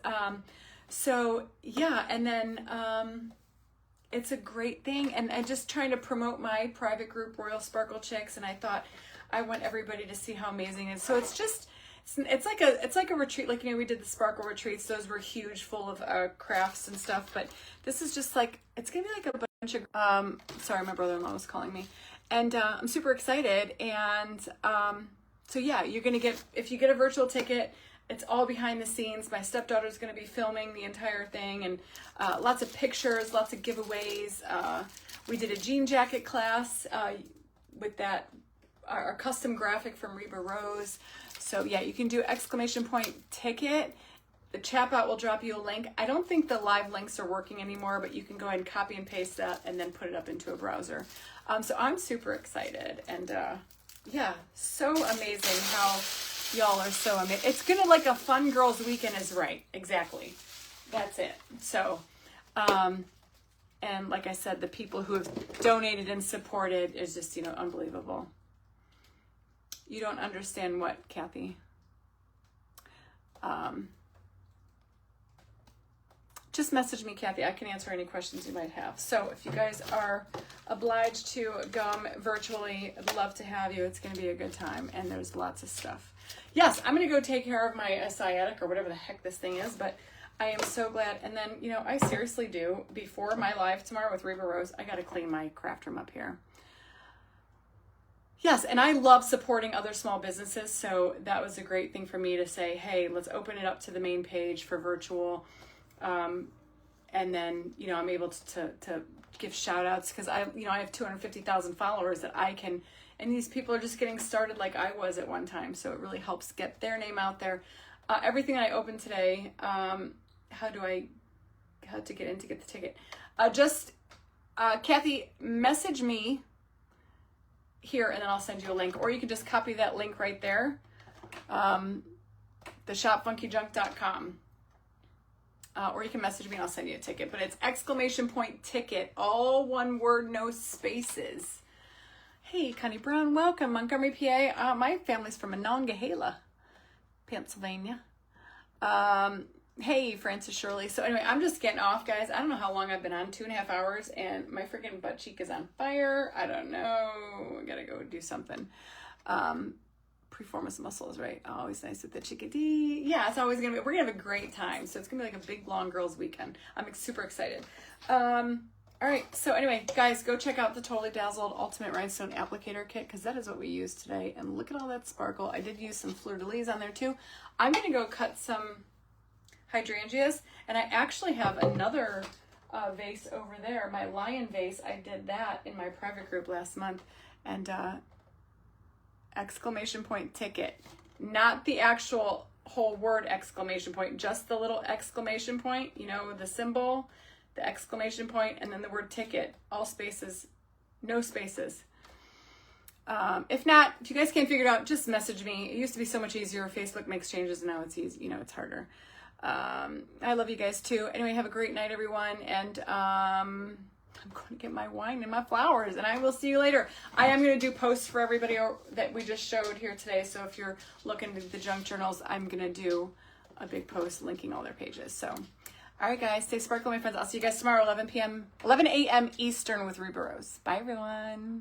A: So yeah, and then it's a great thing. And I'm just trying to promote my private group, Royal Sparkle Chicks, and I thought I want everybody to see how amazing it is. So it's just it's like a retreat. Like, you know, we did the sparkle retreats. Those were huge, full of crafts and stuff. But this is just like, it's gonna be like a bunch of sorry, my brother-in-law was calling me, and I'm super excited. And so yeah, you're gonna get, if you get a virtual ticket, it's all behind the scenes. My stepdaughter's gonna be filming the entire thing, and lots of pictures, lots of giveaways. We did a jean jacket class with that our custom graphic from Reba Rose. So yeah, you can do !ticket. The chat bot will drop you a link. I don't think the live links are working anymore, but you can go ahead and copy and paste that and then put it up into a browser. So I'm super excited, and yeah, so amazing how y'all are so amazing. It's gonna, like, a fun girls weekend is right. Exactly. That's it. So, and like I said, the people who have donated and supported is just, you know, unbelievable. You don't understand what, Kathy? Just message me, Kathy. I can answer any questions you might have. So if you guys are obliged to come virtually, I'd love to have you. It's going to be a good time, and there's lots of stuff. Yes, I'm going to go take care of my sciatic or whatever the heck this thing is, but I am so glad. And then, you know, I seriously do, before my live tomorrow with Reba Rose, I got to clean my craft room up here. Yes, and I love supporting other small businesses, so that was a great thing for me to say, hey, let's open it up to the main page for virtual. And then, you know, I'm able to give shout outs, because I have 250,000 followers that I can, and these people are just getting started like I was at one time. So it really helps get their name out there. Everything I opened today, how to get in to get the ticket? Kathy, message me here, and then I'll send you a link, or you can just copy that link right there. The shopfunkyjunk.com. Or you can message me and I'll send you a ticket. But it's !ticket, all one word, no spaces. Hey, Connie Brown, welcome. Montgomery, PA. My family's from Monongahela, Pennsylvania. Hey, Francis Shirley. So anyway, I'm just getting off, guys. I don't know how long I've been on, 2.5 hours, and my freaking butt cheek is on fire. I don't know. I gotta go do something. Preformance muscles, right? Always nice with the chickadee. Yeah, it's always gonna be, we're gonna have a great time. So it's gonna be like a big long girls weekend. I'm super excited. All right, so anyway, guys, go check out the Totally Dazzled Ultimate Rhinestone Applicator Kit, because that is what we used today. And look at all that sparkle. I did use some fleur-de-lis on there too. I'm gonna go cut some hydrangeas, and I actually have another vase over there, my lion vase. I did that in my private group last month, and !ticket, not the actual whole word ! Just the little exclamation point, you know, the symbol, the exclamation point, and then the word ticket, all spaces, no spaces. If not, if you guys can't figure it out, just message me. It used to be so much easier. Facebook makes changes, and now it's easy, you know, it's harder. I love you guys too. Anyway, have a great night, everyone. And I'm going to get my wine and my flowers, and I will see you later. I am going to do posts for everybody that we just showed here today. So if you're looking at the junk journals, I'm going to do a big post linking all their pages. So, all right, guys, stay sparkly, my friends. I'll see you guys tomorrow, 11 a.m. Eastern with Reba Rose. Bye, everyone.